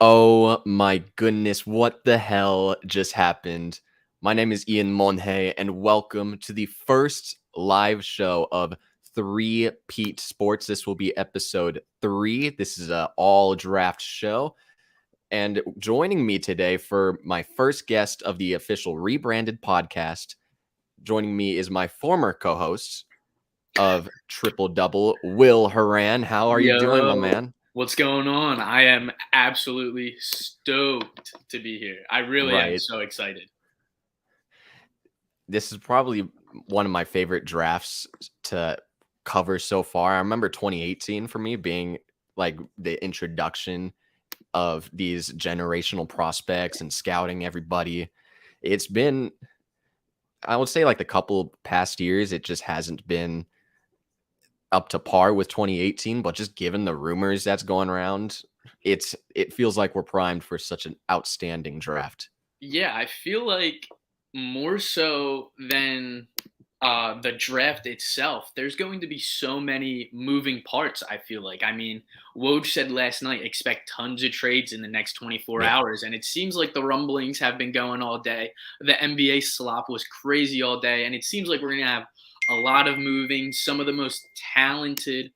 Oh my goodness, what the hell just happened? My name is Ian Monhe, and welcome to the first live show of Three-Peat Sports. This will be episode 3. This is an all-draft show. And joining me today for my first guest of the official rebranded podcast, joining me is my former co-host of Triple Double, Will Haran. How are you doing, my Yo, man? what's going on? I am absolutely stoked to be here. I really am Right. so excited. This is probably one of my favorite drafts to cover so far. I remember 2018 for me being like the introduction of these generational prospects and scouting everybody. It's been, I would say, like the couple past years, it just hasn't been up to par with 2018, but just given the rumors that's going around, it feels like we're primed for such an outstanding draft. Yeah, I feel like more so than the draft itself, there's going to be so many moving parts, I feel like. I mean, Woj said last night, expect tons of trades in the next 24 Yeah. hours, and it seems like the rumblings have been going all day. The NBA slop was crazy all day, and it seems like we're going to have a lot of moving, some of the most talented,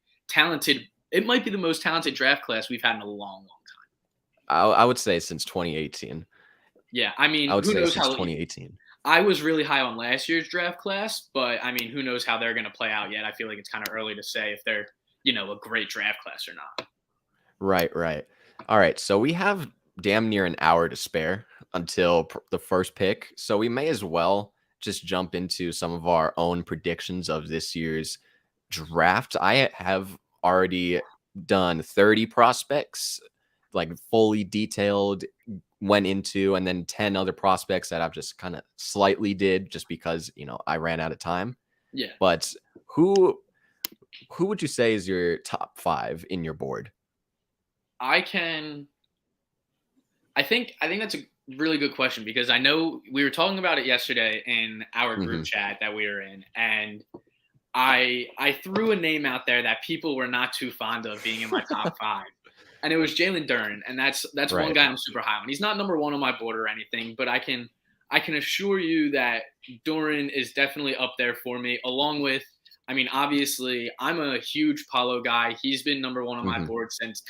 it might be the most talented draft class we've had in a long, long time. I would say since 2018. Yeah, I I mean, would who say knows since how 2018. I was really high on last year's draft class, but I mean, who knows how they're going to play out yet? I feel like it's kind of early to say if they're, a great draft class or not. Right, right. All right. So we have damn near an hour to spare until the first pick. So we may as well just jump into some of our own predictions of this year's draft. I have already done 30 prospects, like fully detailed, went into, and then 10 other prospects that I've just kind of slightly did just because, I ran out of time. Yeah, But who would you say is your top 5 in your board? I can. I think that's a really good question because I know we were talking about it yesterday in our group Hmm. chat that we were in, and I threw a name out there that people were not too fond of being in my top five, and it was Jalen Duren, and that's one Right. guy I'm super high on. He's not number one on my board or anything, but I can assure you that Duren is definitely up there for me, along with. I mean, obviously, I'm a huge Paulo guy. He's been number one on my Hmm. board since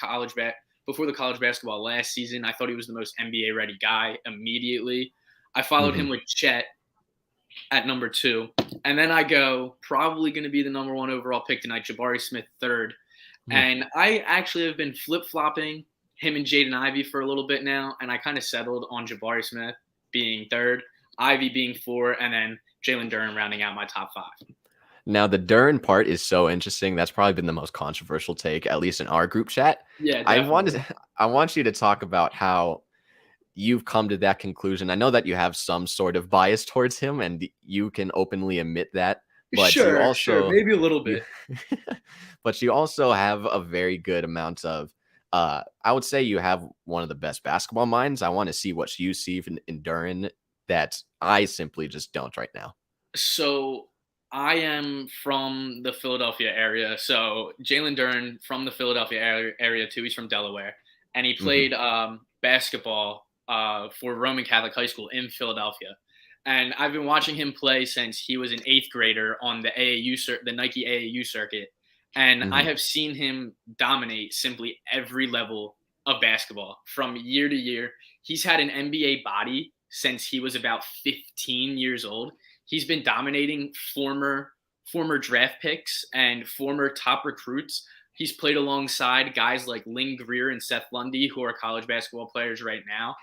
before the college basketball last season. I thought he was the most NBA ready guy immediately. I followed him Hmm. with Chet at number 2. And then I go, probably going to be the number 1 overall pick tonight, Jabari Smith third. And I actually have been flip-flopping him and Jaden Ivey for a little bit now, and I kind of settled on Jabari Smith being third, Ivey being 4, and then Jalen Duren rounding out my top 5. Now, the Duren part is so interesting. That's probably been the most controversial take, at least in our group chat. Yeah, I definitely. wanted, I want you to talk about how you've come to that conclusion. I know that you have some sort of bias towards him, and you can openly admit that. But you Sure, also, maybe a little you, bit. but you also have a very good amount of. I would say you have one of the best basketball minds. I want to see what you see in Duren that I simply just don't right now. So I am from the Philadelphia area. So Jalen Duren from the Philadelphia area too. He's from Delaware, and he Hmm. played basketball for Roman Catholic High School in Philadelphia. And I've been watching him play since he was an 8th grader on the the Nike AAU circuit, and I Hmm. have seen him dominate simply every level of basketball from year to year. He's had an NBA body since he was about 15 years old. He's been dominating former draft picks and former top recruits. He's played alongside guys like Lynn Greer and Seth Lundy, who are college basketball players right now.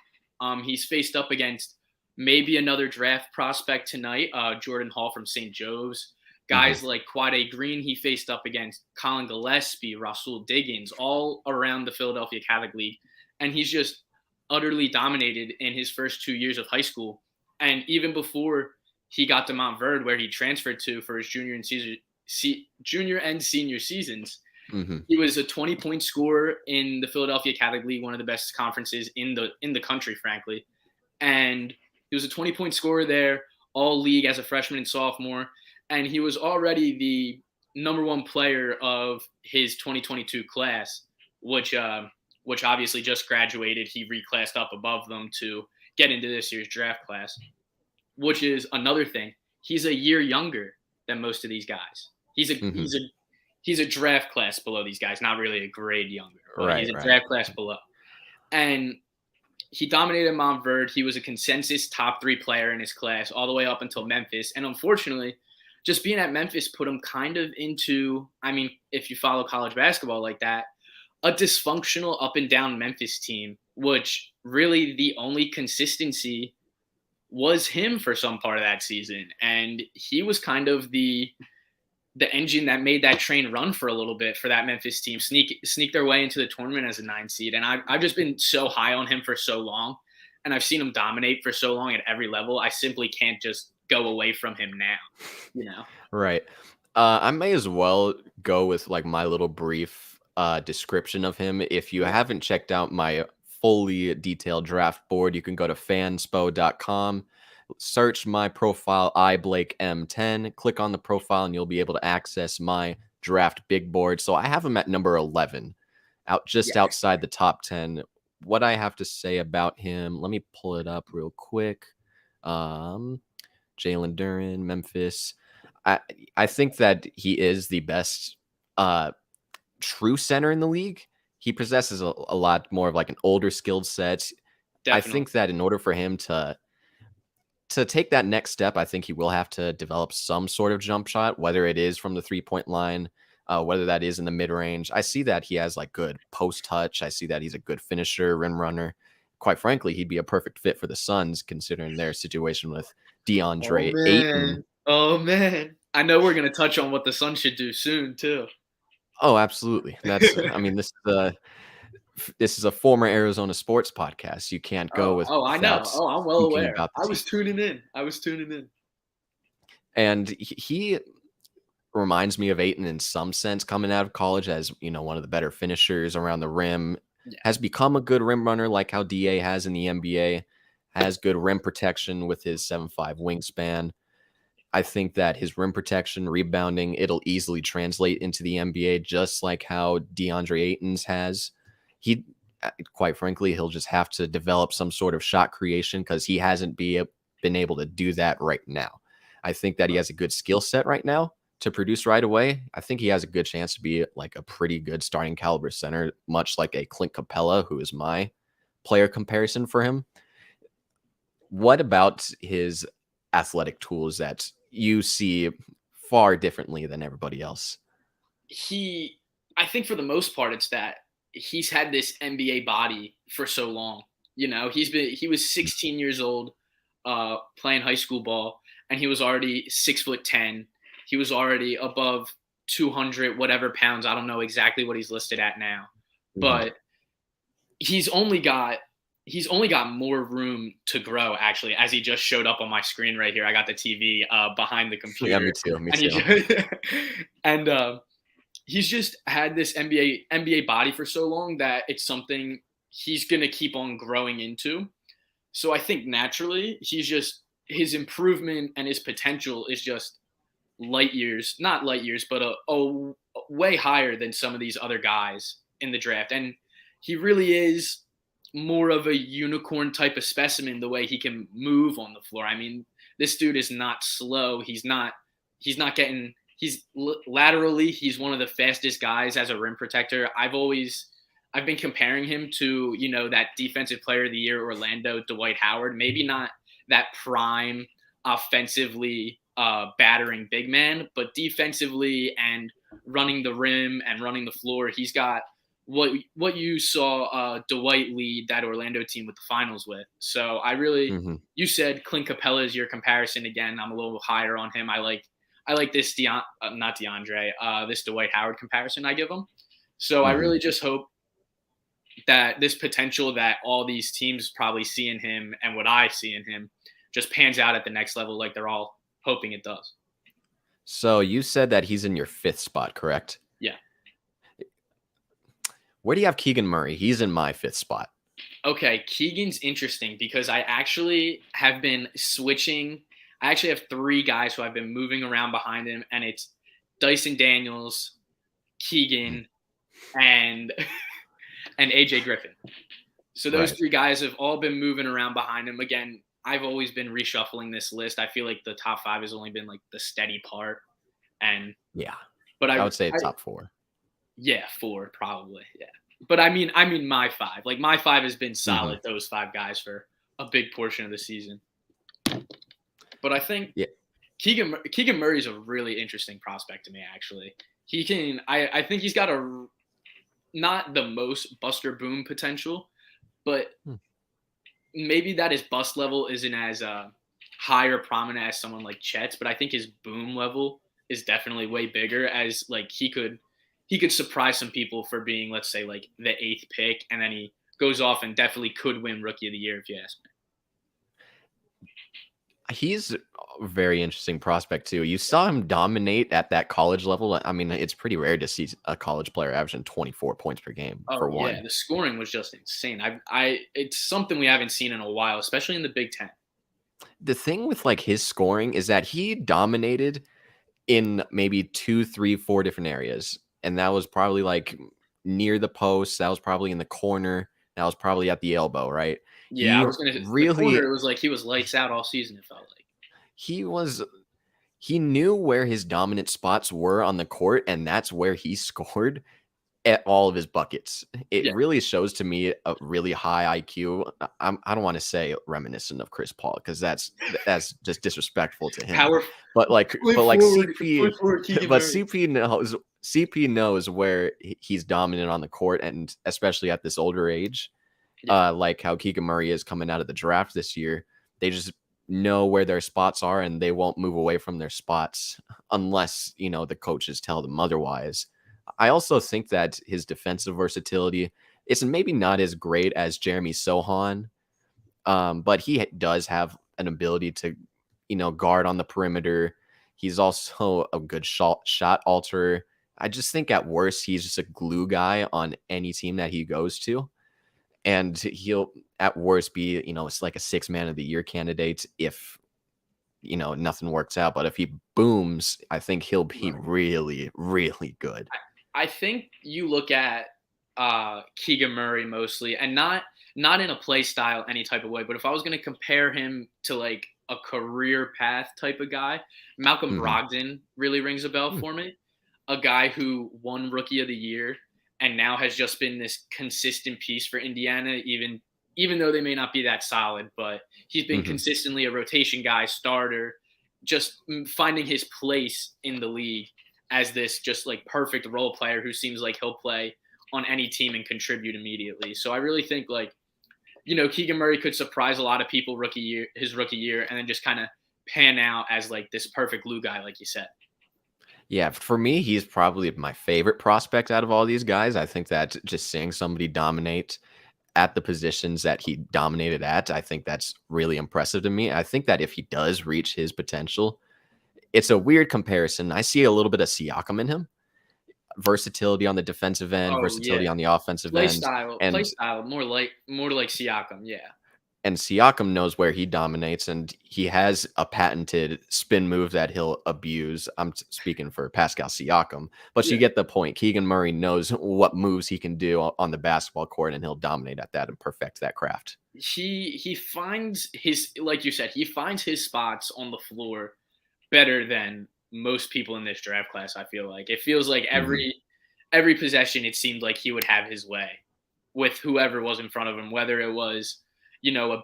He's faced up against maybe another draft prospect tonight, Jordan Hall from St. Joe's. Hmm. Guys like Quade Green, he faced up against Colin Gillespie, Rasul Diggins, all around the Philadelphia Catholic League. And he's just utterly dominated in his first 2 years of high school. And even before he got to Montverde, where he transferred to for his junior and senior seasons, Hmm. he was a 20-point scorer in the Philadelphia Catholic League, one of the best conferences in the country, frankly. And he was a 20-point scorer there, all league as a freshman and sophomore. And he was already the number 1 player of his 2022 class, which which obviously just graduated. He reclassed up above them to get into this year's draft class, which is another thing. He's a year younger than most of these guys. He's a Mhm. he's a he's a draft class below these guys, not really a grade younger, but he's Right, a right. draft class below. And he dominated Montverde. He was a consensus top 3 player in his class all the way up until Memphis. And unfortunately, just being at Memphis put him kind of into, I mean, if you follow college basketball like that, a dysfunctional up and down Memphis team, which really the only consistency was him for some part of that season. And he was kind of the engine that made that train run for a little bit for that Memphis team, sneak their way into the tournament as a 9 seed. And I've just been so high on him for so long, and I've seen him dominate for so long at every level. I simply can't just go away from him now, you know? Right. I may as well go with like my little brief description of him. If you Yeah. haven't checked out my fully detailed draft board, you can go to fanspo.com, search my profile, iBlakeM10, click on the profile, and you'll be able to access my draft big board. So I have him at number 11, Yeah. just outside the top 10. What I have to say about him, let me pull it up real quick. Um, Jalen Duren, Memphis. I I think that he is the best true center in the league. He possesses a lot more of like an older skilled set. I Definitely. think that in order for him to take that next step, I think he will have to develop some sort of jump shot, whether it is from the 3-point line, whether that is in the mid range. I see that he has like good post touch. I see that he's a good finisher, rim runner. Quite frankly, he'd be a perfect fit for the Suns, considering their situation with Oh DeAndre Ayton. man. Oh man. I know we're gonna touch on what the Suns should do soon too. Oh, absolutely. That's I mean, this is a former Arizona sports podcast. You can't go I know. without Oh, I'm well speaking aware. about the I team. was tuning in. I was tuning in. And he reminds me of Ayton in some sense coming out of college as, one of the better finishers around the rim, Yeah. has become a good rim runner like how DA has in the NBA, has good rim protection with his 7'5" wingspan. I think that his rim protection, rebounding, it'll easily translate into the NBA just like how DeAndre Ayton's has. He, quite frankly, he'll just have to develop some sort of shot creation because he hasn't been able to do that right now. I think that he has a good skill set right now to produce right away. I think he has a good chance to be like a pretty good starting caliber center, much like a Clint Capella, who is my player comparison for him. What about his athletic tools that you see far differently than everybody else? he I think for the most part it's that he's had this NBA body for so long. You know, he was 16 years old playing high school ball, and he was already 6'10". He was already above 200 whatever pounds. I don't know exactly what he's listed at now. Mhm. But he's only got he's only got more room to grow, actually, as he just showed up on my screen right here. I got the TV behind the Yeah, me computer, too. Me and he too. just, and he's just had this NBA body for so long that it's something he's going to keep on growing into. So I think naturally his improvement and his potential is just light years, not light years, but a way higher than some of these other guys in the draft. And he really is more of a unicorn type of specimen the way he can move on the floor. I mean, this dude is not slow. He's not getting laterally, he's one of the fastest guys as a rim protector. I've been comparing him to, that defensive player of the year Orlando Dwight Howard, maybe not that prime offensively battering big man, but defensively and running the rim and running the floor, he's got what you saw Dwight lead that Orlando team with the finals with. So Mhm. you said Clint Capella is your comparison again. I'm a little higher on him. I like this not DeAndre, this Dwight Howard comparison I give him. So I Mhm. really just hope that this potential that all these teams probably see in him and what I see in him just pans out at the next level like they're all hoping it does. So you said that he's in your fifth spot, correct? Yeah. Where do you have Keegan Murray? He's in my fifth spot. Okay, Keegan's interesting because I actually have been switching. I actually have 3 guys who I've been moving around behind him, and it's Dyson Daniels, Mhm. Keegan, and and AJ Griffin. So those Right. three guys have all been moving around behind him. Again, I've always been reshuffling this list. I feel like the top five has only been like the steady part. And Yeah. but I would say I top 4. yeah, four probably. Yeah. But I mean my five. Like my five has been Mhm. solid, those five guys for a big portion of the season. But I think Yeah. Keegan Murray is a really interesting prospect to me. Actually, he can. I think he's got a not the most Buster Boom potential, but Hmm. maybe that his bust level isn't as high or prominent as someone like Chet's. But I think his boom level is definitely way bigger. As like he could surprise some people for being, let's say, like the eighth pick, and then he goes off and definitely could win Rookie of the Year if you ask me. He's a very interesting prospect too. You saw him dominate at that college level. I mean, it's pretty rare to see a college player averaging 24 points per game for Oh yeah, one. the scoring was just insane. It's something we haven't seen in a while, especially in the Big Ten. The thing with like his scoring is that he dominated in maybe 2, 3, 4 different areas. And that was probably like near the post. That was probably in the corner. That was probably at the elbow, right? Yeah, I He was gonna the really corner. It was like he was lights out all season. It felt like. he was he knew where his dominant spots were on the court, and that's where he scored at all of his buckets. It Yeah, really shows to me a really high IQ. I don't want to say reminiscent of Chris Paul because that's just disrespectful to him. power But like, flip but like forward, flip CP, forward, Keegan but Murray. CP knows where he's dominant on the court, and especially at this older age, Yeah, like how Keegan Murray is coming out of the draft this year. They just know where their spots are, and they won't move away from their spots unless the coaches tell them otherwise. I also think that his defensive versatility is maybe not as great as Jeremy Sohan, but he does have an ability to, guard on the perimeter. He's also a good shot alterer. I just think at worst he's just a glue guy on any team that he goes to, and he'll at worst be, it's like a 6 man of the year candidate if nothing works out. But if he booms, I think he'll be right. really, really good. I think you look at Keegan Murray mostly, and not in a play style any type of way. But if I was going to compare him to like a career path type of guy, Malcolm Hmm. Brogdon really rings a bell for me. A guy who won Rookie of the Year and now has just been this consistent piece for Indiana, even though they may not be that solid, but he's been Hmm. consistently a rotation guy, starter, just finding his place in the league as this just like perfect role player who seems like he'll play on any team and contribute immediately. So I really think like Keegan Murray could surprise a lot of people his rookie year, and then just kind of pan out as like this perfect glue guy, like you said. Yeah, for me, he's probably my favorite prospect out of all these guys. I think that just seeing somebody dominate at the positions that he dominated at, I think that's really impressive to me. I think that if he does reach his potential, it's a weird comparison. I see a little bit of Siakam in him, versatility on the defensive end, Oh yeah, versatility on the offensive end, play and style, more like Siakam. Yeah, Siakam knows where he dominates, and he has a patented spin move that he'll abuse. I'm speaking for Pascal Siakam, but you yeah. get the point. Keegan Murray knows what moves he can do on the basketball court, and he'll dominate at that and perfect that craft. He finds his, like you said, he finds his spots on the floor better than most people in this draft class. I feel like it feels like Hmm. every possession it seemed like he would have his way with whoever was in front of him, whether it was a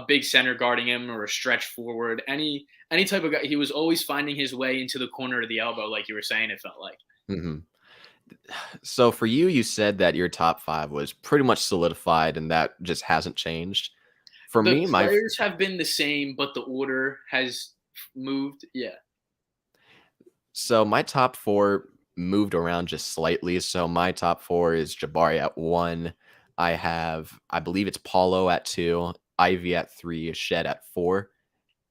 big center guarding him or a stretch forward, any type of guy. He was always finding his way into the corner of the elbow, like you were saying. It felt like Hmm. So for you, you said that your top five was pretty much solidified, and that just hasn't changed. For the me, players have been the same, but the order has moved. Yeah, my top four moved around just slightly. So my top four is Jabari at one. I believe it's Paulo at two, Ivy at three, Shed at four.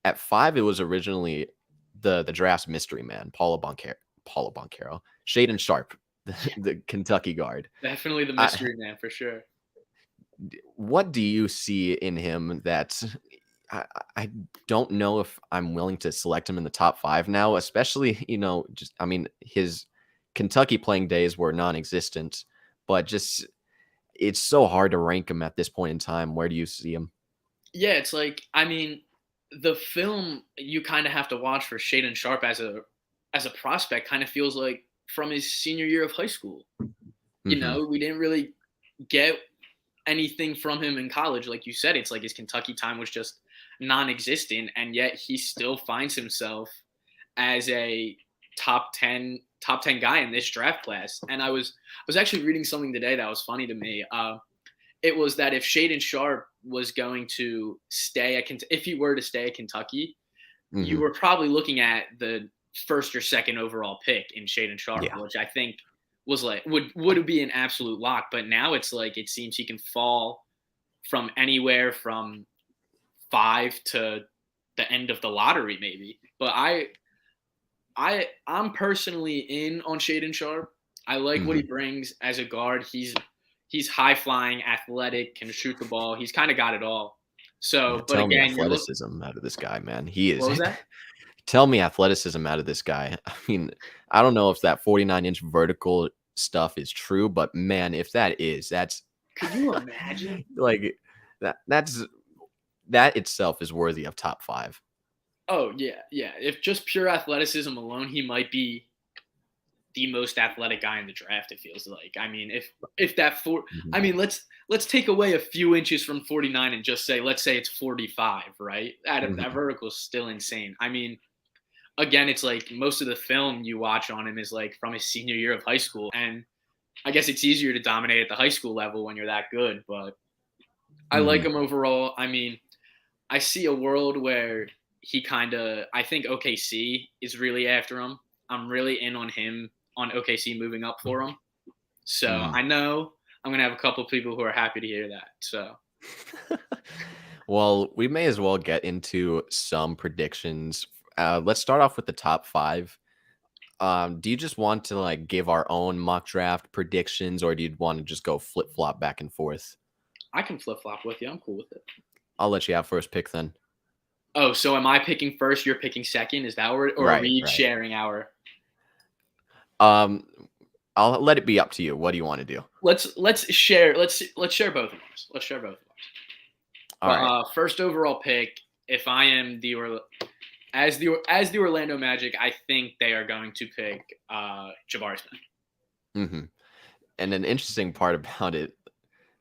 At five, it was originally the draft's mystery man, Paulo Boncaro, Shaden Sharp, the Kentucky guard. definitely the I, mystery man for sure. what do you see in him that I don't know if I'm willing to select him in the top five now, especially, just, I mean, his Kentucky playing days were non existent, but just it's so hard to rank him at this point in time. Where do you see him? Yeah, it's like I mean, the film you kind of have to watch for Shaden Sharp as a prospect kind of feels like from his senior year of high school. Hmm. We didn't really get anything from him in college. Like you said, it's like his Kentucky time was just non-existent, and yet he still finds himself as a top 10 guy in this draft class. And I was actually reading something today that was funny to me. It was that if Shaden Sharp was going to stay at if he were to stay at Kentucky, you Hmm. were probably looking at the first or second overall pick in Shaden Sharp, Yeah. which I think was like would be an absolute lock. But now it's like it seems he can fall from anywhere from 5 to the end of the lottery, maybe. But I'm personally in on Shaden Sharp. I like what he Hmm. brings as a guard. He's high flying, athletic, can shoot the ball. He's kind of got it all. Yeah. So, but Tell me again, you're look. athleticism out of this guy, man. He What is. was that? Tell me athleticism out of this guy. I mean, I don't know if that 49-inch vertical stuff is true, but man, if that is, that's Could you imagine? like that's that itself is worthy of top 5. Oh yeah, yeah. If just pure athleticism alone, he might be the most athletic guy in the draft. It feels like. I mean, if that Mhm. I mean, let's take away a few inches from 49 and just say, let's say it's 45, right? That Mhm. vertical is still insane. I mean, again, it's like most of the film you watch on him is like from his senior year of high school, and I guess it's easier to dominate at the high school level when you're that good. But I like Mhm. him overall. I mean, I see a world where he kind of. I think OKC is really after him. I'm really in on him on OKC moving up for him. So Mhm. I know I'm gonna have a couple of people who are happy to hear that. So Well, we may as well get into some predictions. Let's start off with the top 5. Do you just want to like give our own mock draft predictions, or do you want to just go flip flop back and forth? I can flip flop with you. I'm cool with it. I'll let you have first pick then. Oh, so am I picking first? You're picking second? Is that or are Right, we right. sharing our? Um, I'll let it be up to you. What do you want to do? Let's share. Let's share both of ours. Let's share both of ours. All But right. first overall pick. If I am as the Orlando Magic, I think they are going to pick Jabari Smith. Hmm. And an interesting part about it,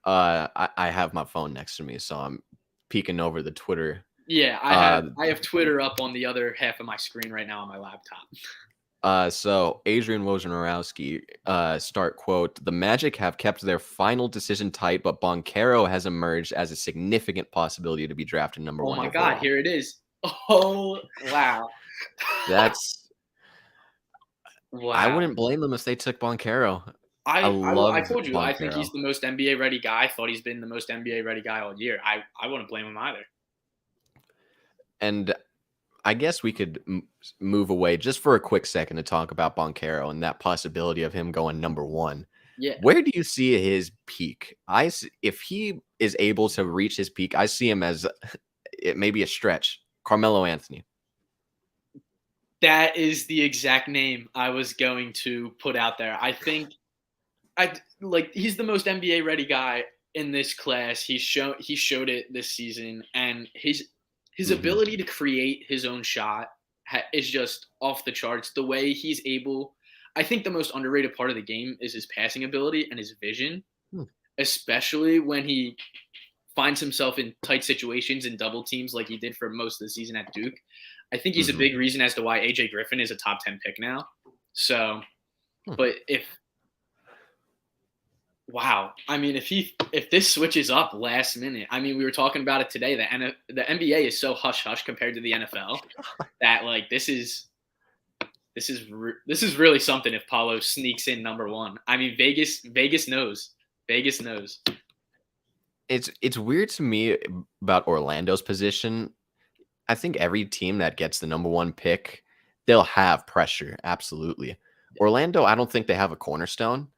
I have my phone next to me, so I'm peeking over the Twitter. Yeah, I have Uh, I have Twitter up on the other half of my screen right now on my laptop. so Adrian Wojnarowski, start quote: "The Magic have kept their final decision tight, but Boncaro has emerged as a significant possibility to be drafted number Oh one my God, overall." here it is. Oh wow, That's I wow. wouldn't blame them if they took Boncaro. I I love told you I think he's Boncaro. the most NBA ready guy. I thought he's been the most NBA ready guy all year. I wouldn't blame him either. And I guess we could move away just for a quick second to talk about Boncaro and that possibility of him going number one. Yeah, Where do you see his peak? If he is able to reach his peak, I see him as it may be a stretch. Carmelo Anthony. that is the exact name I was going to put out there. I think I like he's the most NBA ready guy in this class. He showed it this season, and his Hmm. ability to create his own shot is just off the charts. The way he's able, I think the most underrated part of the game is his passing ability and his vision, especially when he finds himself in tight situations and double teams like he did for most of the season at Duke. I think he's a Hmm. big reason as to why AJ Griffin is a top 10 pick now. So, Hmm. but if wow, I mean, if this switches up last minute, I mean, we were talking about it today. The NBA is so hush hush compared to the NFL that like this is really something if Paulo sneaks in number one. I mean, Vegas knows. Vegas knows. It's weird to me about Orlando's position. I think every team that gets the number one pick, they'll have pressure. Absolutely. Orlando, I don't think they have a cornerstone.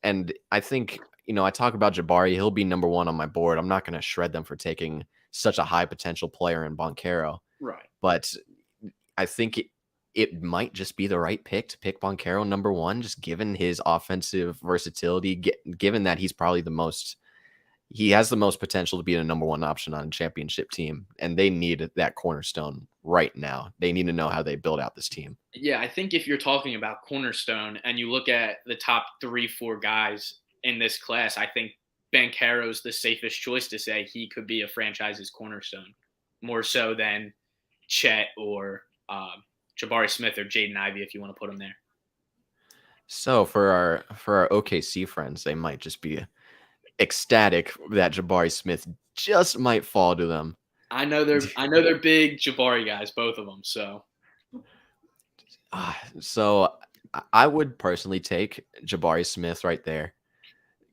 And I think, I talk about Jabari. He'll be number one on my board. I'm not going to shred them for taking such a high potential player in Boncaro. Right. But I think it might just be the right pick to pick Boncaro number one, just given his offensive versatility, given that he's probably the most he has the most potential to be a number one option on a championship team, and they need that cornerstone right now. They need to know how they build out this team. Yeah, I think if you're talking about cornerstone and you look at the top 3, 4 guys in this class, I think Banchero's the safest choice to say he could be a franchise's cornerstone, more so than Chet or Jabari Smith or Jaden Ivey, if you want to put him there. So for our OKC friends, they might just be ecstatic that Jabari Smith just might fall to them. I know they're big Jabari guys, both of them. So So I would personally take Jabari Smith right there.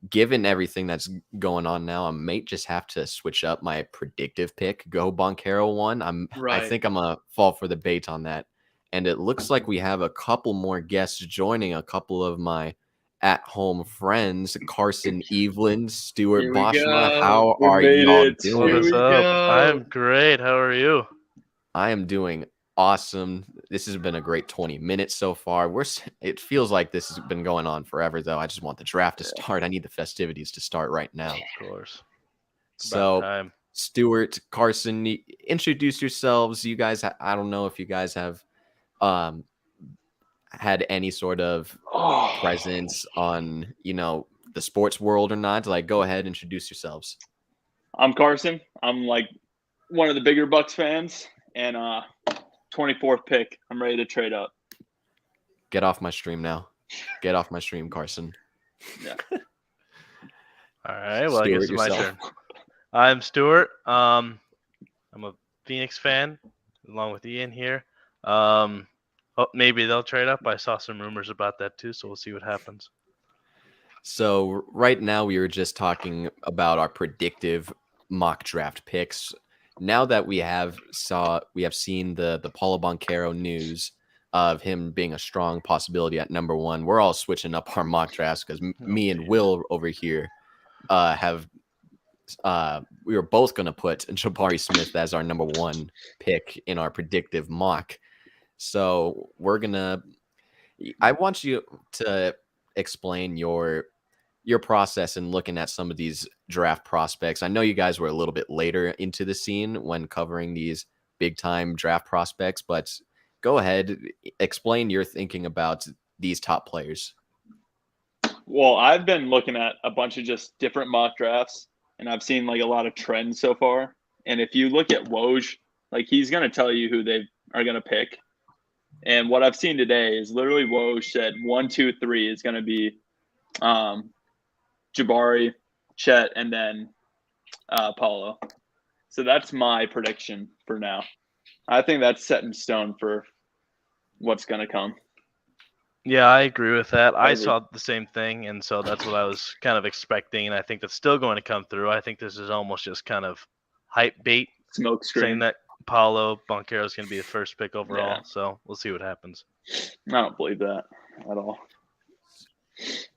Given everything that's going on now, I might just have to switch up my predictive pick. Go Boncaro one. I right. think I'm gonna fall for the bait on that. And it looks like we have a couple more guests joining. A couple of my at-home friends, Carson Evelyn, Stuart Here we Boschma. go. How We are made y'all it. What Here doing? is we up? go. I'm great. How are you? I am doing awesome. This has been a great 20 minutes so far. It feels like this has been going on forever, though. I just want the draft to start. I need the festivities to start right now. Of course. It's So, about time. Stuart, Carson, introduce yourselves. You guys, I don't know if you guys have had any sort of presence on, the sports world or not. Like, go ahead, introduce yourselves. I'm Carson. I'm like one of the bigger Bucks fans, and 24th pick. I'm ready to trade up. Get off my stream now. Get off my stream, Carson. Yeah. All right. Well, I guess it's Stuart, my yourself. turn. I'm Stuart. I'm a Phoenix fan, along with Ian here. Maybe they'll trade up. I saw some rumors about that too, so we'll see what happens. So right now we were just talking about our predictive mock draft picks. Now that we have seen the Paulo Banchero news of him being a strong possibility at number one, we're all switching up our mock drafts because me and Will over here we were both going to put Jabari Smith as our number one pick in our predictive mock. So I want you to explain your process in looking at some of these draft prospects. I know you guys were a little bit later into the scene when covering these big time draft prospects, but go ahead, explain your thinking about these top players. Well, I've been looking at a bunch of just different mock drafts, and I've seen like a lot of trends so far. And if you look at Woj, like he's going to tell you who they are going to pick. And what I've seen today is literally Woj said 1, 2, 3 is going to be Jabari, Chet, and then Paulo. So that's my prediction for now. I think that's set in stone for what's going to come. Yeah, I agree with that. I saw the same thing, and so that's what I was kind of expecting, and I think that's still going to come through. I think this is almost just kind of hype bait, Smoke screen. saying that Paulo Banchero is going to be the first pick overall. Yeah. So we'll see what happens. I don't believe that at all.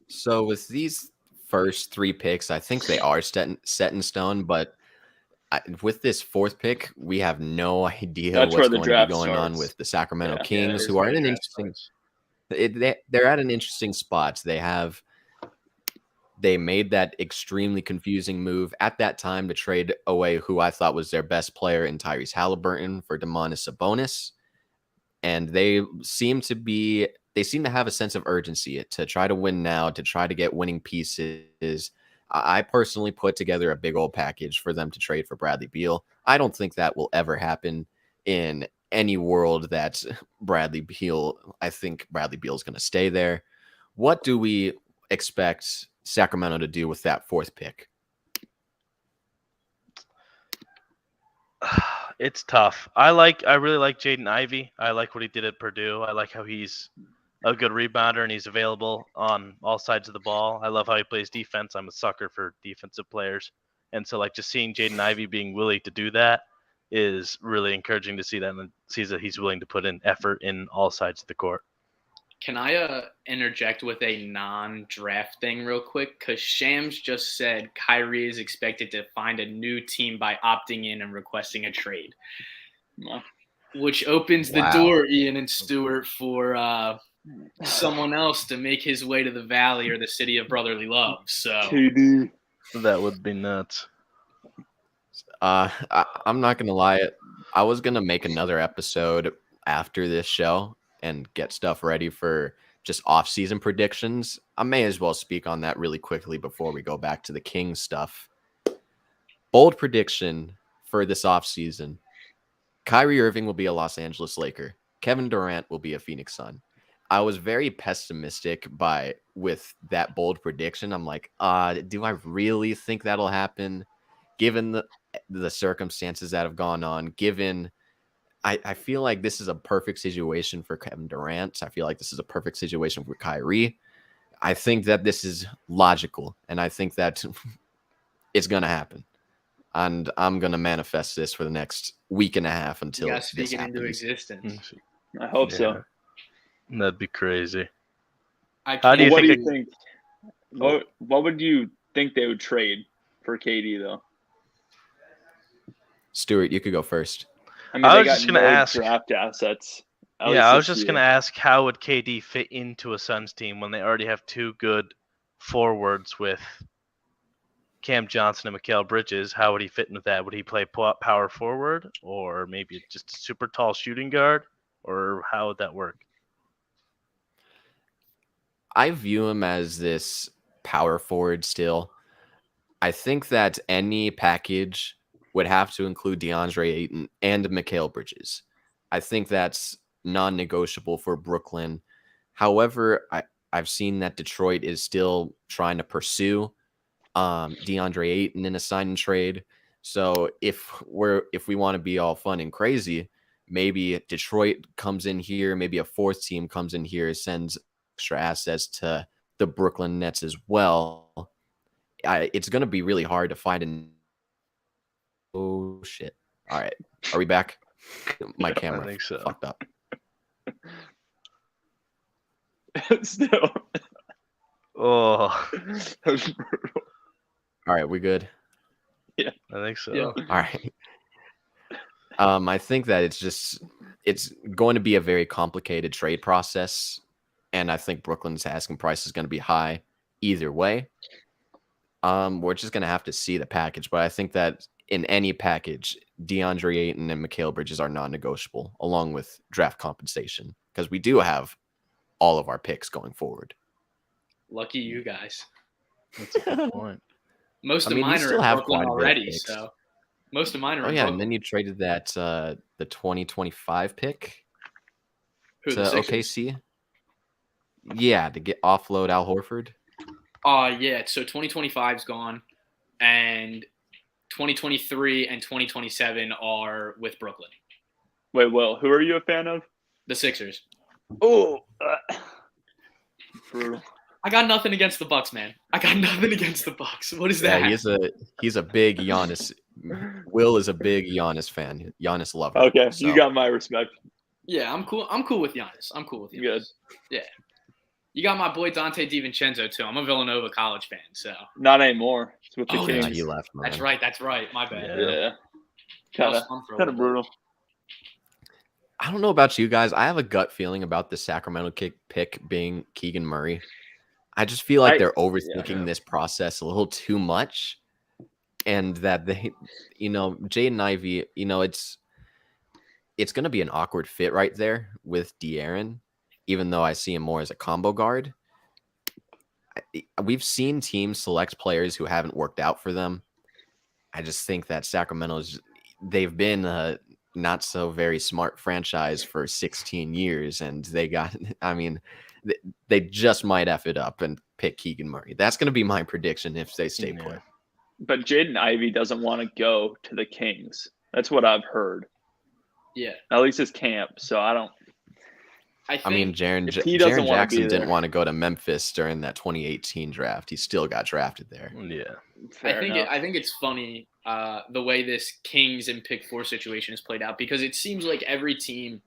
So with these first 3 picks, I think they are set in stone, but with this 4th pick, we have no idea what's going to be going on with the Sacramento Kings, who are in an interesting. They're at an interesting spot. They made that extremely confusing move at that time to trade away who I thought was their best player in Tyrese Halliburton for Domantas Sabonis, and they seem to have a sense of urgency to try to win now, to try to get winning pieces. I personally put together a big old package for them to trade for Bradley Beal. I don't think that will ever happen in any world that I think Bradley Beal is going to stay there. What do we expect Sacramento to do with that 4th pick? It's tough. I really like Jaden Ivey. I like what he did at Purdue. I like how he's a good rebounder and he's available on all sides of the ball. I love how he plays defense. I'm a sucker for defensive players. And so just seeing Jaden Ivey being willing to do that is really encouraging to see that, and sees that he's willing to put in effort in all sides of the court. Can I interject with a non-draft thing real quick? Because Shams just said Kyrie is expected to find a new team by opting in and requesting a trade, which opens the door, Ian and Stuart, for someone else to make his way to the Valley or the city of brotherly love. So KD. That would be nuts. I'm not gonna lie. I was gonna make another episode after this show and get stuff ready for just off-season predictions. I may as well speak on that really quickly before we go back to the Kings stuff. Bold prediction for this off-season. Kyrie Irving will be a Los Angeles Laker. Kevin Durant will be a Phoenix Sun. I was very pessimistic with that bold prediction. I'm like, do I really think that'll happen? Given the circumstances that have gone on, I feel like this is a perfect situation for Kevin Durant. I feel like this is a perfect situation for Kyrie. I think that this is logical, and I think that it's gonna happen. And I'm gonna manifest this for the next week and a half until Yeah, this speaking into happens. existence. I hope so. That'd be crazy. I How do you What do think you think? What would you think they would trade for KD though? Stuart, you could go first. I mean, I they was got just gonna no ask- draft assets. at Yeah, least I was this just year. gonna ask, how would KD fit into a Suns team when they already have two good forwards with Cam Johnson and Mikal Bridges? How would he fit into that? Would he play power forward, or maybe just a super tall shooting guard, or how would that work? I view him as this power forward still. I think that any package would have to include DeAndre Ayton and Mikal Bridges. I think that's non-negotiable for Brooklyn. However, I've seen that Detroit is still trying to pursue DeAndre Ayton in a sign and trade. So if we want to be all fun and crazy, maybe Detroit comes in here, maybe a fourth team comes in here, sends extra assets to the Brooklyn Nets as well. It's going to be really hard to find an. Oh shit! All right, are we back? My camera think so. fucked up. Still, Oh, that was brutal. All right, we good? I think so. Yeah. All right. I think that it's going to be a very complicated trade process, and I think Brooklyn's asking price is going to be high either way. We're just going to have to see the package, but I think that in any package, DeAndre Ayton and Mikal Bridges are non-negotiable, along with draft compensation, because we do have all of our picks going forward. Lucky you guys. That's a good point. Most I of mean, you mine are still in have Brooklyn quite a bit of already, picks. so most of mine are Oh in yeah, and Brooklyn. then you traded that the 2025 pick Who, to the Sixers? OKC. Yeah, to get offload Al Horford. Yeah. So 2025's gone, and 2023 and 2027 are with Brooklyn. Wait, Will, who are you a fan of? The Sixers. Oh, brutal. I got nothing against the Bucks, man. I got nothing against the Bucks. What is that? Yeah, he's a big Giannis. Will is a big Giannis fan. Giannis lover. Okay, so. you got my respect. Yeah, I'm cool. I'm cool with Giannis. I'm cool with Giannis. Good. Yeah. You got my boy Dante DiVincenzo too. I'm a Villanova college fan, so. Not anymore. It's with the Oh, Yeah, Kings. he left. Man. That's right. My bad. Yeah. Yeah, That was fun for a kind of little bit. brutal. I don't know about you guys. I have a gut feeling about the Sacramento pick being Keegan Murray. I just feel like they're overthinking this process a little too much, and that they, Jaden Ivey, it's going to be an awkward fit right there with De'Aaron, even though I see him more as a combo guard. We've seen teams select players who haven't worked out for them. I just think that they've been a not so very smart franchise for 16 years, and they just might F it up and pick Keegan Murray. That's going to be my prediction if they stay put. But Jaden Ivey doesn't want to go to the Kings. That's what I've heard. Yeah. At least his camp. So I don't. I mean, Jaren Jaren Jackson be didn't there. want to go to Memphis during that 2018 draft. He still got drafted there. Yeah. I think it's funny the way this Kings and pick 4 situation is played out, because it seems like every team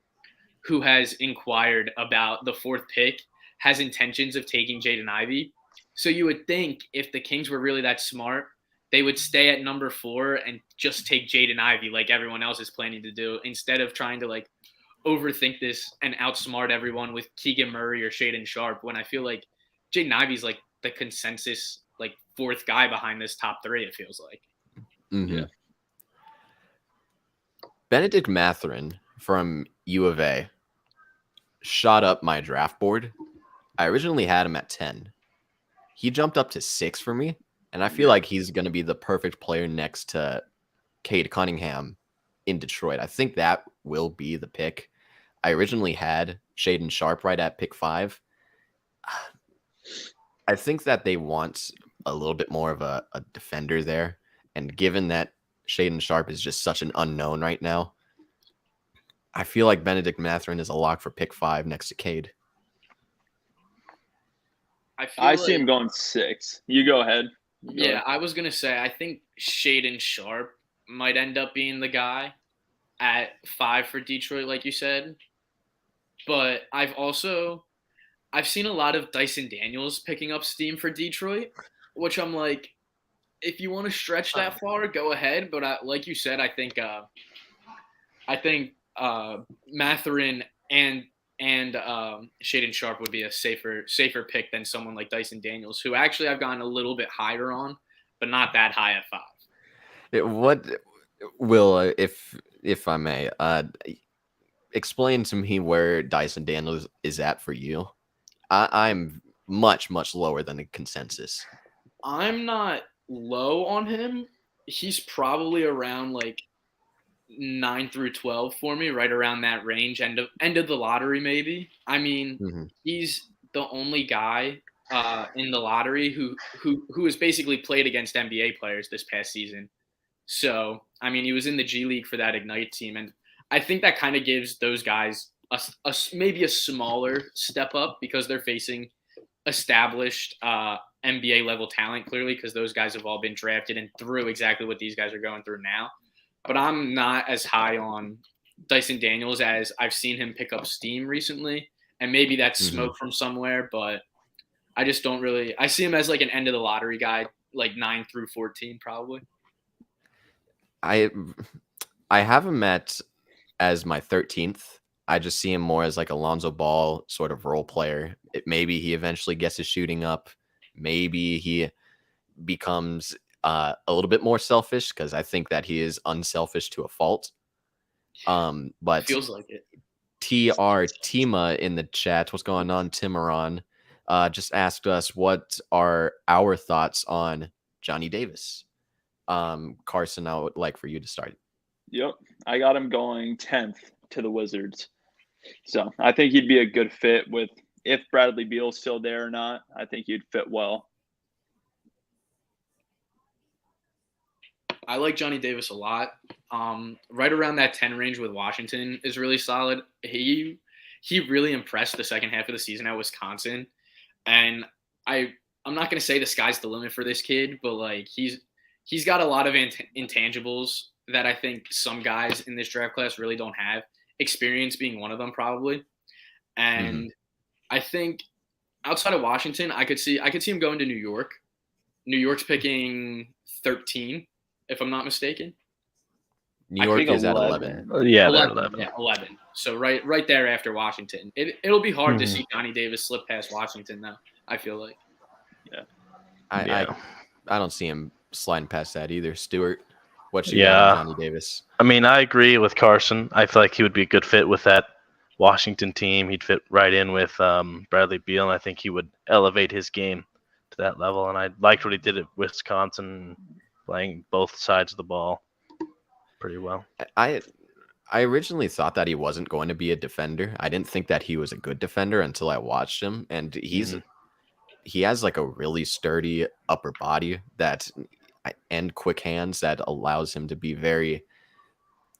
who has inquired about the 4th pick has intentions of taking Jaden Ivey. So you would think if the Kings were really that smart, they would stay at number 4 and just take Jaden Ivey like everyone else is planning to do, instead of trying to overthink this and outsmart everyone with Keegan Murray or Shaedon Sharpe, when I feel like Jaden Ivey's the consensus like fourth guy behind this top three. It feels like. Mm-hmm. Yeah. Benedict Mathurin from U of A shot up my draft board. I originally had him at 10. He jumped up to 6 for me, and I feel Yeah. like he's going to be the perfect player next to Cade Cunningham in Detroit. I think that will be the pick. I originally had Shaden Sharp right at pick 5. I think that they want a little bit more of a defender there, and given that Shaden Sharp is just such an unknown right now, I feel like Benedict Mathurin is a lock for pick 5 next to Cade. I see him going 6. You go ahead. Yeah, I was gonna say I think Shaden Sharp might end up being the guy at 5 for Detroit, like you said. But I've seen a lot of Dyson Daniels picking up steam for Detroit, which I'm like, if you want to stretch that far, go ahead. But like you said, I think Mathurin and Shaden Sharp would be a safer pick than someone like Dyson Daniels, who actually I've gone a little bit higher on, but not that high at 5. What will, if I may, explain to me where Dyson Daniels is at for you? I'm much lower than the consensus. I'm not low on him. He's probably around like 9 through 12 for me, right around that range, end of the lottery maybe. I mean, he's the only guy in the lottery who has basically played against NBA players this past season. So, I mean, he was in the G League for that Ignite team, and I think that kind of gives those guys maybe a smaller step up because they're facing established NBA level talent, clearly, because those guys have all been drafted and through exactly what these guys are going through now. But I'm not as high on Dyson Daniels as I've seen him pick up steam recently, and maybe that's smoke from somewhere, but I just don't really – I see him as like an end of the lottery guy, like 9 through 14 probably. I have him as my 13th. I just see him more as like a Lonzo Ball sort of role player. Maybe he eventually gets his shooting up. Maybe he becomes a little bit more selfish because I think that he is unselfish to a fault. But feels like it. TR Tima in the chat, what's going on, Timaron, just asked us what are our thoughts on Johnny Davis. Carson, I would like for you to start. Yep. I got him going 10th to the Wizards. So I think he'd be a good fit with, if Bradley Beal's still there or not, I think he'd fit well. I like Johnny Davis a lot. Right around that 10 range with Washington is really solid. He really impressed the second half of the season at Wisconsin. And I'm not going to say the sky's the limit for this kid, but like he's got a lot of intangibles that I think some guys in this draft class really don't have. Experience being one of them, probably. And I think outside of Washington, I could see him going to New York. New York's picking 13, if I'm not mistaken. New York is at 11. Yeah, 11. Yeah, 11. So right there after Washington. It'll be hard to see Johnny Davis slip past Washington, though, I feel like. Yeah. I don't see him sliding past that either. Stuart, what you got on Johnny Davis? I mean, I agree with Carson. I feel like he would be a good fit with that Washington team. He'd fit right in with Bradley Beal, and I think he would elevate his game to that level. And I liked what he did at Wisconsin, playing both sides of the ball pretty well. I originally thought that he wasn't going to be a defender. I didn't think that he was a good defender until I watched him, and he has like a really sturdy upper body and quick hands that allows him to be very,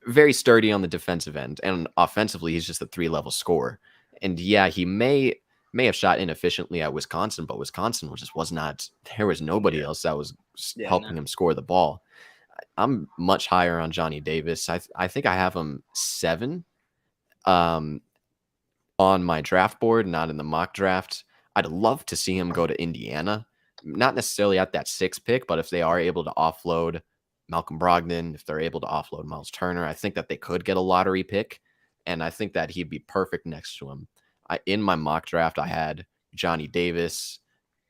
very sturdy on the defensive end. And offensively, he's just a 3-level scorer. And yeah, he may have shot inefficiently at Wisconsin, but Wisconsin was not. There was nobody else that was helping him score the ball. I'm much higher on Johnny Davis. I think I have him 7 on my draft board, not in the mock draft. I'd love to see him go to Indiana, not necessarily at that 6th pick, but if they are able to offload Malcolm Brogdon, if they're able to offload Miles Turner, I think that they could get a lottery pick, and I think that he'd be perfect next to him. In my mock draft, I had Johnny Davis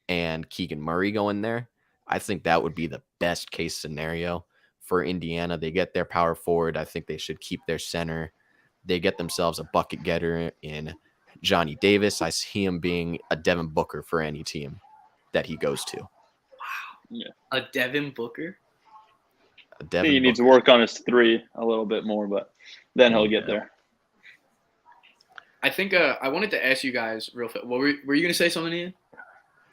and Keegan Murray going there. I think that would be the best case scenario for Indiana. They get their power forward. I think they should keep their center. They get themselves a bucket getter in Johnny Davis. I see him being a Devin Booker for any team that he goes to. A Devin Booker? A I think Devin he needs to Booker. work on his three a little bit more, but then he'll get Yeah. there. I think I wanted to ask you guys real fast. Were you going to say something, Ian?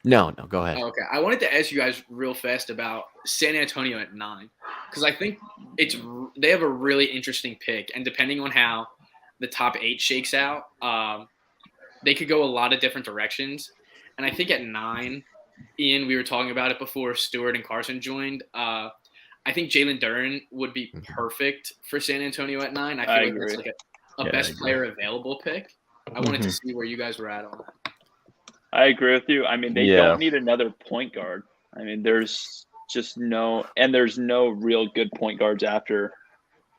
No, go ahead. Oh, okay. I wanted to ask you guys real fast about San Antonio at 9 because I think they have a really interesting pick, and depending on how the top 8 shakes out, they could go a lot of different directions. And I think at 9, Ian, we were talking about it before Stewart and Carson joined. I think Jalen Duren would be perfect for San Antonio at 9. I feel like agree. that's like a Yeah, I best agree. player available pick. I wanted to see where you guys were at on that. I agree with you. I mean, they Yeah. don't need another point guard. I mean, there's no real good point guards after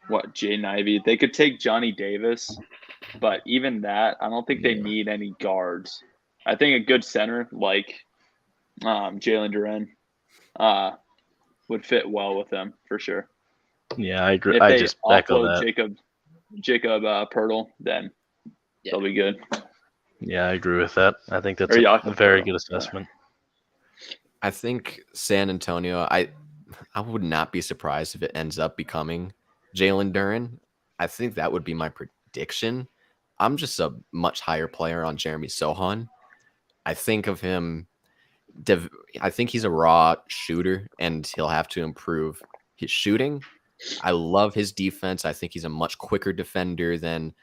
Jaden Ivey. They could take Johnny Davis, but even that, I don't think they need any guards. I think a good center like Jalen Duren would fit well with them for sure. Yeah, I agree. If I they just echo offload that. Jacob Pirtle, then they'll be good. Yeah, I agree with that. I think that's Or a Jakob very Pirtle. good assessment. I think San Antonio, I would not be surprised if it ends up becoming Jalen Duren. I think that would be my prediction. I'm just a much higher player on Jeremy Sohan. I think of him, I think he's a raw shooter, and he'll have to improve his shooting. I love his defense. I think he's a much quicker defender than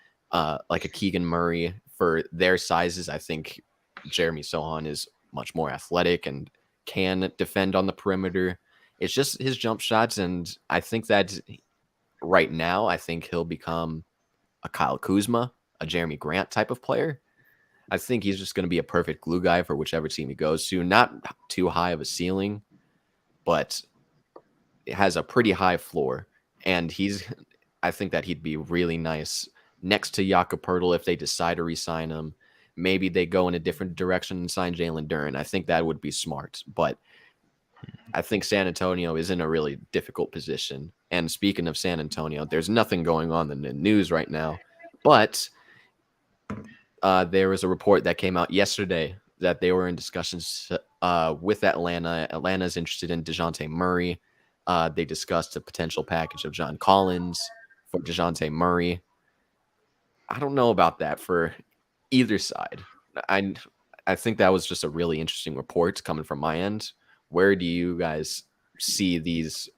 like a Keegan Murray. For their sizes, I think Jeremy Sohan is much more athletic and can defend on the perimeter. It's just his jump shots, and I think that right now, I think he'll become a Kyle Kuzma, a Jeremy Grant type of player. I think he's just going to be a perfect glue guy for whichever team he goes to. Not too high of a ceiling, but it has a pretty high floor. And I think that he'd be really nice next to Jakob Pertl if they decide to re-sign him. Maybe they go in a different direction and sign Jalen Duren. I think that would be smart. But I think San Antonio is in a really difficult position. And speaking of San Antonio, there's nothing going on in the news right now. But there was a report that came out yesterday that they were in discussions with Atlanta. Atlanta's interested in DeJounte Murray. They discussed a potential package of John Collins for DeJounte Murray. I don't know about that for either side. I think that was just a really interesting report coming from my end. Where do you guys see these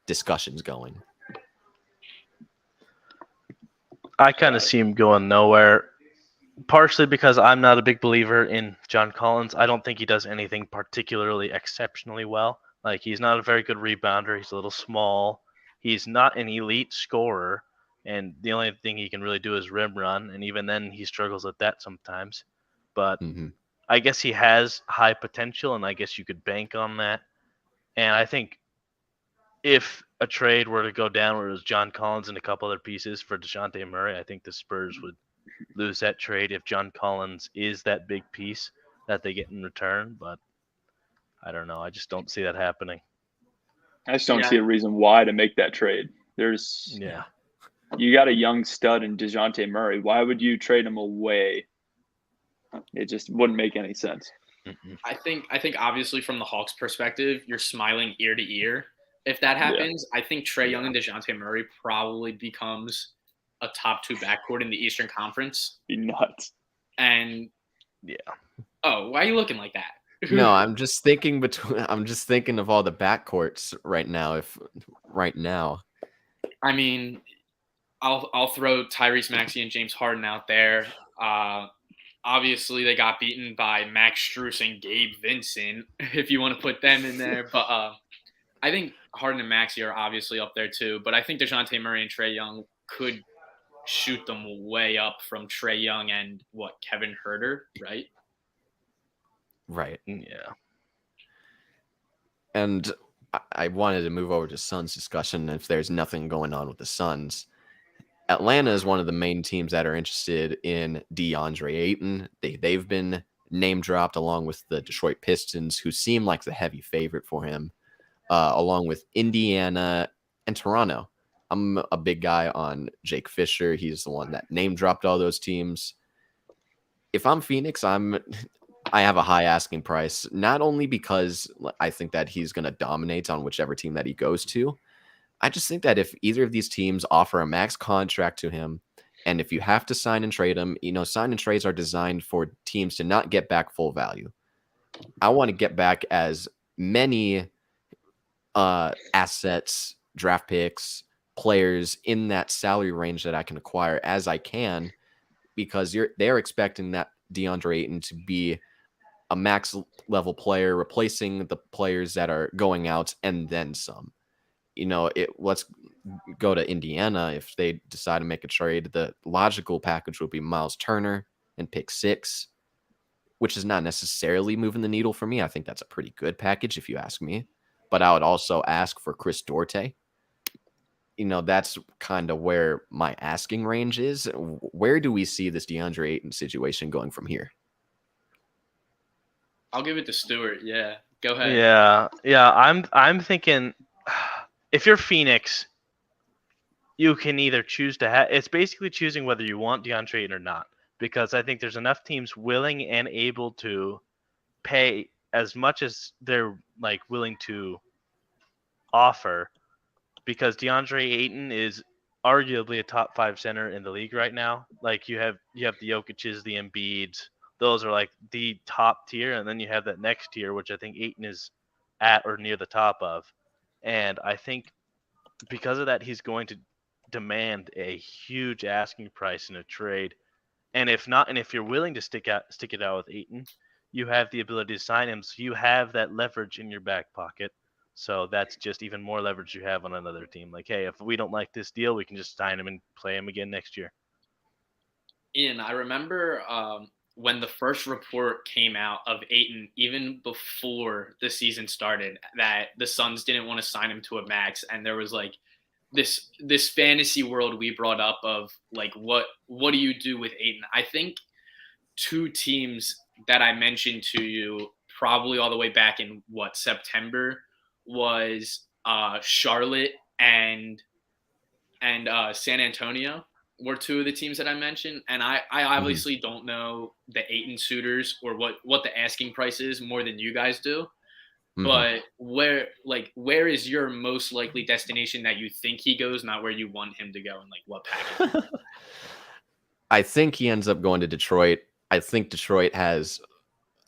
discussions going? I kind of see him going nowhere, partially because I'm not a big believer in John Collins. I don't think he does anything particularly exceptionally well. Like, he's not a very good rebounder. He's a little small. He's not an elite scorer, and the only thing he can really do is rim run, and even then he struggles at that sometimes. But I guess he has high potential, and I guess you could bank on that. And I think if a trade were to go down where it was John Collins and a couple other pieces for DeJounte Murray, I think the Spurs would lose that trade if John Collins is that big piece that they get in return. But I don't know. I just don't see that happening. I just don't see a reason why to make that trade. You got a young stud in DeJounte Murray. Why would you trade him away? It just wouldn't make any sense. I think obviously from the Hawks' perspective, you're smiling ear to ear. If that happens, I think Trae Young and DeJounte Murray probably becomes a top 2 backcourt in the Eastern Conference. Be nuts. And why are you looking like that? No, I'm just thinking of all the backcourts right now. I mean, I'll throw Tyrese Maxey and James Harden out there. Obviously, they got beaten by Max Strus and Gabe Vincent, if you want to put them in there. But I think Harden and Maxey are obviously up there too. But I think DeJounte Murray and Trae Young could shoot them way up from Trae Young and Kevin Huerter, right? Right. Yeah. And I wanted to move over to Suns discussion. If there's nothing going on with the Suns, Atlanta is one of the main teams that are interested in DeAndre Ayton. They've been name dropped along with the Detroit Pistons, who seem like the heavy favorite for him. along with Indiana and Toronto. I'm a big guy on Jake Fisher. He's the one that name dropped all those teams. If I'm Phoenix, I have a high asking price, not only because I think that he's going to dominate on whichever team that he goes to. I just think that if either of these teams offer a max contract to him, and if you have to sign and trade him, sign and trades are designed for teams to not get back full value. I want to get back as many assets, draft picks, players in that salary range that I can acquire as I can, because they're expecting that DeAndre Ayton to be a max level player, replacing the players that are going out and then some. Let's go to Indiana. If they decide to make a trade, the logical package would be Miles Turner and pick 6, which is not necessarily moving the needle for me. I think that's a pretty good package if you ask me. But I would also ask for Chris Duarte. That's kind of where my asking range is. Where do we see this DeAndre Ayton situation going from here? I'll give it to Stewart. Yeah, go ahead. Yeah. I'm thinking, if you're Phoenix, you can either choose to have. It's basically choosing whether you want DeAndre Ayton or not, because I think there's enough teams willing and able to pay as much as they're willing to offer, because DeAndre Ayton is arguably a top 5 center in the league right now. You have the Jokic's, the Embiids. Those are the top tier, and then you have that next tier, which I think Ayton is at or near the top of. And I think because of that, he's going to demand a huge asking price in a trade. And if not, and if you're willing to stick it out with Ayton, you have the ability to sign him, so you have that leverage in your back pocket. So that's just even more leverage you have on another team. Hey, if we don't like this deal, we can just sign him and play him again next year. Ian, I remember when the first report came out of Ayton, even before the season started, that the Suns didn't want to sign him to a max, and there was this fantasy world we brought up of what do you do with Ayton? I think 2 teams that I mentioned to you probably all the way back in September was Charlotte and San Antonio were 2 of the teams that I mentioned. And I obviously don't know the Ayton suitors or what the asking price is more than you guys do. But where is your most likely destination that you think he goes, not where you want him to go, and what package? I think he ends up going to Detroit. I think Detroit has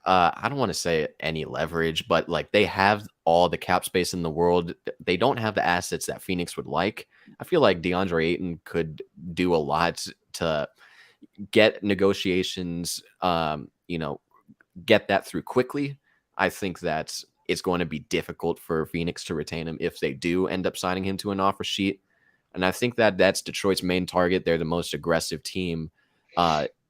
I don't want to say any leverage, but they have all the cap space in the world. They don't have the assets that Phoenix would like. I feel like DeAndre Ayton could do a lot to get negotiations, get that through quickly. I think that it's going to be difficult for Phoenix to retain him if they do end up signing him to an offer sheet. And I think that that's Detroit's main target. They're the most aggressive team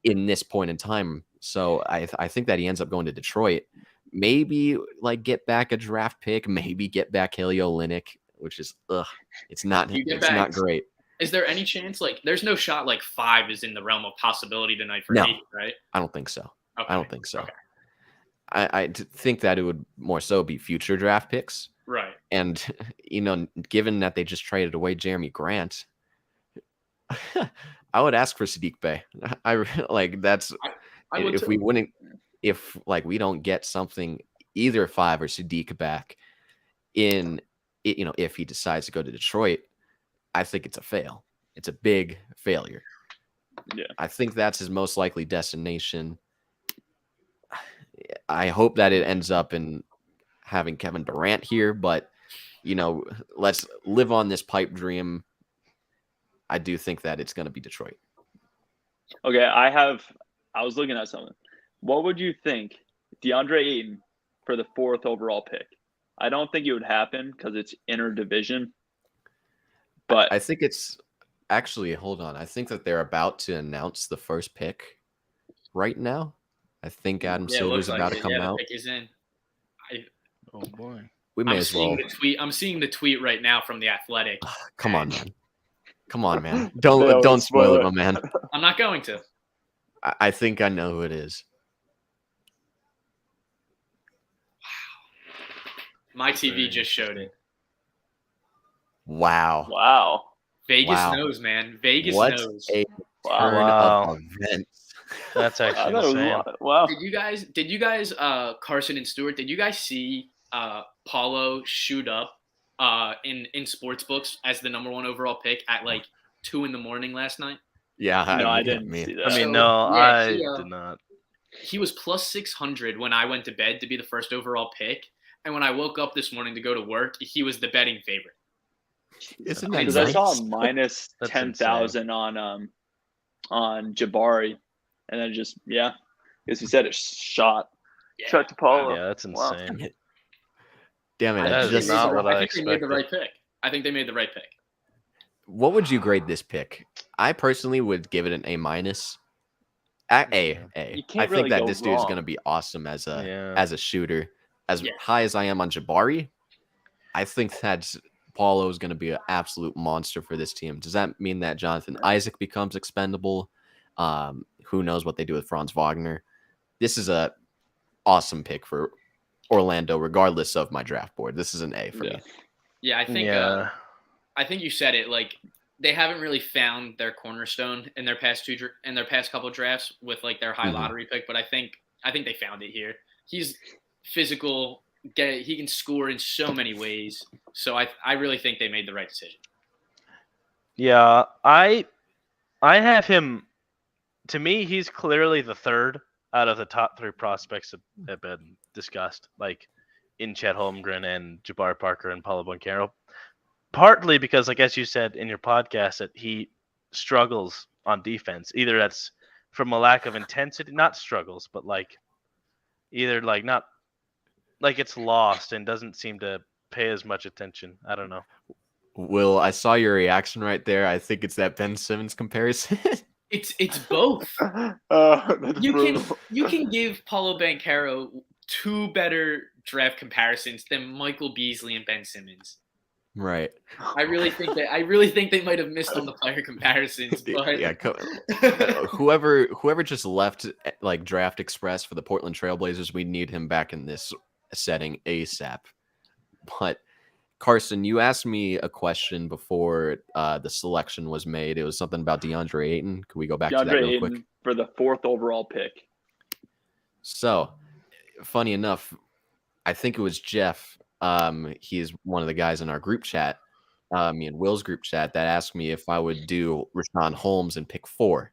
in this point in time. So I think that he ends up going to Detroit. Maybe get back a draft pick, maybe get back Kelly Olynyk, which is it's not great. Is there any chance there's no shot 5 is in the realm of possibility tonight for 8, right? I don't think so. Okay. I don't think so. Okay. I think that it would more so be future draft picks. Right. And, given that they just traded away Jeremy Grant, I would ask for Sadiq Bey. If we don't get something, either 5 or Sadiq back if he decides to go to Detroit, I think it's a fail. It's a big failure. Yeah. I think that's his most likely destination. I hope that it ends up in having Kevin Durant here, but let's live on this pipe dream. I do think that it's going to be Detroit. Okay, I was looking at something. What would you think DeAndre Ayton for the 4th overall pick? I don't think it would happen because it's interdivision. But I think it's actually, hold on. I think that they're about to announce the first pick right now. I think Adam Silver's about to come out. The pick is in. Oh boy. We may as well. I'm seeing the tweet right now from The Athletic. Come on, man. Don't spoil it, my man. I'm not going to. I think I know who it is. Wow. My TV just showed it. Wow. Wow. Vegas Wow. knows, man. Vegas What knows. a Wow. turn Wow. of events. That's I actually thought it was a insane. lot. Wow. Did you guys, Carson and Stewart, did you guys see Paulo shoot up in sports books as the number 1 overall pick at like 2 a.m. last night? Yeah, No, I yeah, didn't me. see that. I mean, So, no, yeah, I he, did not. He was plus 600 when I went to bed to be the first overall pick. And when I woke up this morning to go to work, he was the betting favorite. Isn't that Because nice? I saw minus That's 10,000 on Jabari, and then just because he said it shot to Paulo. Yeah, that's Wow. insane. Damn it! That I is just not what I think they made the expected. right pick. I think they made the right pick. What would you grade this pick? I personally would give it an A minus. A. You I can't think really that go this dude's wrong. gonna be awesome as Yeah. a shooter. As Yeah. high as I am on Jabari, I think that Paulo is gonna be an absolute monster for this team. Does that mean that Jonathan Isaac becomes expendable? Who knows what they do with Franz Wagner? This is a awesome pick for Orlando, regardless of my draft board. This is an A for me. Yeah, I think I think you said it. Like, they haven't really found their cornerstone in their past couple drafts with like their high Mhm. lottery pick, but I think they found it here. He's physical, he can score in so many ways. So I really think they made the right decision. Yeah, I have him. To me, he's clearly the third out of the top 3 prospects that have been discussed, like in Chet Holmgren and Jabari Parker and Paulo Banchero. Partly because, like as you said in your podcast, that he struggles on defense. Either that's from a lack of intensity, not struggles, but like either like not like it's lost and doesn't seem to pay as much attention. I don't know. Will, I saw your reaction right there. I think it's that Ben Simmons comparison. It's both. That's You brutal. can give Paulo Banchero 2 better draft comparisons than Michael Beasley and Ben Simmons. Right. I really think they might have missed on the player comparisons, but Yeah. Whoever just left like Draft Express for the Portland Trailblazers, we need him back in this setting ASAP. But Carson, you asked me a question before the selection was made. It was something about DeAndre Ayton. Could we go back to that DeAndre real quick? Ayton for the 4th overall pick. So, funny enough, I think it was Jeff. He is one of the guys in our group chat, me and Will's group chat, that asked me if I would do Rashawn Holmes and pick 4.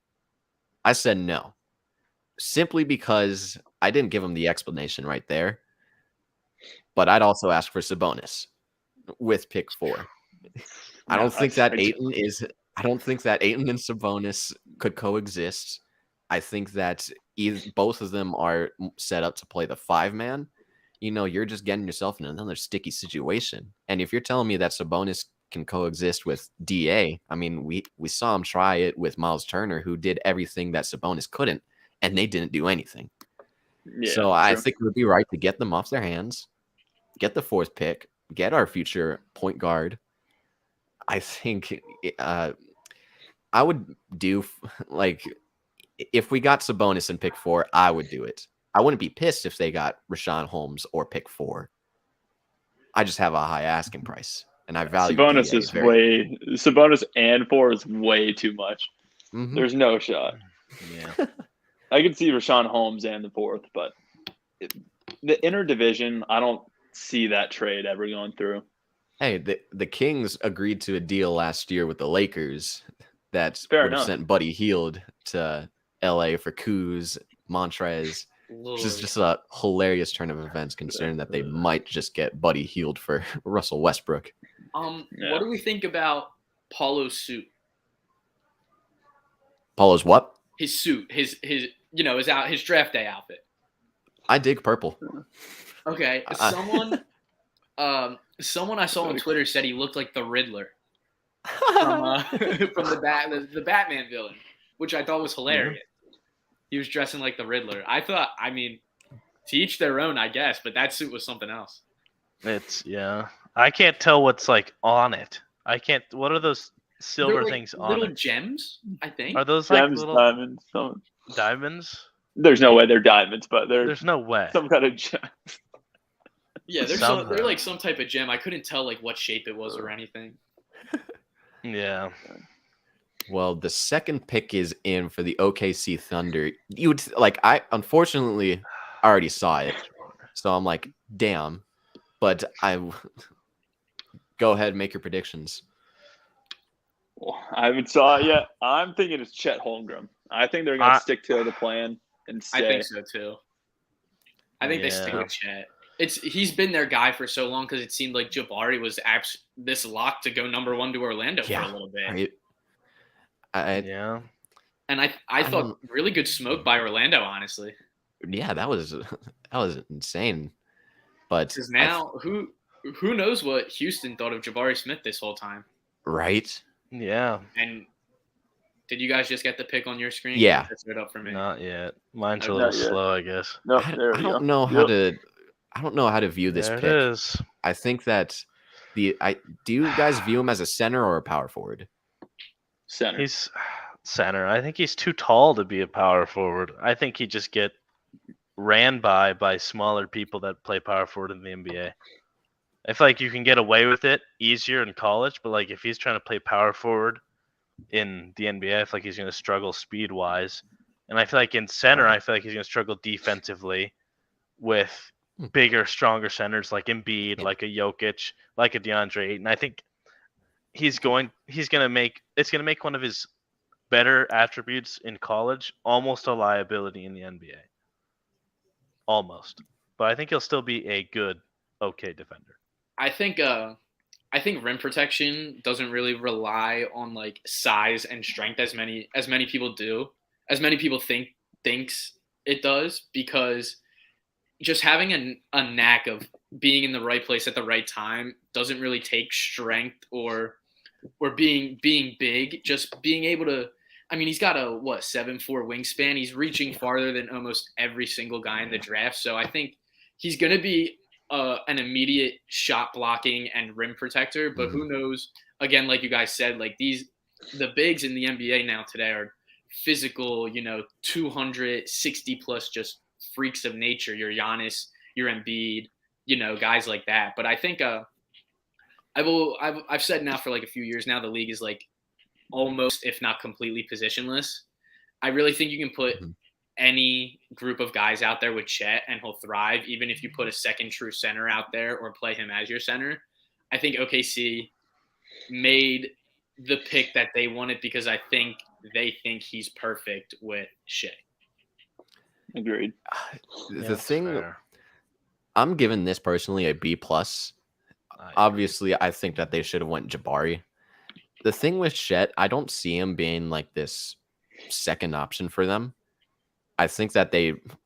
I said no, simply because I didn't give him the explanation right there. But I'd also ask for Sabonis with pick 4. I don't think that Ayton and Sabonis could coexist. I think that both of them are set up to play the 5-man. You know, you're just getting yourself in another sticky situation. And if you're telling me that Sabonis can coexist with DA, I mean, we saw him try it with Miles Turner, who did everything that Sabonis couldn't, and they didn't do anything. Yeah, so I think it would be right to get them off their hands, get the 4th pick, get our future point guard. I think I would do, like, if we got Sabonis and pick 4, I would do it. I wouldn't be pissed if they got Rashawn Holmes or pick 4. I just have a high asking price, and I value Sabonis DA is very Sabonis and 4 is way too much. Mhm. There's no shot. Yeah. I could see Rashawn Holmes and the 4th, but the inner division, I don't see that trade ever going through. Hey, the Kings agreed to a deal last year with the Lakers that Fair would have enough. sent Buddy Hield to LA for Kuz, Montrez, which is just a hilarious turn of events considering that they might just get Buddy Hield for Russell Westbrook. Yeah. What do we think about Paulo's suit? Paulo's what? His suit, his his draft day outfit. I dig purple. Okay, someone I saw on Twitter said he looked like the Riddler from the Batman villain, which I thought was hilarious. He was dressing like the Riddler. I mean, to each their own, I guess, but that suit was something else. I can't tell what's like on it. What are those silver They're things on little it? gems, I think. Are those like Gems, little diamonds. diamonds? There's no way they're diamonds, but There's no way. some kind of gem. Yeah, they're Somehow. like some type of gem. I couldn't tell like what shape it was or anything. Yeah. Well, the second pick is in for the OKC Thunder. You would I unfortunately already saw it, so I'm like, damn. But go ahead and make your predictions. Well, I haven't saw it yet. I'm thinking it's Chet Holmgren. I think they're going to stick to the plan and I stay. think so too. I think they stick with Chet. He's been their guy for so long because it seemed like Jabari was this lock to go number 1 to Orlando for a little bit. Right. And I thought really good smoke by Orlando, honestly. Yeah, that was insane. But because now who knows what Houston thought of Jabari Smith this whole time? Right. Yeah. And did you guys just get the pick on your screen? Yeah. That's it up for me. Not yet. Mine's a little slow, I guess. No, I don't know how to view this pick. It is. I think that do you guys view him as a center or a power forward? Center. He's center. I think he's too tall to be a power forward. I think he just get ran by smaller people that play power forward in the NBA. I feel like you can get away with it easier in college, but like if he's trying to play power forward in the NBA, I feel like he's going to struggle speed wise. And I feel like in center, I feel like he's going to struggle defensively with bigger, stronger centers like Embiid, like a Jokic, like a DeAndre Ayton. I think it's going to make one of his better attributes in college almost a liability in the NBA. Almost. But I think he'll still be a good, okay defender. I think rim protection doesn't really rely on like size and strength as many people do, as many people thinks it does, because just having a knack of being in the right place at the right time doesn't really take strength or being big. Just being able to, I mean, he's got a 7'4" wingspan. He's reaching farther than almost every single guy in the draft. So I think he's going to be an immediate shot blocking and rim protector. But who knows? Again, like you guys said, like the bigs in the NBA now today are physical, 260 plus, just freaks of nature. Your Giannis, your Embiid, guys like that. But I think I've said now for like a few years now, the league is like almost, if not completely, positionless. I really think you can put any group of guys out there with Chet and he'll thrive, even if you put a second true center out there or play him as your center. I think OKC made the pick that they wanted because I think they think he's perfect with Shea. Agreed. The thing, I'm giving this personally a B+. Obviously, I think that they should have went Jabari. The thing with Chet, I don't see him being like this second option for them. I think that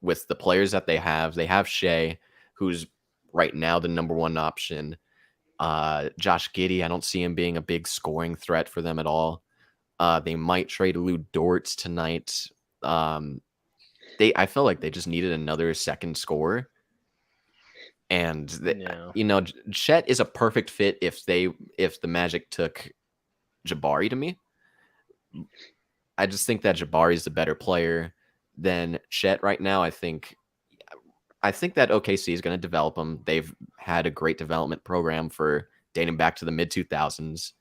with the players that they have Shea, who's right now the number 1 option. Josh Giddey, I don't see him being a big scoring threat for them at all. They might trade Lou Dort tonight. I feel like they just needed another second scorer. And Chet is a perfect fit if the Magic took Jabari to me. I just think that Jabari is the better player than Chet right now. I think that OKC is going to develop him. They've had a great development program for dating back to the mid-2000s.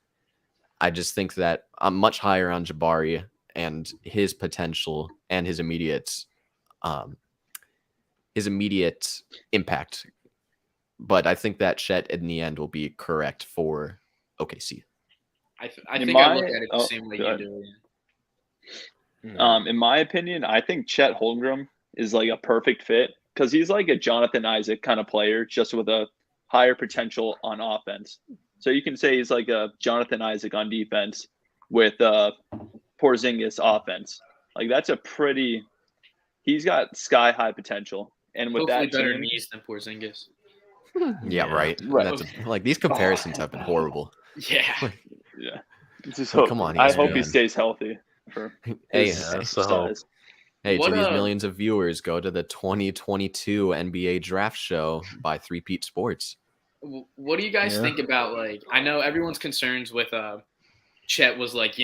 I just think that I'm much higher on Jabari and his potential and his immediate impact. But I think that Chet in the end will be correct for OKC. I think I look at it the same way you do. In my opinion, I think Chet Holmgren is like a perfect fit because he's like a Jonathan Isaac kind of player, just with a higher potential on offense. So you can say he's like a Jonathan Isaac on defense with Porzingis offense. Like that's he's got sky high potential. And with hopefully that better team, knees than Porzingis. Yeah, right. That's, these comparisons have been horrible. Yeah. Yeah. Just hope, come on, I hope he stays healthy for his size. Hey, to these millions of viewers, go to the 2022 NBA Draft Show by Three-Peat Sports. What do you guys think about, like, I know everyone's concerns with Chet was like,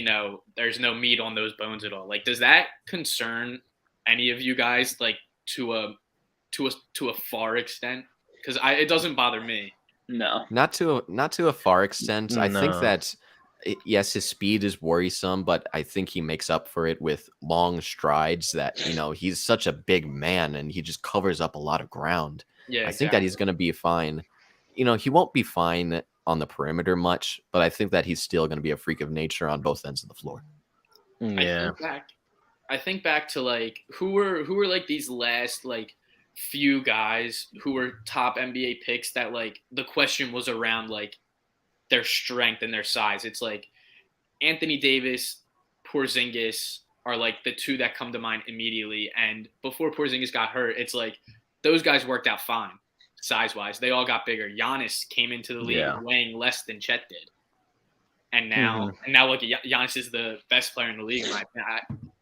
there's no meat on those bones at all. Like, does that concern any of you guys, like, to a far extent? Because it doesn't bother me. No, not to a far extent. No. I think that yes, his speed is worrisome, but I think he makes up for it with long strides that, he's such a big man and he just covers up a lot of ground. Yeah, I think that he's exactly. going to be fine. He won't be fine on the perimeter much, but I think that he's still going to be a freak of nature on both ends of the floor. Yeah. I think back to like who were like these last like few guys who were top NBA picks that like the question was around like their strength and their size. It's like Anthony Davis, Porzingis are like the two that come to mind immediately. And before Porzingis got hurt, it's like those guys worked out fine size wise. They all got bigger. Giannis came into the league weighing less than Chet did. And now look, Giannis is the best player in the league.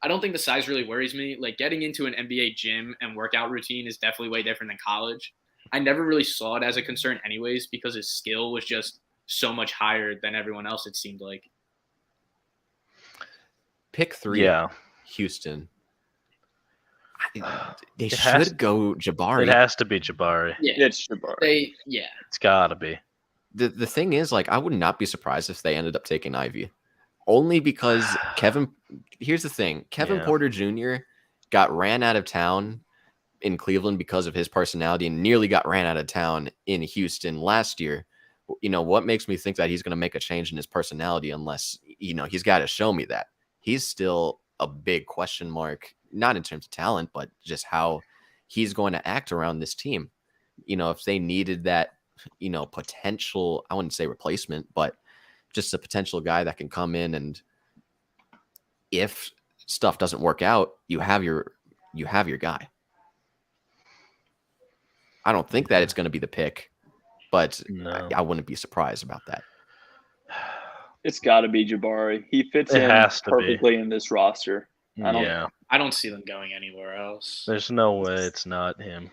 I don't think the size really worries me. Like getting into an NBA gym and workout routine is definitely way different than college. I never really saw it as a concern anyways because his skill was just so much higher than everyone else, it seemed like. Pick 3, Houston. They should go Jabari. It has to be Jabari. Yeah, it's Jabari. It's got to be. The thing is, like, I would not be surprised if they ended up taking Ivy. Only because here's the thing. Kevin Porter Jr. got ran out of town in Cleveland because of his personality and nearly got ran out of town in Houston last year. What makes me think that he's going to make a change in his personality unless, he's got to show me that. He's still a big question mark, not in terms of talent, but just how he's going to act around this team. If they needed that, potential, I wouldn't say replacement, but just a potential guy that can come in and if stuff doesn't work out, you have your guy. I don't think that it's going to be the pick, but no. I wouldn't be surprised about that. It's got to be Jabari. He fits in perfectly in this roster. I don't see them going anywhere else. There's no way it's not him.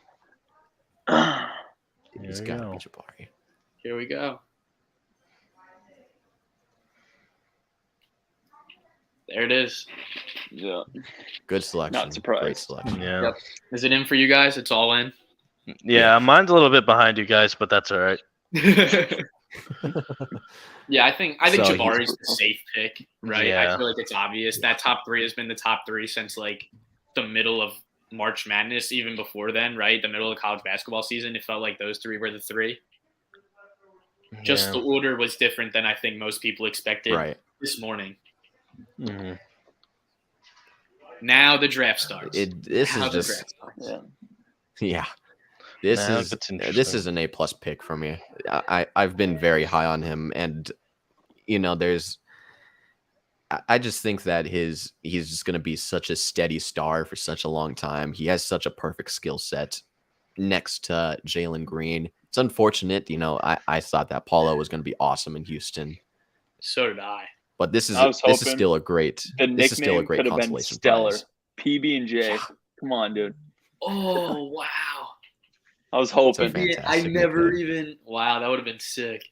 It's got to be Jabari. Here we go. There it is. Yeah. Good selection. Not surprised. Great selection. Yeah. Yep. Is it in for you guys? It's all in. Yeah, mine's a little bit behind you guys, but that's all right. Yeah, I think Jabari's the safe pick, right? Yeah. I feel like it's obvious. That top 3 has been the top 3 since like the middle of March Madness, even before then, right? The middle of college basketball season, it felt like those 3 were the 3. Just the order was different than I think most people expected this morning. Mm-hmm. Now the draft starts. This is an A+ pick for me. I've been very high on him, and I just think that he's just going to be such a steady star for such a long time. He has such a perfect skill set next to Jalen Green. It's unfortunate, I thought that Paulo was going to be awesome in Houston. So did I. But this is still a great consolation prize. PB&J. Come on, dude. Oh, wow. I was hoping. I never even. Wow, that would have been sick.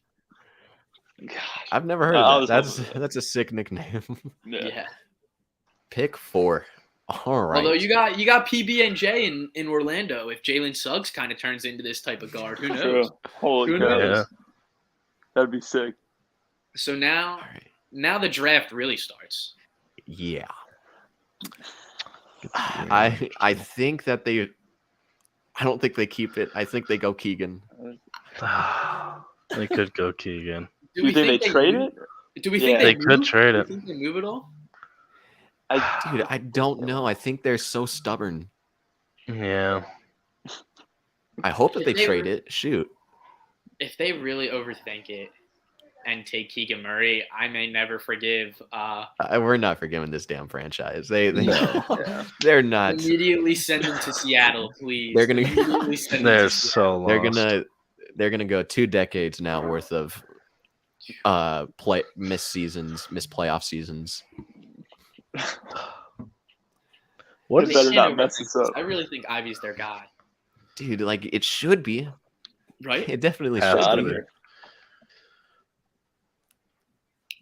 Gosh. I've never heard of that. That's a sick nickname. Yeah. Pick 4. All right. Although you got PB&J in Orlando. If Jalen Suggs kind of turns into this type of guard, who knows? Holy cow. Yeah. That'd be sick. So now the draft really starts. Yeah. I think that I don't think they keep it. I think they go Keegan. They could go Keegan. Do you think they trade it? Do we think they could trade it? Do you think they move it all? I don't know. I think they're so stubborn. Yeah. I hope that they trade it. Shoot. If they really overthink it and take Keegan Murray, I may never forgive. We're not forgiving this damn franchise. They're not. Immediately send them to Seattle, please. They're gonna. They're so lost. They're gonna go 2 decades now worth of missed playoff seasons. What better not mess this up? I really think Ivy's their guy. Dude, like it should be. Right? It definitely should be.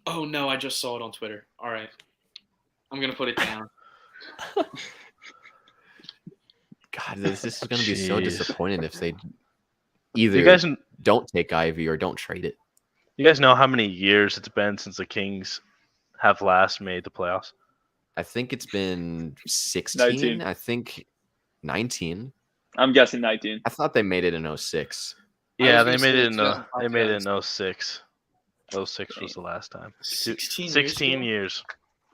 Oh no, I just saw it on Twitter. All right. I'm gonna put it down. God, this is gonna be so disappointing if they either you guys don't take Ivy or don't trade it. You guys know how many years it's been since the Kings have last made the playoffs? I think it's been 16. 19. I think 19. I'm guessing 19. I thought they made it in 06. Yeah, was they gonna made say it in 2005, they made it in 2006. 06. 06 was the last time. 16 years 16 ago? years.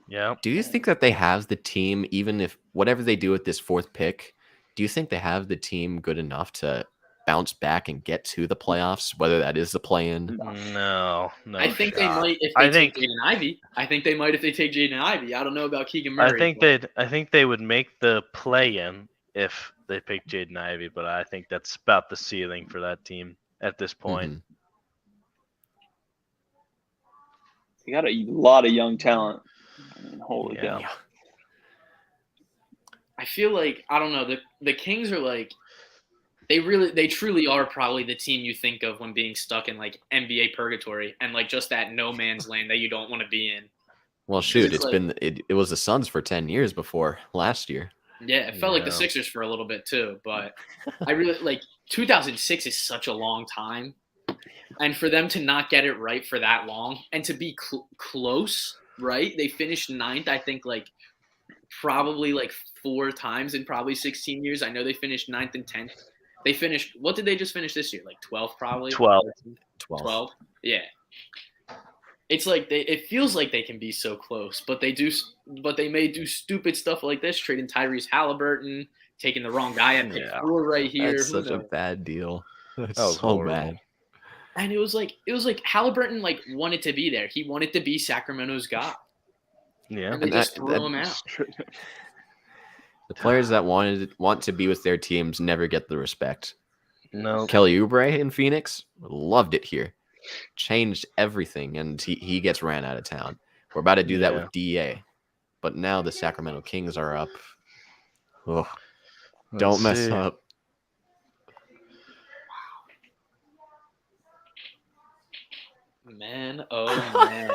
Yeah. Do you think that they have the team, even if whatever they do with this fourth pick, do you think they have the team good enough to bounce back and get to the playoffs, whether that is the play-in? No I think they shot. might if I they take think Jaden Ivey. I think they might if they take Jaden Ivey. I don't know about Keegan Murray. I think they would make the play-in if they pick Jaden Ivey, but I think that's about the ceiling for that team at this point. Mhm. You got a lot of young talent. I mean, holy Yeah. cow. I feel like I don't know. The Kings are like they truly are probably the team you think of when being stuck in like NBA purgatory and like just that no man's land that you don't want to be in. Well, shoot, it's it's been it was the Suns for 10 years before last year. Yeah, it felt like the Yeah. Sixers for a little bit too, but I really like 2006 is such a long time, and for them to not get it right for that long and to be close, right? They finished ninth, I think, like probably like 4 times in probably 16 years. I know they finished ninth and 10th. They finished. What did they just finish this year? Like 12th, probably. 12. 12. 12. Yeah. It's like it feels like they can be so close, but they may do stupid stuff like this, trading Tyrese Halliburton, taking the wrong guy at pick Yeah. 4 right here. That's Who such a knows? bad deal. That's That was so horrible. bad. And it was like Halliburton like wanted to be there. He wanted to be Sacramento's guy, Yeah. and they And just that- threw that- him out. The players that want to be with their teams never get the respect. No. Kelly Oubre in Phoenix loved it here, changed everything, and he gets ran out of town. We're about to do that Yeah. with DA, but now the Sacramento Kings are up. Oh, Let's don't mess see. up. Man, oh man.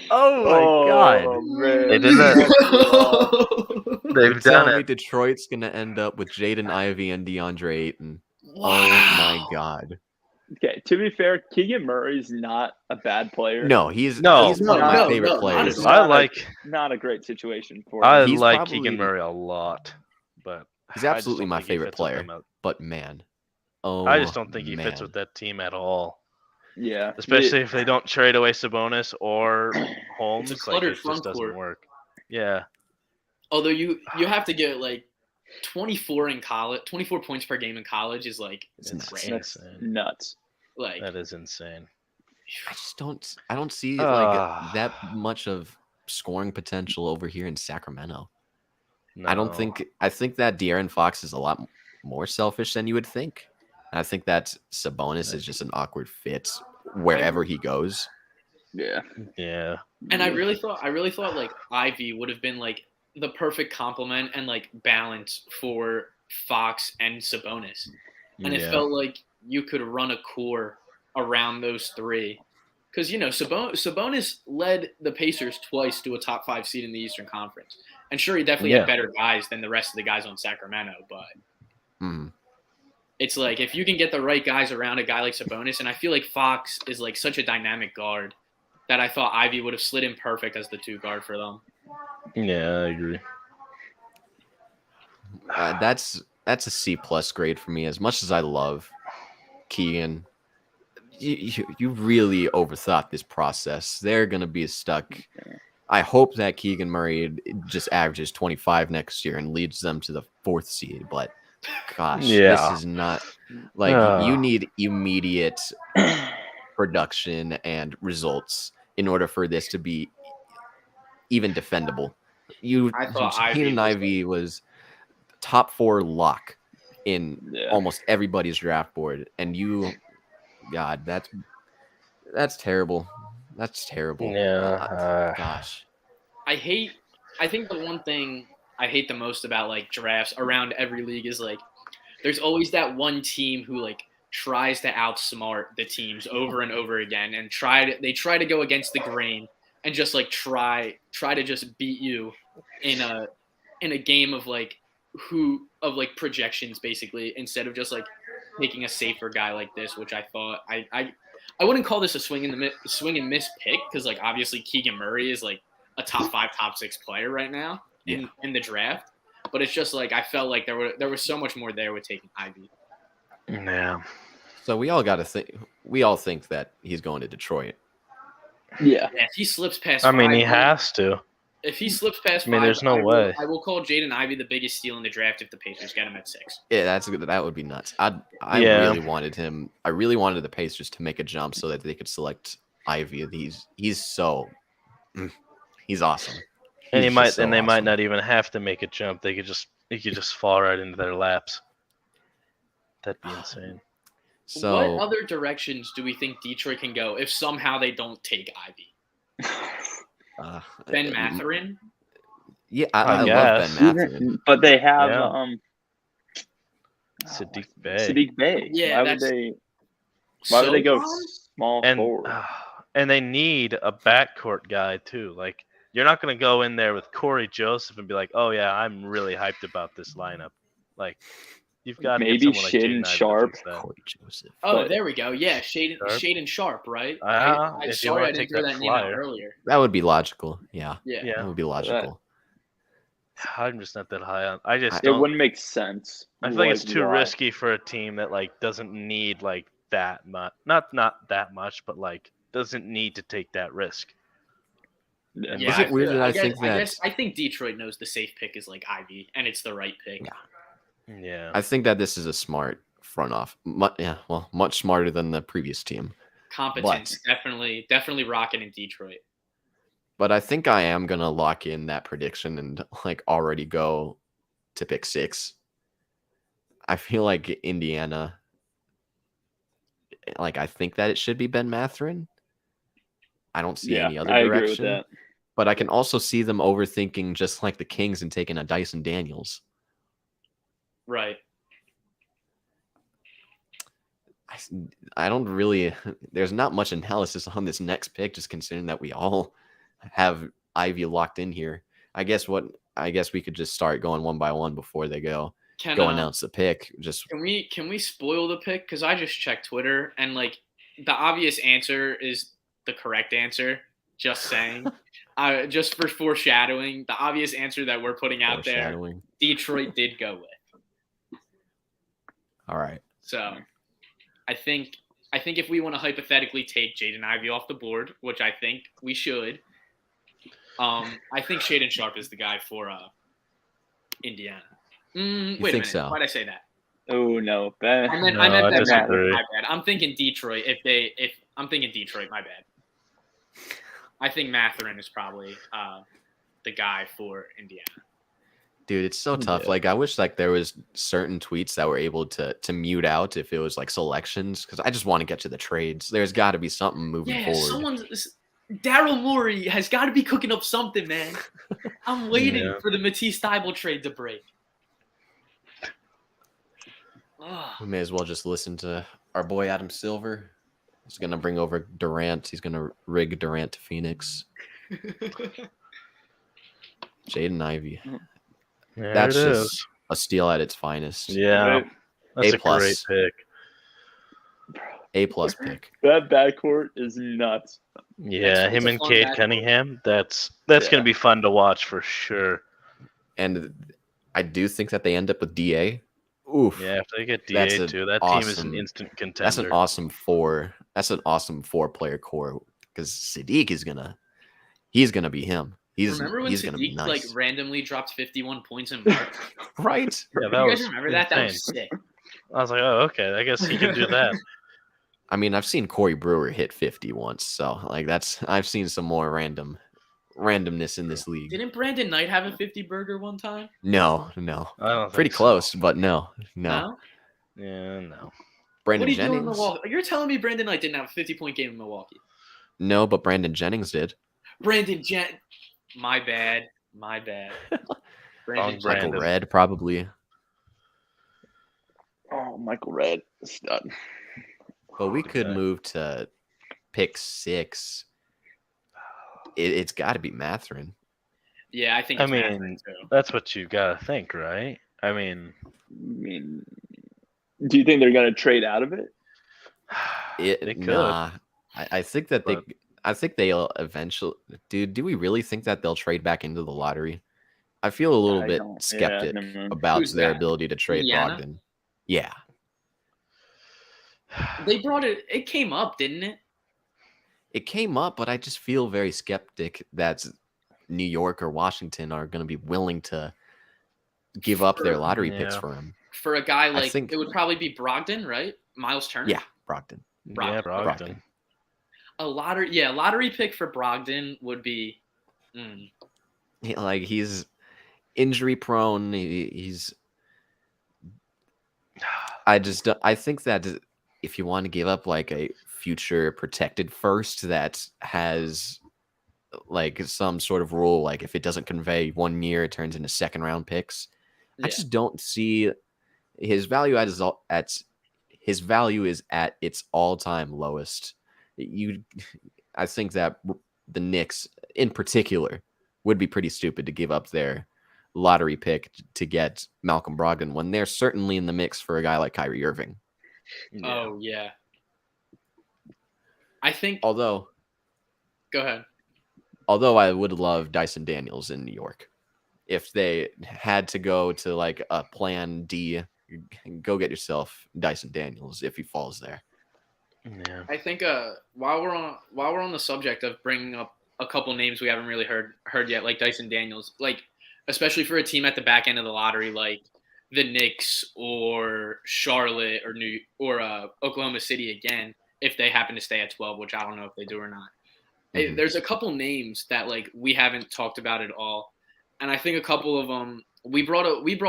Oh my god! man. They did that. They've You're telling done me it. Detroit's gonna end up with Jaden Ivey and DeAndre Ayton? Wow. Oh my god! Okay, to be fair, Keegan Murray's not a bad player. No, he's No. one of my No, favorite no, players. It's I not like not a great situation for I him. He's like probably- Keegan Murray a lot, but He's I just absolutely don't my think he favorite fits with player. them But man, oh, I just don't think he fits man. with that team at all. Yeah, Especially if they don't trade away Sabonis or Holmes. Like cluttered it front just doesn't court. work. Yeah. Although you have to get like 24 in college, 24 points per game in college is like It's It's insane. that's insane. nuts. like That is insane. I don't see like that much of scoring potential over here in Sacramento. No. I think that De'Aaron Fox is a lot more selfish than you would think. And I think that Sabonis is just an awkward fit wherever he goes. Yeah, Yeah. and I really thought like Ivy would have been like the perfect complement and like balance for Fox and Sabonis. And it Yeah. felt like you could run a core around those three. Because, you know, Sabonis led the Pacers twice to a top 5 seed in the Eastern Conference. And sure, he definitely Yeah. had better guys than the rest of the guys on Sacramento. But Mhm. it's like if you can get the right guys around a guy like Sabonis, and I feel like Fox is like such a dynamic guard that I thought Ivy would have slid in perfect as the 2 guard for them. Yeah, I agree. That's a C+ grade for me. As much as I love Keegan, you really overthought this process. They're gonna be stuck. I hope that Keegan Murray just averages 25 next year and leads them to the 4th seed. But gosh, Yeah. this is not like you need immediate production and results in order for this to be even defendable. I thought Hayden Ivey was top 4 lock in Yeah. almost everybody's draft board, and God, that's terrible. That's terrible. Yeah. Gosh. I think the one thing I hate the most about like drafts around every league is like there's always that one team who like tries to outsmart the teams over and over again and they try to go against the grain and just like try to just beat you in a game of like projections basically instead of just like taking a safer guy like this, which I thought I wouldn't call this a swing and miss pick because like obviously Keegan Murray is like a top 5, top 6 player right now in the draft, but it's just like I felt like there was so much more there with taking Ivy. Yeah. So we all got to think. We all think that he's going to Detroit. Yeah. If he slips past, I mean, 5, he has to. If he slips past, I mean, 5, there's no way. I will call Jaden Ivey the biggest steal in the draft if the Pacers get him at 6. Yeah, that would be nuts. I really wanted him. I really wanted the Pacers to make a jump so that they could select Ivy. He's awesome. And He's just so they might awesome. not even have to make a jump. He could just fall right into their laps. That'd be insane. So what other directions do we think Detroit can go if somehow they don't take Ivy? Ben Mathurin? Yeah, I love Ben Mathurin. But they have Sadiq Bey. Sadiq Bey. Yeah, why would they go small and forward? And they need a backcourt guy too. Like you're not going to go in there with Corey Joseph and be like, "Oh yeah, I'm really hyped about this lineup." Like you've got maybe like Shaedon Sharp. Corey Joseph. Oh, there we go. Yeah, Shaedon Sharp, right? If sorry I take didn't throw that name out earlier. That would be logical. Yeah. Yeah. That would be logical. I'm just not that high on. It wouldn't make sense. I feel like it's too risky for a team that like doesn't need like that much. Not that much, but like doesn't need to take that risk. Yeah, is it weird that I think Detroit knows the safe pick is like Ivy, and it's the right pick. Yeah. I think that this is a smart front off. Much smarter than the previous team. Competence, definitely rocking in Detroit. But I think I am gonna lock in that prediction and like already go to pick 6. I feel like Indiana. Like I think that it should be Ben Mathurin. I don't see any other direction. Agree with that. But I can also see them overthinking just like the Kings and taking a Dyson Daniels. Right. I don't really. There's not much analysis on this next pick, just considering that we all have Ivy locked in here. I guess we could just start going one by one before they go announce the pick. Just can we spoil the pick? Because I just checked Twitter and like the obvious answer is the correct answer. Just saying. Just for foreshadowing, the obvious answer that we're putting out there, Detroit did go with. All right. So, I think if we want to hypothetically take Jaden Ivey off the board, which I think we should, I think Shaedon Sharp is the guy for Indiana. Wait a minute. So? Why'd I say that? Oh no, Ben. I meant Ben Mathurin. My bad. I'm thinking Detroit. I'm thinking Detroit. My bad. I think Mathurin is probably the guy for Indiana. Dude, it's so tough. Yeah. Like I wish like there was certain tweets that were able to mute out if it was like selections, because I just want to get to the trades. There's got to be something moving forward. Daryl Morey has got to be cooking up something, man. I'm waiting for the Matisse Thybulle trade to break. We may as well just listen to our boy Adam Silver. He's gonna bring over Durant. He's gonna rig Durant to Phoenix. Jaden Ivey. There that's just a steal at its finest. Yeah, that's a great pick. A+ pick. That backcourt is nuts. Yeah, him and Cade Cunningham. That's gonna be fun to watch for sure. And I do think that they end up with DA. Oof. Yeah, if they get DA too, that team is an instant contender. That's an awesome 4. That's an awesome 4-player core because Sadiq is he's gonna be him. Remember when Sadiq nice. Like randomly dropped 51 points in March? Right. Yeah, you guys remember that? That was sick. I was like, oh, okay. I guess he can do that. I mean, I've seen Corey Brewer hit 50 once, so like I've seen some more randomness in this league. Didn't Brandon Knight have a 50 burger one time? No. I don't Pretty close, but no. Yeah, no. Brandon what are you Jennings. doing in Milwaukee? You're telling me Brandon Knight didn't have a 50-point game in Milwaukee? No, but Brandon Jennings did. My bad. Michael Redd, probably. Oh, Michael Redd. Stud. But we could move to pick 6. It's got to be Mathurin. Yeah, I think Mathurin too. That's what you got to think, right? I mean, Do you think they're going to trade out of it? They could. Nah, I think that But- I think they'll eventually. Dude, do we really think that they'll trade back into the lottery? I feel a little I bit don't. Yeah, skeptic never mind. about Who's their that? ability to trade Indiana? Brogdon. Yeah, They brought it. It came up, didn't it? it came up, but I just feel very skeptic that New York or Washington are going to be willing to give up their For, lottery picks Yeah. for him. for a guy I like think, it would probably be Brogdon, right? Miles Turner. yeah, Brogdon. Yeah, Brogdon. Lottery pick for Brogdon would be. Like he's injury prone. He's. I think that if you want to give up like a future protected first that has like some sort of rule, like if it doesn't convey 1 year, it turns into second round picks. I Yeah. just don't see his value his value is at its all time lowest. I think that the Knicks in particular would be pretty stupid to give up their lottery pick to get Malcolm Brogdon when they're certainly in the mix for a guy like Kyrie Irving. Yeah. Oh yeah. I think. Although Go ahead. I would love Dyson Daniels in New York. If they had to go to like a plan D, go get yourself Dyson Daniels if he falls there. Yeah. I think while we're on the subject of bringing up a couple names we haven't really heard yet, like Dyson Daniels, like especially for a team at the back end of the lottery, like the Knicks or Charlotte or Oklahoma City again, if they happen to stay at 12, which I don't know if they do or not. Mhm. There's a couple names that like we haven't talked about at all, and I think a couple of them we brought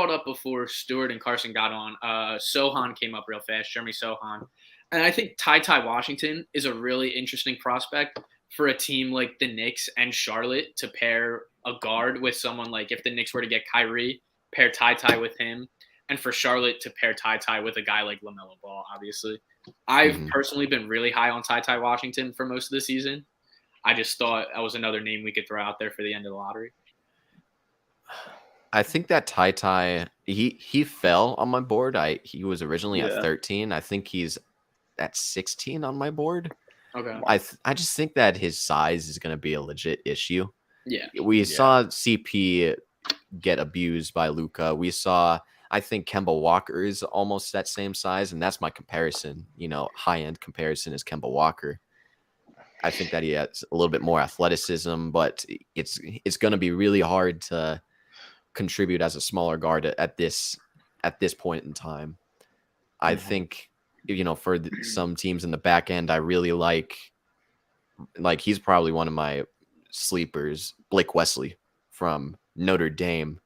up before Stewart and Carson got on. Sohan came up real fast, Jeremy Sohan, and I think Ty Washington is a really interesting prospect for a team like the Knicks and Charlotte to pair a guard with someone like if the Knicks were to get Kyrie, pair Ty with him, and for Charlotte to pair Ty with a guy like LaMelo Ball. Obviously, I've Mhm. personally been really high on Ty Washington for most of the season. I just thought that was another name we could throw out there for the end of the lottery. I think that he fell on my board. He was originally at Yeah. 13. I think he's at 16 on my board. Okay. I just think that his size is going to be a legit issue. Yeah. We saw CP get abused by Luca. We saw, I think Kemba Walker is almost that same size, and that's my comparison. High end comparison is Kemba Walker. I think that he has a little bit more athleticism, but it's going to be really hard to contribute as a smaller guard at this point in time. I think for some teams in the back end, I really like he's probably one of my sleepers, Blake Wesley from Notre Dame.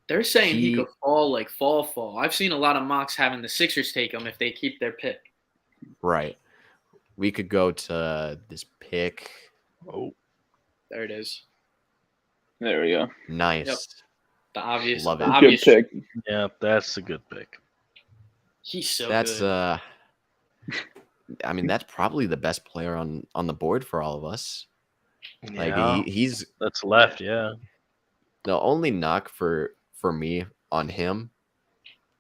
They're saying he could fall like fall. I've seen a lot of mocks having the Sixers take him if they keep their pick. Right. We could go to this pick. Oh, there it is. There we go. Nice. Yep. The obvious. Love the it. Good obvious pick. yeah, that's a good pick. He's so That's good. I mean, that's probably the best player on the board for all of us. Like Yeah, he's that's left. Yeah, the only knock for me on him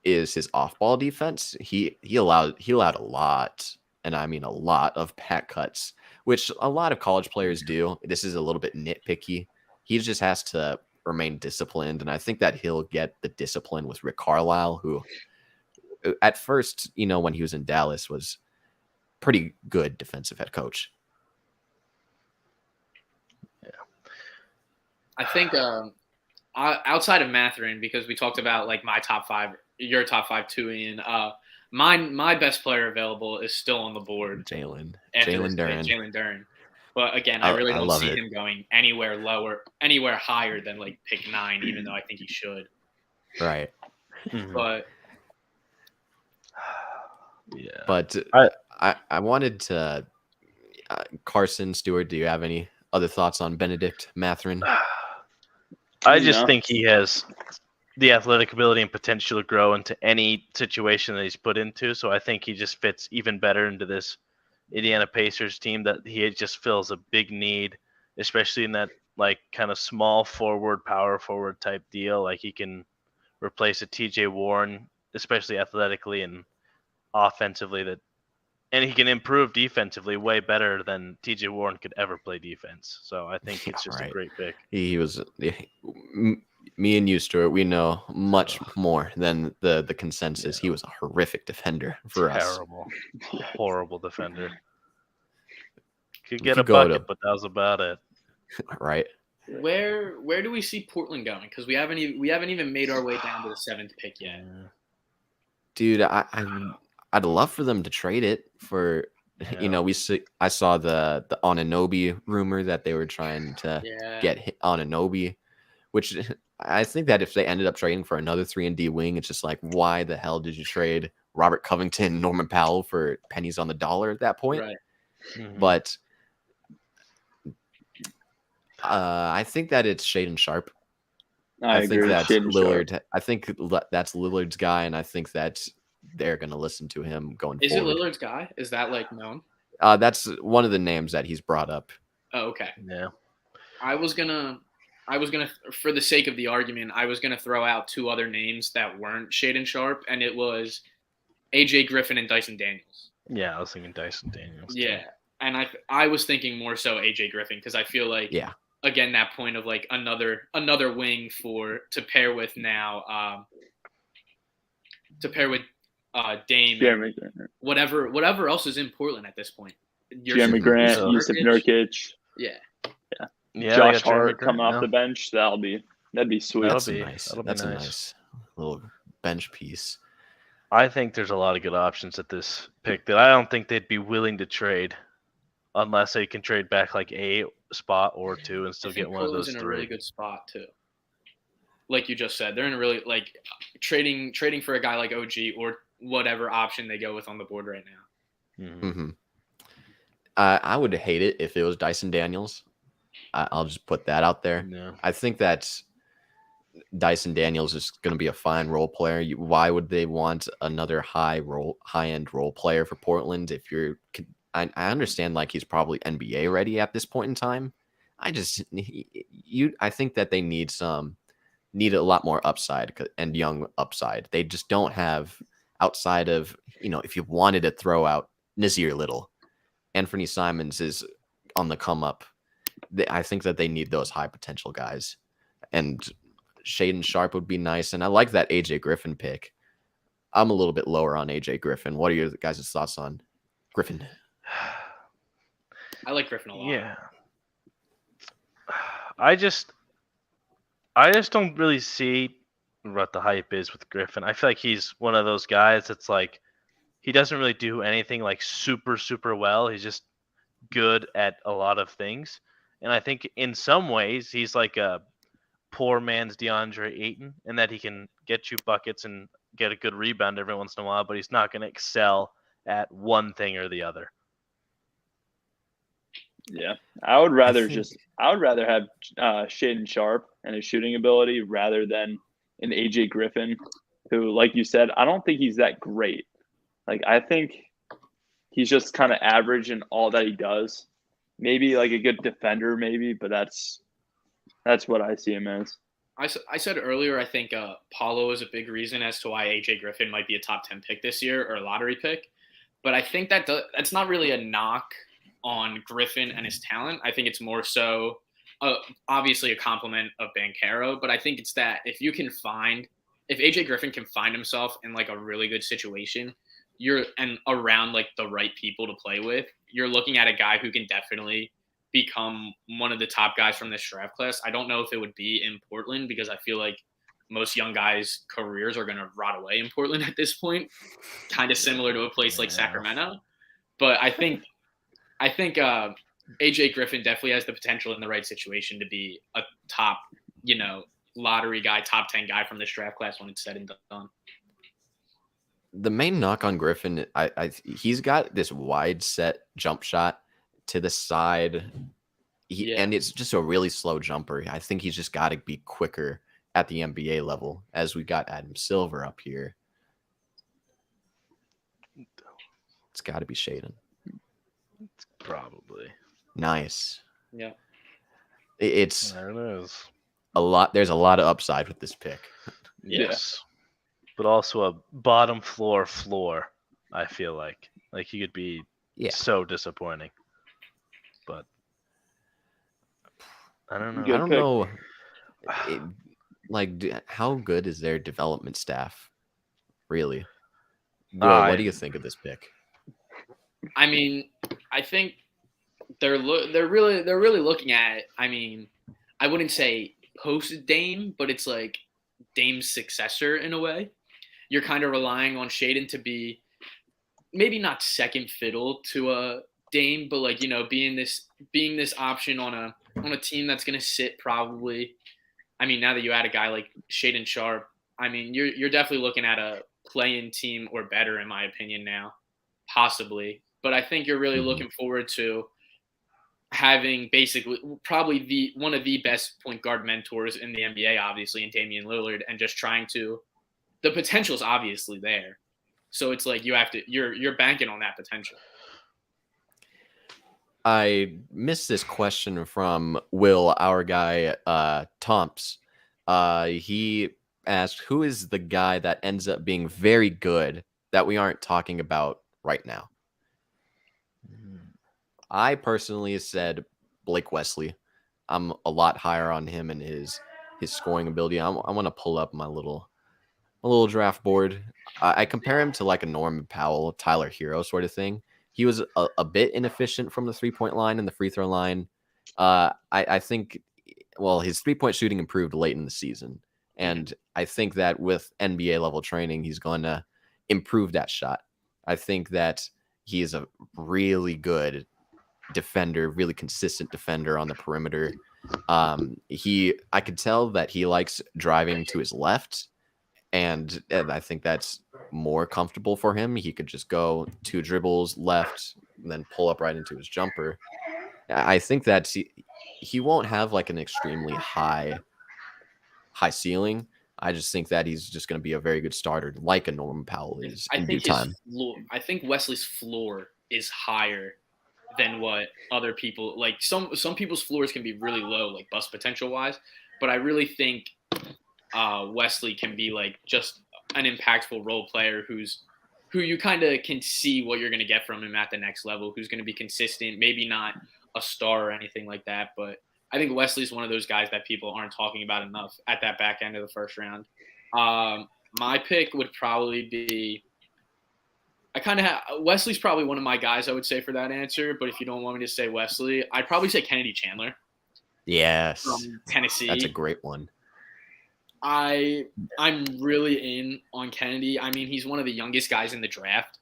is his off-ball defense. He allowed a lot, and I mean a lot of pack cuts, which a lot of college players do. This is a little bit nitpicky. He just has to remain disciplined, and I think that he'll get the discipline with Rick Carlisle, who at first, when he was in Dallas, was pretty good defensive head coach. I think outside of Mathurin, because we talked about like my top five, your top five too, Ian. My best player available is still on the board. Jalen Duren. Duren. Jalen Duren. But again, I really don't love see it. him going anywhere higher than like pick 9, even though I think he should. Right. But yeah. But I wanted to Carson Stewart. Do you have any other thoughts on Benedict Mathurin? I just No. think he has the athletic ability and potential to grow into any situation that he's put into. So I think he just fits even better into this Indiana Pacers team that he just fills a big need, especially in that like kind of small forward, power forward type deal. Like he can replace a TJ Warren especially athletically and offensively, and he can improve defensively way better than TJ Warren could ever play defense. So I think it's just a great pick. He was me and you, Stuart. We know much more than the consensus. Yeah. He was a horrific defender for us. Terrible, horrible defender. Could We get could a go bucket, but that was about it. Right. Where do we see Portland going? Because we haven't even made our way down to the 7th pick yet. Dude, I'd love for them to trade it for. You know, I saw the Anunoby rumor that they were trying to get Anunoby, which I think that if they ended up trading for another 3-and-D wing, it's just like, why the hell did you trade Robert Covington, Norman Powell for pennies on the dollar at that point? Right. Mm-hmm. But I think that it's Shaedon Sharp. I think that's Lillard. I think that's Lillard's guy, and I think that they're going to listen to him going forward. Is it Lillard's guy? Is that like known? That's one of the names that he's brought up. Oh, okay. Yeah. I was gonna, for the sake of the argument, I was gonna throw out 2 other names that weren't Shaedon Sharp, and it was AJ Griffin and Dyson Daniels. Yeah, I was thinking Dyson Daniels. Yeah, and I was thinking more so AJ Griffin because I feel like again that point of like another wing to pair with now Dame, whatever else is in Portland at this point. Jeremy Grant, Yusuf Nurkic. Yeah. Josh Hart coming off the bench. That'd be sweet. That's nice. That's a nice little bench piece. I think there's a lot of good options at this pick that I don't think they'd be willing to trade unless they can trade back like a spot or 2 and still get one of those 3. In a really good spot too. Like you just said, they're in a really like trading for a guy like OG or whatever option they go with on the board right now. Mm-hmm. I would hate it if it was Dyson Daniels. I'll just put that out there. Yeah. I think that Dyson Daniels is going to be a fine role player. Why would they want another high-end role player for Portland? I understand like he's probably NBA ready at this point in time. I think that they need a lot more upside and young upside. They just don't have outside of, if you wanted to throw out Nazir Little, Anthony Simons is on the come up. I think that they need those high potential guys, and Shaedon Sharp would be nice. And I like that AJ Griffin pick. I'm a little bit lower on AJ Griffin. What are your guys' thoughts on Griffin? I like Griffin a lot. Yeah. I just don't really see what the hype is with Griffin. I feel like he's one of those guys that's like he doesn't really do anything like super, super well. He's just good at a lot of things. And I think in some ways he's like a poor man's DeAndre Ayton in that he can get you buckets and get a good rebound every once in a while, but he's not going to excel at one thing or the other. Yeah, I would rather have Shaedon Sharp and his shooting ability rather than an AJ Griffin, who, like you said, I don't think he's that great. Like, I think he's just kind of average in all that he does. Maybe like a good defender, maybe, but that's what I see him as. I said earlier, I think Paulo is a big reason as to why AJ Griffin might be a top 10 pick this year or a lottery pick. But I think that's not really a knock on Griffin and his talent. I think it's more so obviously a compliment of Banchero, but I think it's that if AJ Griffin can find himself in like a really good situation, and around like the right people to play with, you're looking at a guy who can definitely become one of the top guys from this draft class. I don't know if it would be in Portland because I feel like most young guys' careers are going to rot away in Portland at this point, kind of similar to a place like Sacramento. But I think AJ Griffin definitely has the potential in the right situation to be a top, lottery guy, top 10 guy from this draft class when it's said and done. The main knock on Griffin, he's got this wide set jump shot to the side, and it's just a really slow jumper. I think he's just got to be quicker at the NBA level, as we got Adam Silver up here. It's got to be Shaedon. Probably. Nice. Yeah. There it is. There's a lot of upside with this pick. Yes. but also a bottom floor. I feel like he could be so disappointing. But I don't know. Good I don't pick. know. How good is their development staff? Really, Will, what do you think of this pick? I mean, I think they're really looking at. I mean, I wouldn't say post Dame, but it's like Dame's successor in a way. You're kind of relying on Shaden to be maybe not second fiddle to a Dame, but like being this option on a team that's gonna sit probably. I mean, now that you add a guy like Shaden Sharp, I mean you're definitely looking at a play-in team or better in my opinion now, possibly. But I think you're really looking forward to having basically probably one of the best point guard mentors in the NBA, obviously, in Damian Lillard, and just trying to. The potential is obviously there, so it's like you're banking on that potential. I missed this question from Will, our guy, Tomps. He asked, who is the guy that ends up being very good that we aren't talking about right now? I personally said Blake Wesley. I'm a lot higher on him and his scoring ability. I want to pull up my little draft board. I compare him to like a Norman Powell, Tyler Hero sort of thing. He was a bit inefficient from the 3-point line and the free throw line. I think, well, his 3-point shooting improved late in the season. And I think that with NBA level training, he's going to improve that shot. I think that he is a really good defender, really consistent defender on the perimeter. I could tell that he likes driving to his left. And I think that's more comfortable for him. He could just go 2 dribbles left and then pull up right into his jumper. I think that he won't have like an extremely high ceiling. I just think that he's just going to be a very good starter, like a Norman Powell is in due time. I think Wesley's floor is higher than what other people like. Some people's floors can be really low, like bust potential wise, but I really think Wesley can be like just an impactful role player who you kind of can see what you're going to get from him at the next level, who's going to be consistent, maybe not a star or anything like that. But I think Wesley's one of those guys that people aren't talking about enough at that back end of the first round. My pick would probably be Wesley's probably one of my guys, I would say, for that answer. But if you don't want me to say Wesley, I'd probably say Kennedy Chandler. Yes. From Tennessee. That's a great one. I'm really in on Kennedy. I mean, he's one of the youngest guys in the draft.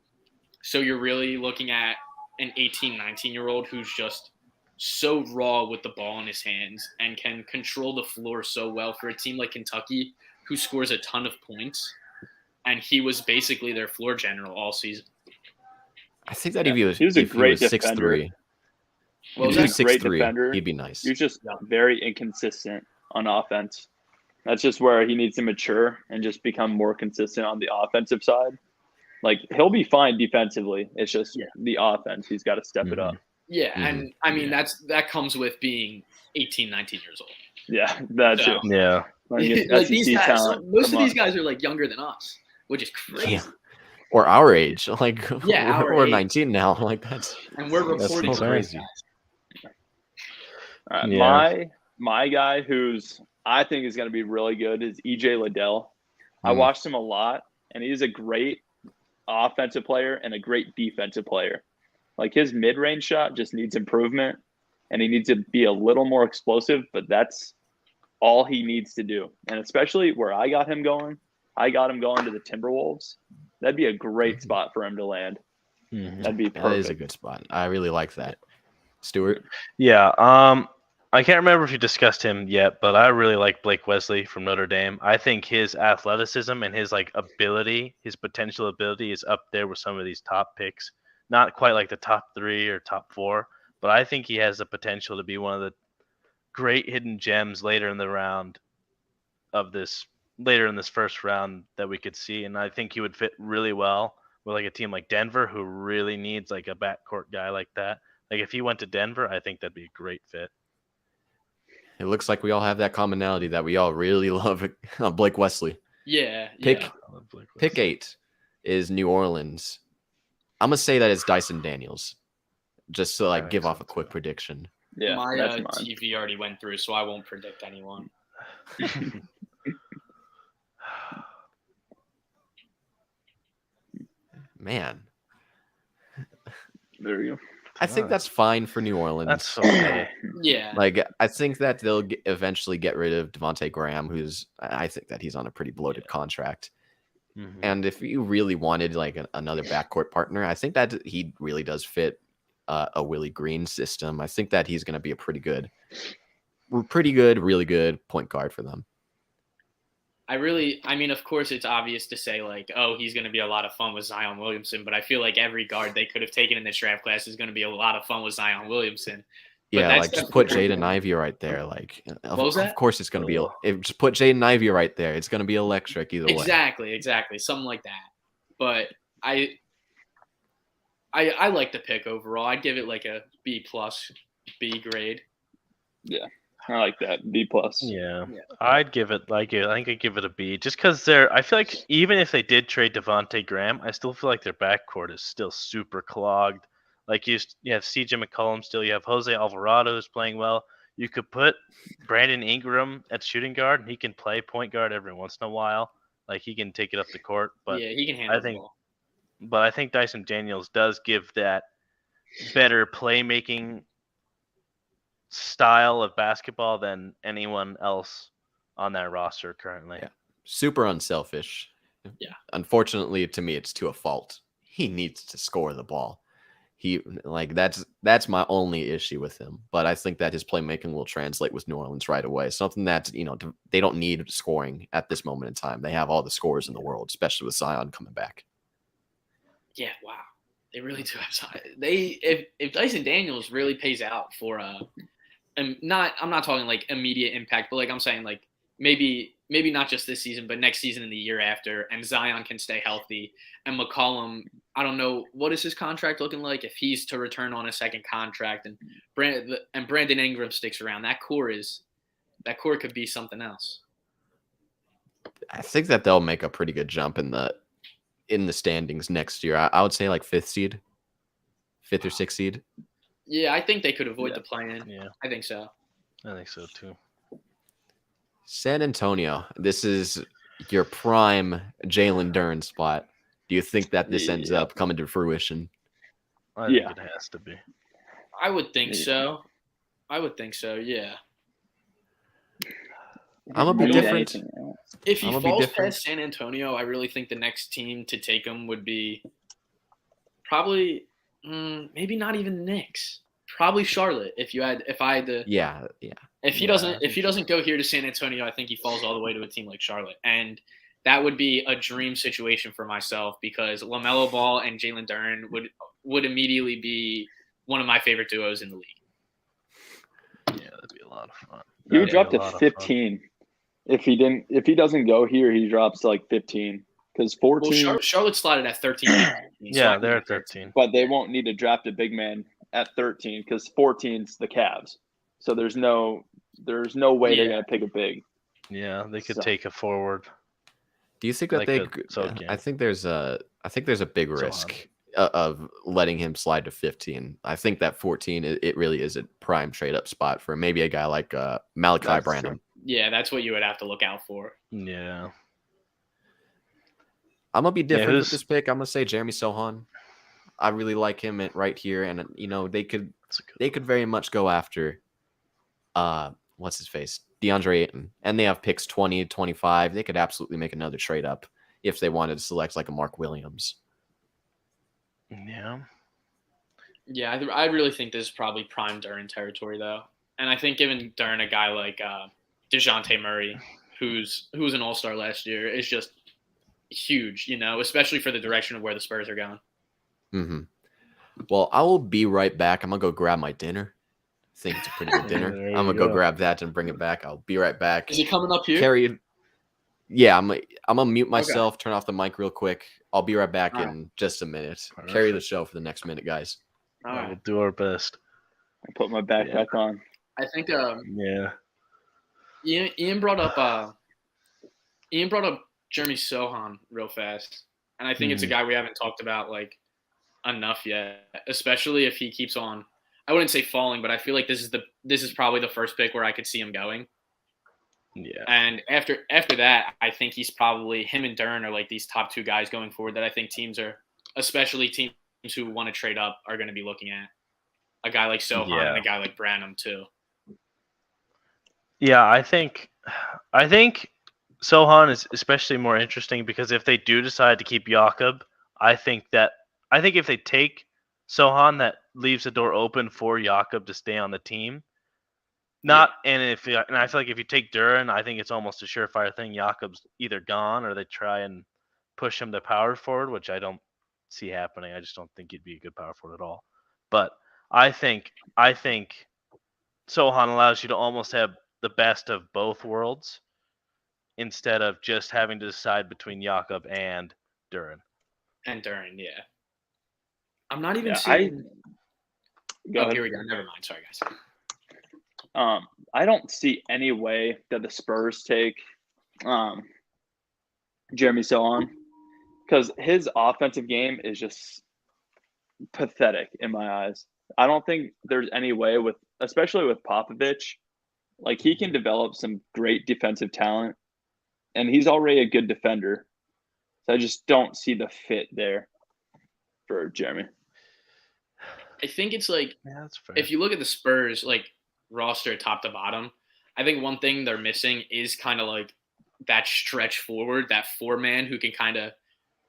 So you're really looking at an 18, 19-year-old who's just so raw with the ball in his hands and can control the floor so well for a team like Kentucky, who scores a ton of points. And he was basically their floor general all season. I think that if he was 6'3", well, he was a great defender. He'd be nice. He was just very inconsistent on offense. That's just where he needs to mature and just become more consistent on the offensive side. Like, he'll be fine defensively. It's just the offense. He's got to step it up. Yeah, and I mean, that comes with being 18, 19 years old. Yeah, that too. Yeah. Like these guys, most of these guys are like younger than us, which is crazy. Yeah. Or our age. Like, we're age. 19 now. Like, and we're reporting crazy. All right, my guy who's I think is going to be really good is EJ Liddell. I watched him a lot, and he's a great offensive player and a great defensive player. Like, his mid-range shot just needs improvement, and he needs to be a little more explosive, but that's all he needs to do. And especially where I got him going to the Timberwolves. That'd be a great spot for him to land. That'd be perfect. That is a good spot. I really like that. Stuart? Yeah. I can't remember if you discussed him yet, but I really like Blake Wesley from Notre Dame. I think his athleticism and his ability, his potential ability is up there with some of these top picks. Not quite like the top 3 or top 4, but I think he has the potential to be one of the great hidden gems later in this first round that we could see. And I think he would fit really well with like a team like Denver, who really needs like a backcourt guy like that. Like, if he went to Denver, I think that'd be a great fit. It looks like we all have that commonality that we all really love Blake Wesley. Yeah. Pick Pick 8 is New Orleans. I'm gonna say that it's Dyson Daniels, just to I like think give so, off a quick too. prediction. Yeah, My that's mine. TV already went through, so I won't predict anyone. Man, There you go. I think that's fine for New Orleans. That's okay. Yeah. Like, I think that they'll eventually get rid of Devontae Graham, I think that he's on a pretty bloated contract. Mhm. And if you really wanted like another backcourt partner, I think that he really does fit a Willie Green system. I think that he's going to be a pretty good, really good point guard for them. I mean, of course, it's obvious to say, like, oh, he's going to be a lot of fun with Zion Williamson, but I feel like every guard they could have taken in this draft class is going to be a lot of fun with Zion Williamson. But Yeah, that's like just definitely- put Jaden Ivey right there. Like, What was of that? course it's going to be. Oh. Just put Jaden Ivey right there. It's going to be electric either way. Exactly, something like that. But I like the pick overall. I'd give it like a B+, B grade. I like that. B+. Yeah. Yeah. I'd give it I think I'd give it a B, just because I feel like even if they did trade Devontae Graham, I still feel like their backcourt is still super clogged. Like you have CJ McCollum still, you have Jose Alvarado who's playing well. You could put Brandon Ingram at shooting guard, and he can play point guard every once in a while. Like he can take it up the court, but yeah, he can handle I think- the ball. but I think Dyson Daniels does give that better playmaking style of basketball than anyone else on that roster currently. Yeah. Super unselfish. Yeah. Unfortunately, to me, it's to a fault. He needs to score the ball. That's my only issue with him. But I think that his playmaking will translate with New Orleans right away. Something that they don't need scoring at this moment in time. They have all the scores in the world, especially with Zion coming back. Yeah, wow. They really do have Zion. If Dyson Daniels really pays out for I'm not talking like immediate impact, but like I'm saying like maybe not just this season, but next season and the year after, and Zion can stay healthy, and McCollum, I don't know what is his contract looking like if he's to return on a second contract, and Brandon Ingram sticks around. That core could be something else. I think that they'll make a pretty good jump in the standings next year. I would say like 5th or 6th seed. Yeah, I think they could avoid Yeah. the play-in. Yeah, I think so. I think so too. San Antonio, this is your prime Jalen Duren spot. Do you think that this ends Yeah. up coming to fruition? I think Yeah. it has to be. I would think Yeah. so. Yeah. I'm gonna be I need different. anything else. If he I'm gonna be falls different. past San Antonio, I really think the next team to take him would be probably maybe not even the Knicks. Probably Charlotte. If I had to, Yeah. if he Yeah, I doesn't go here to San Antonio, I think he falls all the way to a team like Charlotte, and that would be a dream situation for myself because LaMelo Ball and Jalen Duren would immediately be one of my favorite duos in the league. Yeah, that'd be a lot of fun. He would That'd drop be a to lot of fun. 15 if he doesn't go here. He drops to like 15 because 14. Well, Charlotte slotted at 13. Yeah, they're at 13. But they won't need to draft a big man at 13 because 14's the Cavs. So there's no way they're Yeah. gonna pick a big. Yeah, they could So- take a forward. Do you think that Like they? a Soul I think there's a big Sohan. risk of letting him slide to 15. I think that 14 it really is a prime trade up spot for maybe a guy like Malachi That's Branham. true. Yeah, that's what you would have to look out for. Yeah. I'm gonna be different with who's- this pick. I'm gonna say Jeremy Sohan. I really like him right here, and they could That's a good they could very much go after what's his face, DeAndre Ayton, and they have picks 20, 25. They could absolutely make another trade up if they wanted to select like a Mark Williams. Yeah. Yeah, I really think this is probably prime Duren territory though, and I think giving Duren a guy like DeJounte Murray, who's an All-Star last year, is just huge. Especially for the direction of where the Spurs are going. Mm-hmm. Well, I will be right back. I'm gonna go grab my dinner. I think it's a pretty good dinner. There I'm you gonna go go. grab that and bring it back. I'll be right back. Is he coming up here? Carrie, yeah, I'm gonna mute myself, turn off the mic real quick. I'll be right back All right. in just a minute. Perfect. Carry the show for the next minute, guys. All Yeah, right. we'll do our best. I put my backpack on. I think Yeah. Ian brought up Jeremy Sohan real fast, and I think it's a guy we haven't talked about like enough yet, especially if he keeps on. I wouldn't say falling, but I feel like this is probably the first pick where I could see him going. Yeah. And after that, I think he's probably him and Dern are like these top two guys going forward that I think teams are, especially teams who want to trade up, are going to be looking at. A guy like Sohan and a guy like Branham too. Yeah, I think Sohan is especially more interesting because if they do decide to keep Jakob, I think if they take Sohan, that leaves the door open for Jakob to stay on the team. And I feel like if you take Duran, I think it's almost a surefire thing. Jakob's either gone or they try and push him to power forward, which I don't see happening. I just don't think he'd be a good power forward at all. But I think Sohan allows you to almost have the best of both worlds instead of just having to decide between Jakob and Duran. And Duran, yeah. I'm not even Yeah, seeing. Go ahead. Here we go. Never mind. Sorry, guys. I don't see any way that the Spurs take Jeremy Sohan because his offensive game is just pathetic in my eyes. I don't think there's any way especially with Popovich, like he can develop some great defensive talent, and he's already a good defender. So I just don't see the fit there for Jeremy. I think it's like that's fair. If you look at the Spurs like roster top to bottom, I think one thing they're missing is kind of like that stretch forward, that 4-man who can kind of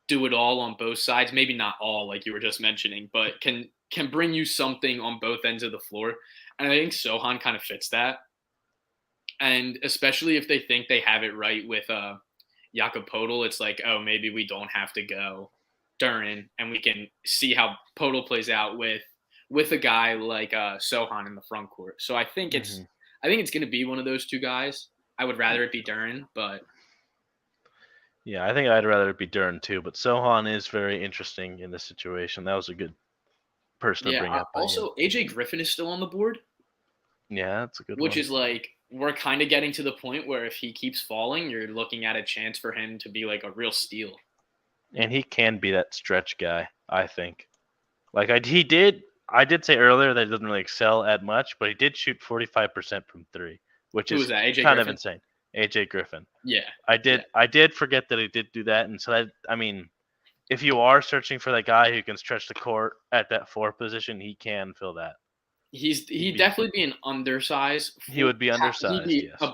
do it all on both sides. Maybe not all, like you were just mentioning, but can bring you something on both ends of the floor. And I think Sohan kind of fits that. And especially if they think they have it right with Jakob Podol, it's like, oh, maybe we don't have to go Duran, and we can see how Podol plays out with a guy like Sohan in the front court. So I think it's going to be one of those two guys. I would rather it be Duran, but yeah, I think I'd rather it be Duran too. But Sohan is very interesting in this situation. That was a good person to bring up. Also, AJ Griffin is still on the board. Yeah, that's a good one. Which is like we're kind of getting to the point where if he keeps falling, you're looking at a chance for him to be like a real steal. And he can be that stretch guy, I think. Like I did say earlier that he doesn't really excel at much, but he did shoot 45% from three, which is kind Griffin? of insane. AJ Griffin. Yeah. I did forget that he did do that, and so if you are searching for that guy who can stretch the court at that 4 position, he can fill that. He'd definitely be an undersized. He would be undersized. He'd be yes.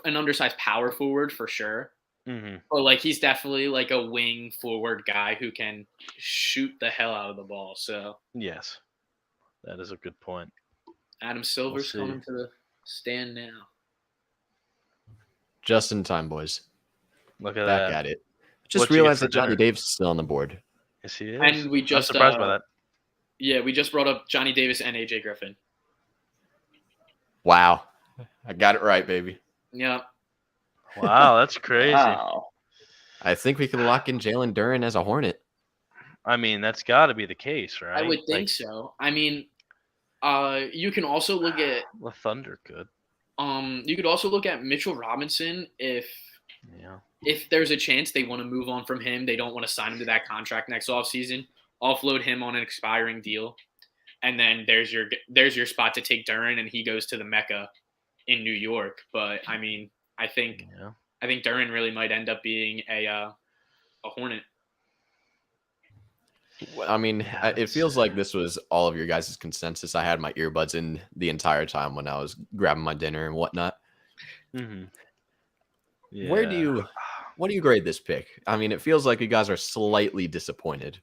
an undersized power forward for sure. Mm-hmm. Or like he's definitely like a wing forward guy who can shoot the hell out of the ball. So yes, that is a good point. Adam Silver's coming to the stand now. Just in time, boys. Look at Back that. at it. Just realized that Johnny Davis is still on the board. Yes, he is. And we just I'm surprised by that. Yeah, we just brought up Johnny Davis and AJ Griffin. Wow. I got it right, baby. Yeah. Wow, that's crazy. Wow. I think we can lock in Jalen Duran as a Hornet. I mean, that's got to be the case, right? I would think so. I mean, you can also look at the Thunder could. You could also look at Mitchell Robinson if there's a chance they want to move on from him, they don't want to sign him to that contract next offseason, offload him on an expiring deal, and then there's your spot to take Duran, and he goes to the Mecca in New York. But I mean, I think Duran really might end up being a Hornet. I mean, it feels like this was all of your guys' consensus. I had my earbuds in the entire time when I was grabbing my dinner and whatnot. Mm-hmm. Yeah. What do you grade this pick? I mean, it feels like you guys are slightly disappointed.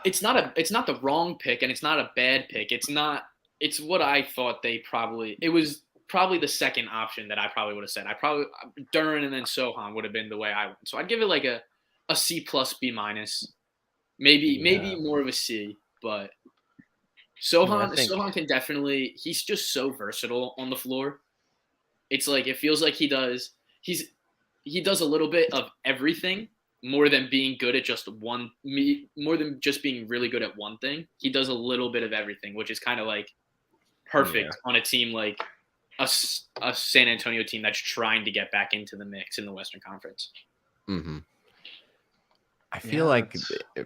It's not the wrong pick, and it's not a bad pick. It's what I thought it was probably the second option that I probably would have said. Duran and then Sohan would have been the way I went. So I'd give it like a C plus B minus, maybe more of a C, but Sohan can definitely, he's just so versatile on the floor. It's like, it feels like he does a little bit of everything more than being good at more than just being really good at one thing. He does a little bit of everything, which is kind of like perfect on a team like a San Antonio team that's trying to get back into the mix in the Western Conference. Mm-hmm. I feel like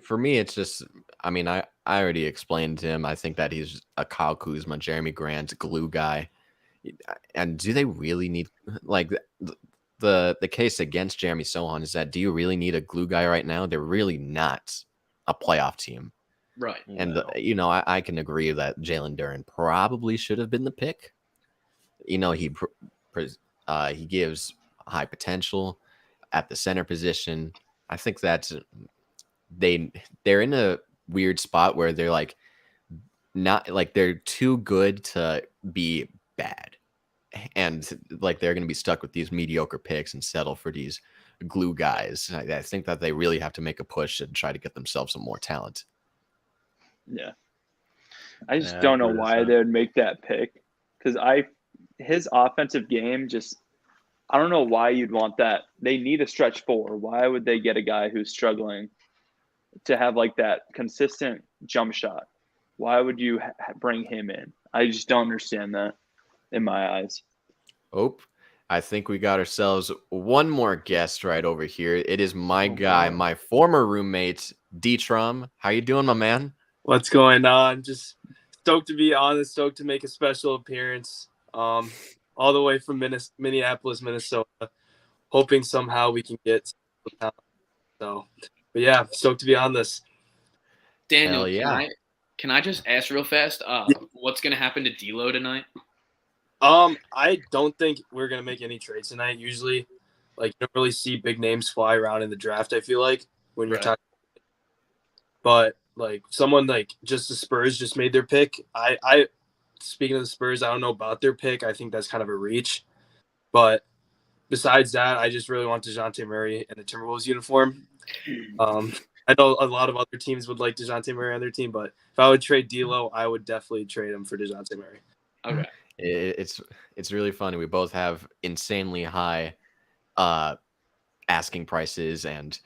for me, it's just, I mean, I already explained to him. I think that he's a Kyle Kuzma, Jeremy Grant glue guy. And do they really need, like, the case against Jeremy Sohan is that, do you really need a glue guy right now? They're really not a playoff team. Right. And, I can agree that Jalen Duren probably should have been the pick. He gives high potential at the center position. I think that's they're in a weird spot where they're like not like they're too good to be bad, and like they're going to be stuck with these mediocre picks and settle for these glue guys. I think that they really have to make a push and try to get themselves some more talent. Yeah. I just don't know why they would make that pick, because his offensive game just, I don't know why you'd want that. They need a stretch four. Why would they get a guy who's struggling to have like that consistent jump shot? Why would you bring him in? I just don't understand that in my eyes. Oh, I think we got ourselves one more guest right over here. It is my guy, my former roommate, D-Trum. How you doing, my man? What's going on? Just stoked to be on and stoked to make a special appearance. All the way from Minneapolis, Minnesota. Hoping somehow we can get so. But yeah, stoked to be on this. Daniel, can I just ask real fast? What's gonna happen to D'Lo tonight? I don't think we're gonna make any trades tonight. Usually, like, you don't really see big names fly around in the draft. I feel like when you're talking, but like someone like just the Spurs just made their pick. I speaking of the Spurs, I don't know about their pick. I think that's kind of a reach. But besides that, I just really want DeJounte Murray in the Timberwolves uniform. I know a lot of other teams would like DeJounte Murray on their team, but if I would trade D'Lo, I would definitely trade him for DeJounte Murray. Okay. It's really funny. We both have insanely high asking prices and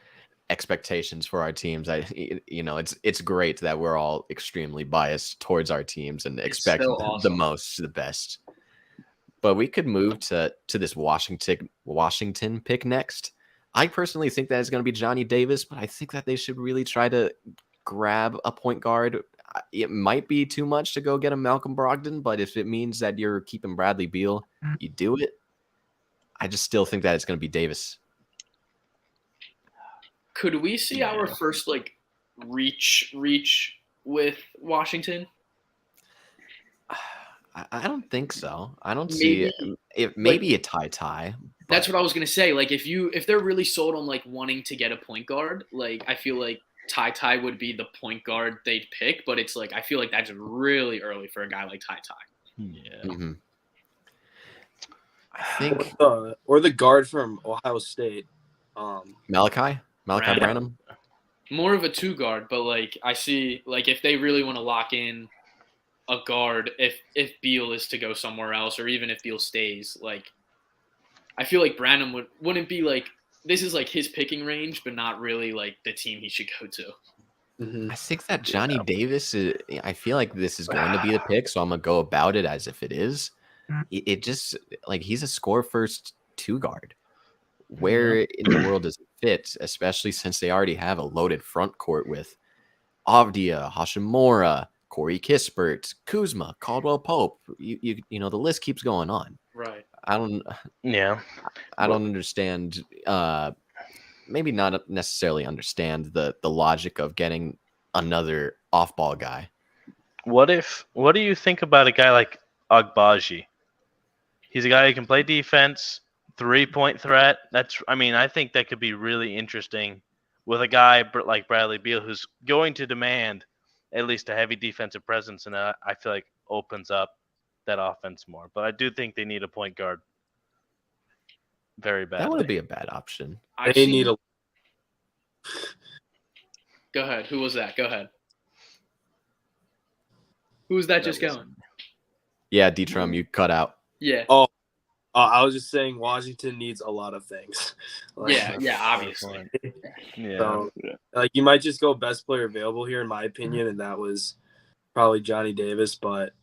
expectations for our teams. It's great that we're all extremely biased towards our teams and expect the most, the best. But we could move to this Washington pick next. I personally think that it's going to be Johnny Davis, but I think that they should really try to grab a point guard. It might be too much to go get a Malcolm Brogdon, but if it means that you're keeping Bradley Beal, you do it. I just still think that it's going to be Davis. Could we see our first reach with Washington? I don't think so. I don't see it. Maybe a tie. That's what I was gonna say. Like if they're really sold on wanting to get a point guard, I feel like Ty would be the point guard they'd pick, but it's I feel like that's really early for a guy like Ty. Yeah. Mm-hmm. I think or the guard from Ohio State, Malachi Branham. More of a two guard, but I see if they really want to lock in a guard, if Beal is to go somewhere else, or even if Beal stays, I feel like Branham wouldn't be this is his picking range, but not really the team he should go to. Mm-hmm. I think that Johnny Davis I feel like this is going to be the pick, so I'm gonna go about it as if it is. It just he's a score first two guard. Where in the world does it fit, especially since they already have a loaded front court with Avdia, Hashimura, Corey Kispert, Kuzma, Caldwell Pope. You know the list keeps going on. Right. I don't understand. Maybe not necessarily understand the logic of getting another off-ball guy. What do you think about a guy like Agbaji? He's a guy who can play defense, 3-point threat. I think that could be really interesting with a guy like Bradley Beal, who's going to demand at least a heavy defensive presence, and I feel like opens up that offense more. But I do think they need a point guard very badly. That wouldn't be a bad option. Need a. Go ahead. Who was that? Go ahead. Who was that just going? Yeah, D-Trum, you cut out. Yeah. Oh, I was just saying Washington needs a lot of things. Yeah, obviously. Yeah. So, you might just go best player available here, in my opinion, and that was probably Johnny Davis. But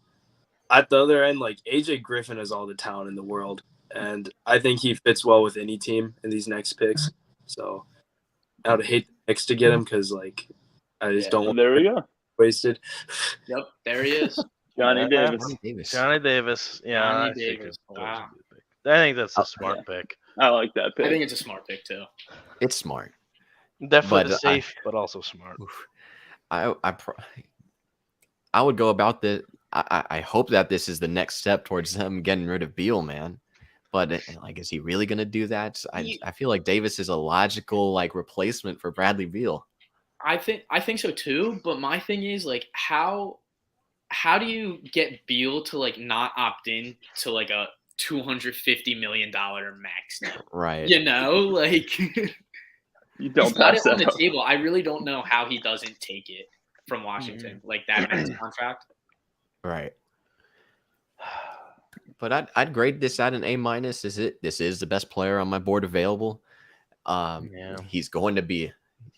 at the other end, like AJ Griffin has all the talent in the world, and I think he fits well with any team in these next picks. So I would hate the Knicks to get him because like I just don't want There we go. wasted. Yep, there he is. Johnny Davis. Johnny Davis. Johnny Davis. Yeah, Johnny I think Davis. those Wow. would be a pick. I think that's a smart pick. I like that I pick. think it's a smart pick too. It's smart. Definitely But safe, but also smart. Oof. I would go about the. I hope that this is the next step towards them getting rid of Beal, man. But like, is he really gonna do that? I feel like Davis is a logical like replacement for Bradley Beal. I think so too. But my thing is like how do you get Beal to like not opt in to like a $250 million max now? Right. You know, like You don't he's got pass it on that the up. table. I really don't know how he doesn't take it from Washington, like that max contract. Right. But I'd grade this at an A-. This is the best player on my board available. Yeah. He's going to be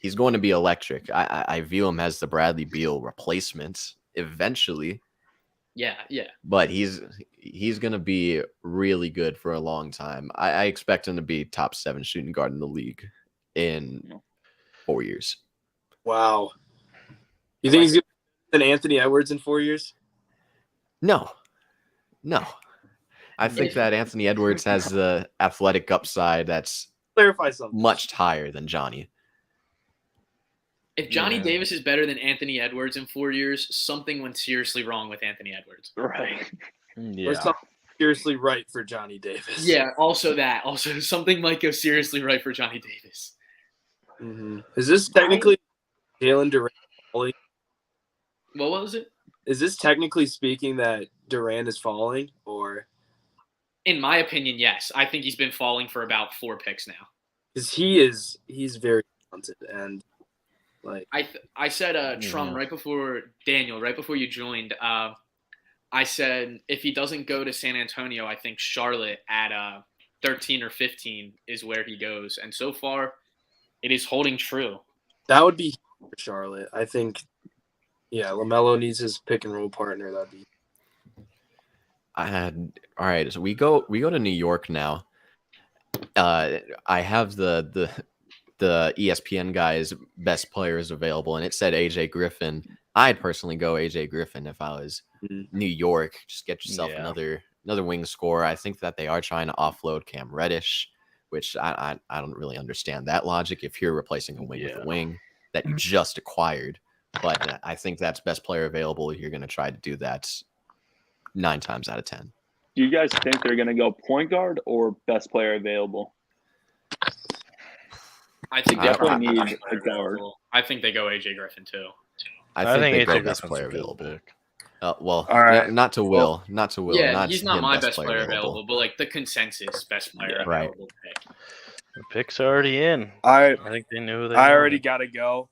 electric. I view him as the Bradley Beal replacement eventually, Yeah. but he's going to be really good for a long time. I expect him to be top 7 shooting guard in the league in 4 years. Wow. You think he's going to be an Anthony Edwards in 4 years? No. I think that Anthony Edwards has the athletic upside that's Clarify something. much higher than Johnny. If Johnny Davis is better than Anthony Edwards in 4 years, something went seriously wrong with Anthony Edwards. Right. Or something seriously right for Johnny Davis. Yeah, also that. Also, something might go seriously right for Johnny Davis. Mm-hmm. Is this technically Jalen Durant falling? What was it? Is this technically speaking that Durant is falling, or In my opinion, yes. I think he's been falling for about 4 picks now. because he's very talented and like I said Trum right before Daniel, right before you joined. I said if he doesn't go to San Antonio, I think Charlotte at 13 or 15 is where he goes. And so far, it is holding true. that would be for Charlotte. I think, yeah, LaMelo needs his pick and roll partner. That'd be All right, so we go to New York now. I have the ESPN guys best players available, and it said AJ Griffin. I'd personally go AJ Griffin if I was New York. Just get yourself another wing scorer. I think that they are trying to offload Cam Reddish, which I don't really understand that logic. If you're replacing a wing with a wing that you just acquired, but I think that's best player available. You're going to try to do that 9 times out of 10. Do you guys think they're going to go point guard or best player available? I think I they definitely probably need a guard. I think they go AJ Griffin too. I think they go AJ best Griffin's player a good available. pick. Well, All right. not to Will. Yeah, not he's not him my best player available, but like the consensus best player Right. available pick. The pick's already in. I think they knew who they already wanted. got to go,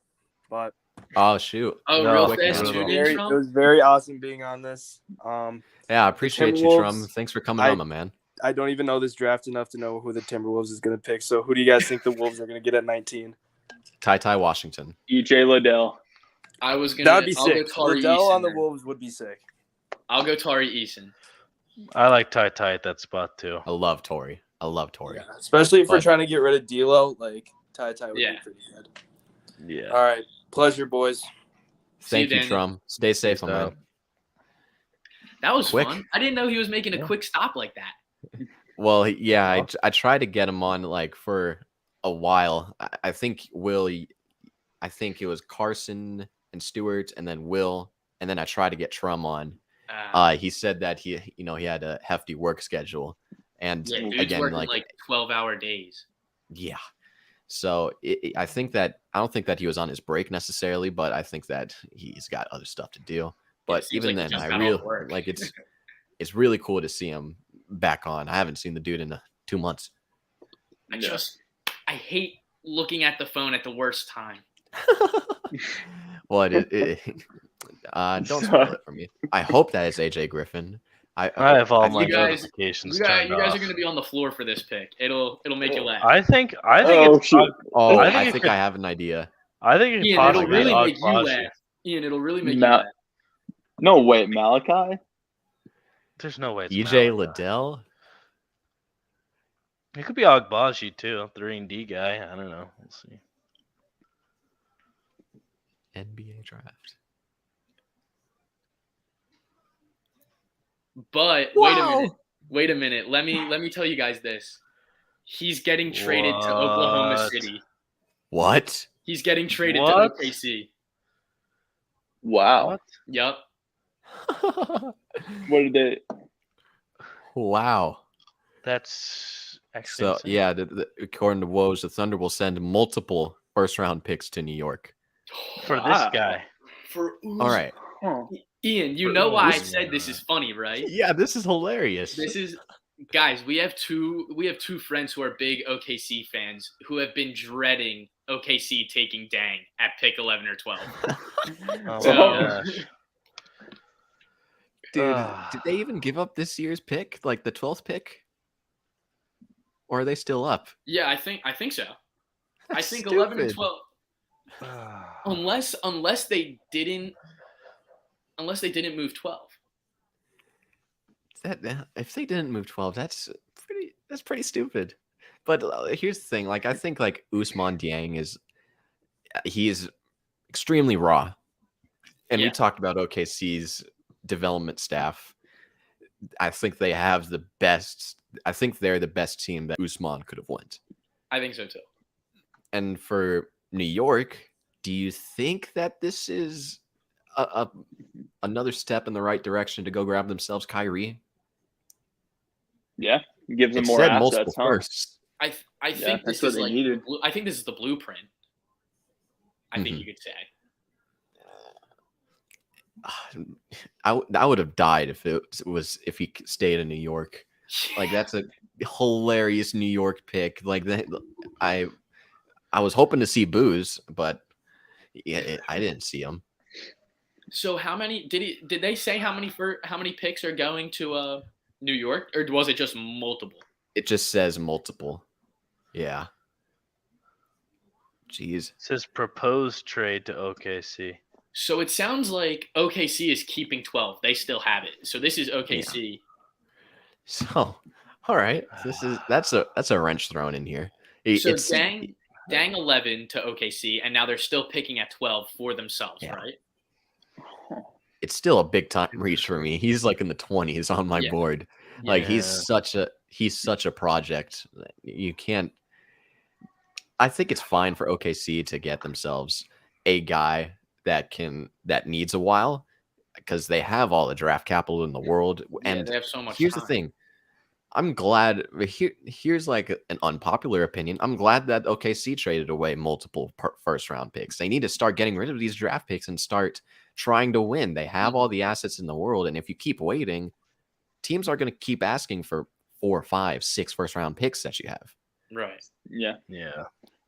but Oh shoot! Oh, No, real quick fast, note. you it did, was Trump? very awesome being on this. Yeah, I appreciate you, Timberwolves, Trum. Thanks for coming on, my man. I don't even know this draft enough to know who the Timberwolves is going to pick. So who do you guys think the Wolves are going to get at 19? Ty Washington. EJ Liddell. I was gonna. That would be I'll sick. Go Tari Liddell Eason on the there. Wolves would be sick. I'll go Tari Eason. I like Ty at that spot too. I love Tory. Yeah, especially if we're But- trying to get rid of D'Lo, like Ty would be Yeah. pretty good. Yeah. All right, pleasure, boys. Thank you, you, Daniel. Trum. Stay safe, Peace my man. out. That was Quick. fun. I didn't know he was making a quick stop like that. Well, yeah, I tried to get him on like for a while. I think I think it was Carson and Stewart, and then Will, and then I tried to get Trum on. He said that he had a hefty work schedule, and yeah, dude's again, working like like 12-hour days. yeah. So I don't think that he was on his break necessarily, but I think that he's got other stuff to do. But seems even like he then, just I got really off work. like it's really cool to see him back on. I haven't seen the dude in 2 months. I hate looking at the phone at the worst time. Well, don't spoil it for me. I hope that it's AJ Griffin. I have all think my you guys- notifications You guys turned are off. going to be on the floor for this pick. It'll make you laugh. I think Oh, it's shoot. Oh, I I think think, it could- I have an idea. I think it Ian, possibly it'll really be make you Agbaji. laugh. Ian, it'll really make you Ma- laugh. No, wait, Malachi? There's no way it's EJ Malachi. Liddell. It could be Agbaji too, 3-and-D guy. I don't know. We'll see. NBA draft. But wait a minute. Let me tell you guys this. He's getting traded to Oklahoma What? City. What? He's getting traded What? to OKC. Wow. What? Yup. What did they? Wow. That's actually So insane. yeah, according to Woj, the Thunder will send multiple first-round picks to New York. For this Wow. guy. For All right. Huh. Ian, you For know why I Uzman. said this is funny, right? Yeah, this is hilarious. This is guys, we have two friends who are big OKC fans who have been dreading OKC taking Dang at pick 11 or 12. Oh So- my gosh. Dude, Ah. did they even give up this year's pick, like the 12th pick? Or are they still up? Yeah, I think so. I That's think 11 and stupid. 12 unless they didn't move 12. If they didn't move 12, that's pretty stupid. But here's the thing, like I think like Ousmane Dieng is extremely raw. And Yeah. we talked about OKC's development staff. I think they have the best. I think they're the best team that Ousmane could have went. I think so too. And for New York, do you think that this is another step in the right direction to go grab themselves Kyrie? Yeah, gives them It more said assets. multiple Huh? firsts. I Yeah, think that's this what is they like needed. I think this is the blueprint. I think Mhm. you could say. I would have died if if he stayed in New York. Like that's a hilarious New York pick. Like that, I was hoping to see Booze, but yeah, I didn't see him. So how many did they say how many picks are going to New York, or was it just multiple? It just says multiple. Yeah. Jeez. It says proposed trade to OKC. So it sounds like OKC is keeping 12. They still have it. So this is OKC. So, all right. That's a wrench thrown in here. So Dang 11 to OKC, and now they're still picking at 12 for themselves, Yeah. right? It's still a big time reach for me. He's like in the 20s on my Yeah. board. Like Yeah. he's such a project. You can't. I think it's fine for OKC to get themselves a guy that needs a while because they have all the draft capital in the world. And they have so much here's time. the thing. I'm glad. Here's like an unpopular opinion. I'm glad that OKC traded away multiple first round picks. They need to start getting rid of these draft picks and start trying to win. They have all the assets in the world, and if you keep waiting, teams are going to keep asking for 4, 5, 6 first round picks that you have. Right. Yeah, Yeah,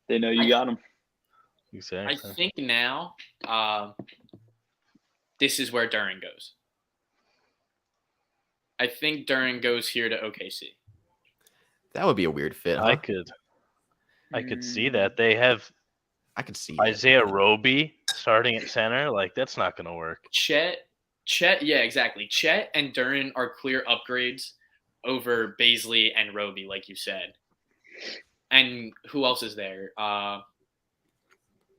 they know you got them. I exactly. think now this is where Duran goes. I think Duran goes here to OKC. That would be a weird fit. I Huh? could see that. They have I could see Isaiah Roby starting at center. Like that's not gonna work. Chet, yeah, exactly. Chet and Duran are clear upgrades over Baisley and Roby, like you said. And who else is there?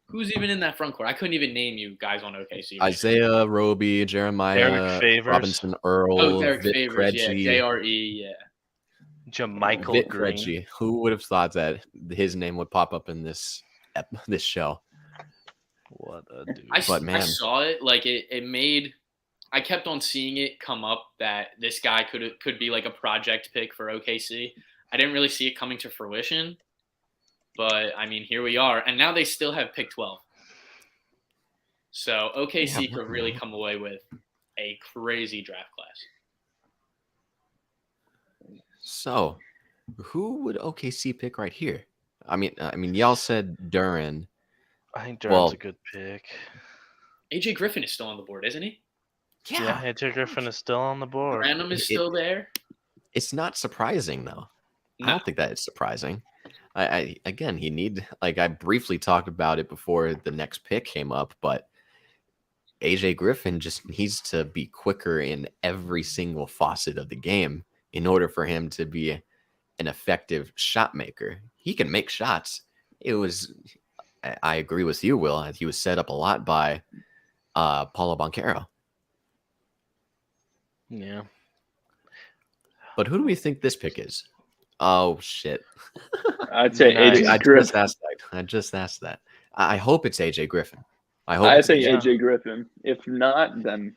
Who's even in that front court? I couldn't even name you guys on OKC. Isaiah Roby, Jeremiah, Derek Favors. Robinson Earl, Oh, Derek Vic Favors, yeah, Krejci. JRE, yeah. Jamichael Vic Green. Krejci. Who would have thought that his name would pop up in this show? What a dude. I man. saw it, like it made. I kept on seeing it come up that this guy could be like a project pick for OKC. I didn't really see it coming to fruition, but I mean, here we are, and now they still have pick 12. So OKC could really come away with a crazy draft class. So, who would OKC pick right here? I mean, y'all said Duran. I think Duran's Well- a good pick. AJ Griffin is still on the board, isn't he? Yeah, AJ Griffin is still on the board. Random is still there. It's not surprising though. I No. don't think that it's surprising. I again, I briefly talked about it before the next pick came up, but AJ Griffin just needs to be quicker in every single facet of the game in order for him to be an effective shot maker. He can make shots. I agree with you, Will. He was set up a lot by Paulo Banchero. Yeah. But who do we think this pick is? Oh, shit. I'd say Nice. AJ I Griffin. just asked that. I hope it's AJ Griffin. I think Yeah. AJ Griffin. If not, then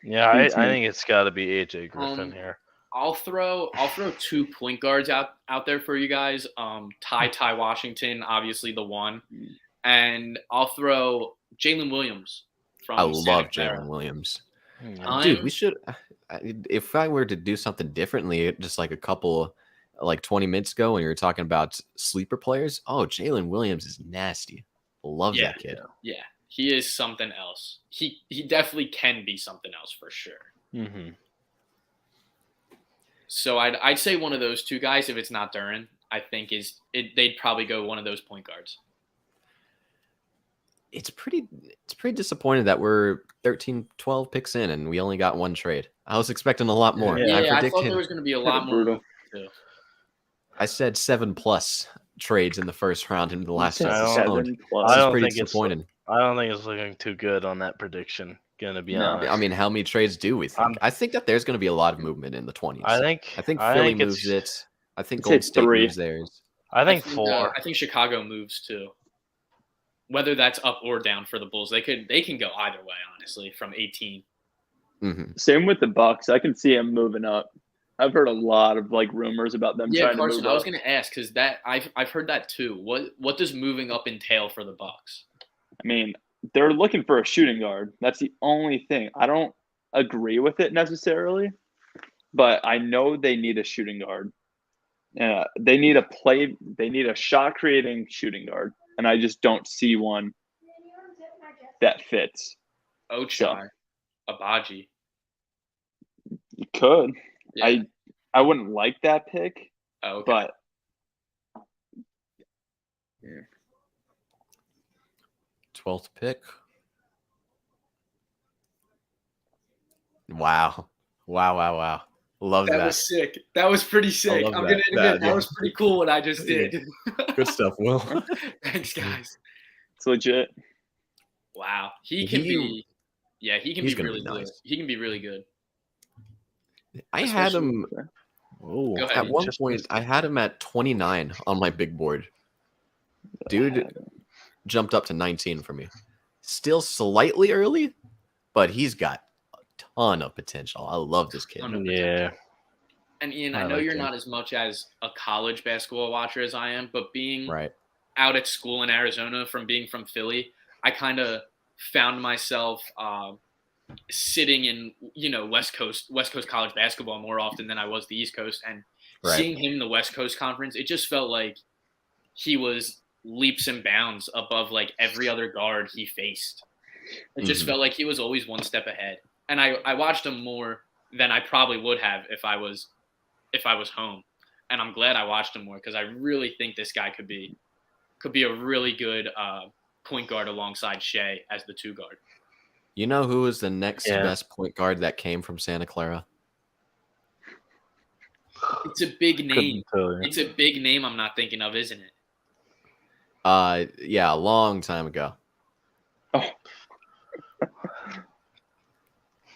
Yeah, I Beats me. think it's got to be AJ Griffin here. I'll throw 2 point guards out there for you guys. Ty Washington, obviously the one, and I'll throw Jalen Williams from. I Santa love Clara. Jalen Williams. Yeah. Dude, we should. If I were to do something differently, just like a couple, like 20 minutes ago, when you were talking about sleeper players, Jalen Williams is nasty. Love that kid. Yeah, he is something else. He definitely can be something else for sure. Mm-hmm. So I'd say one of those two guys. If it's not Duran, I think they'd probably go one of those point guards. It's pretty disappointed that we're 13, 12 picks in and we only got one trade. I was expecting a lot more. Yeah, I predicted, thought there was going to be a lot more. Brutal. Too. I said 7+ trades in the first round in the last Said round. 7+. This I is don't pretty think it's- disappointing. I don't think it's looking too good on that prediction. Gonna be honest. I mean, how many trades do we think? I think that there's going to be a lot of movement in the 20s. I think Philly moves it. I think I'd say Golden State 3. moves theirs. I think 4. I think Chicago moves too. Whether that's up or down for the Bulls, they can go either way. Honestly, from 18. Mm-hmm. Same with the Bucks. I can see him moving up. I've heard a lot of rumors about them Yeah, trying Carson. to move I was up. going to ask because that I've heard that too. What does moving up entail for the Bucks? I mean, they're looking for a shooting guard. That's the only thing. I don't agree with it necessarily, but I know they need a shooting guard. They need a shot creating shooting guard, and I just don't see one that fits. Ochai, Abaji. You could. Yeah. I wouldn't like that pick, Oh, okay. but 12th pick. Wow. Love that. That was sick. That was pretty sick. love I'm that. gonna admit That was pretty cool what I just did. Good stuff, Will. Thanks, guys. it's legit. Wow, he can be. Yeah, he can he's be gonna really be good. nice. He can be really good. I had him Oh, Go ahead. at one just point. missed I had him at 29 on my big board. Dude jumped up to 19 for me. Still slightly early, but he's got a ton of potential. I love this kid. 100%. Yeah. And Ian, I I know like you're him. not as much as a college basketball watcher as I am, but being Right. out at school in Arizona from being from Philly, I kind of found myself sitting in West Coast college basketball more often than I was the East Coast, and Right. seeing him in the West Coast Conference, it just felt like he was leaps and bounds above like every other guard he faced. It just Mhm. felt like he was always one step ahead, and I watched him more than I probably would have if I was home, and I'm glad I watched him more because I really think this guy could be a really good point guard alongside Shea as the 2 guard. You know who is the next Yeah. best point guard that came from Santa Clara? It's a big name. Couldn't tell you. It's a big name I'm not thinking of, isn't it? Yeah, a long time ago. Oh.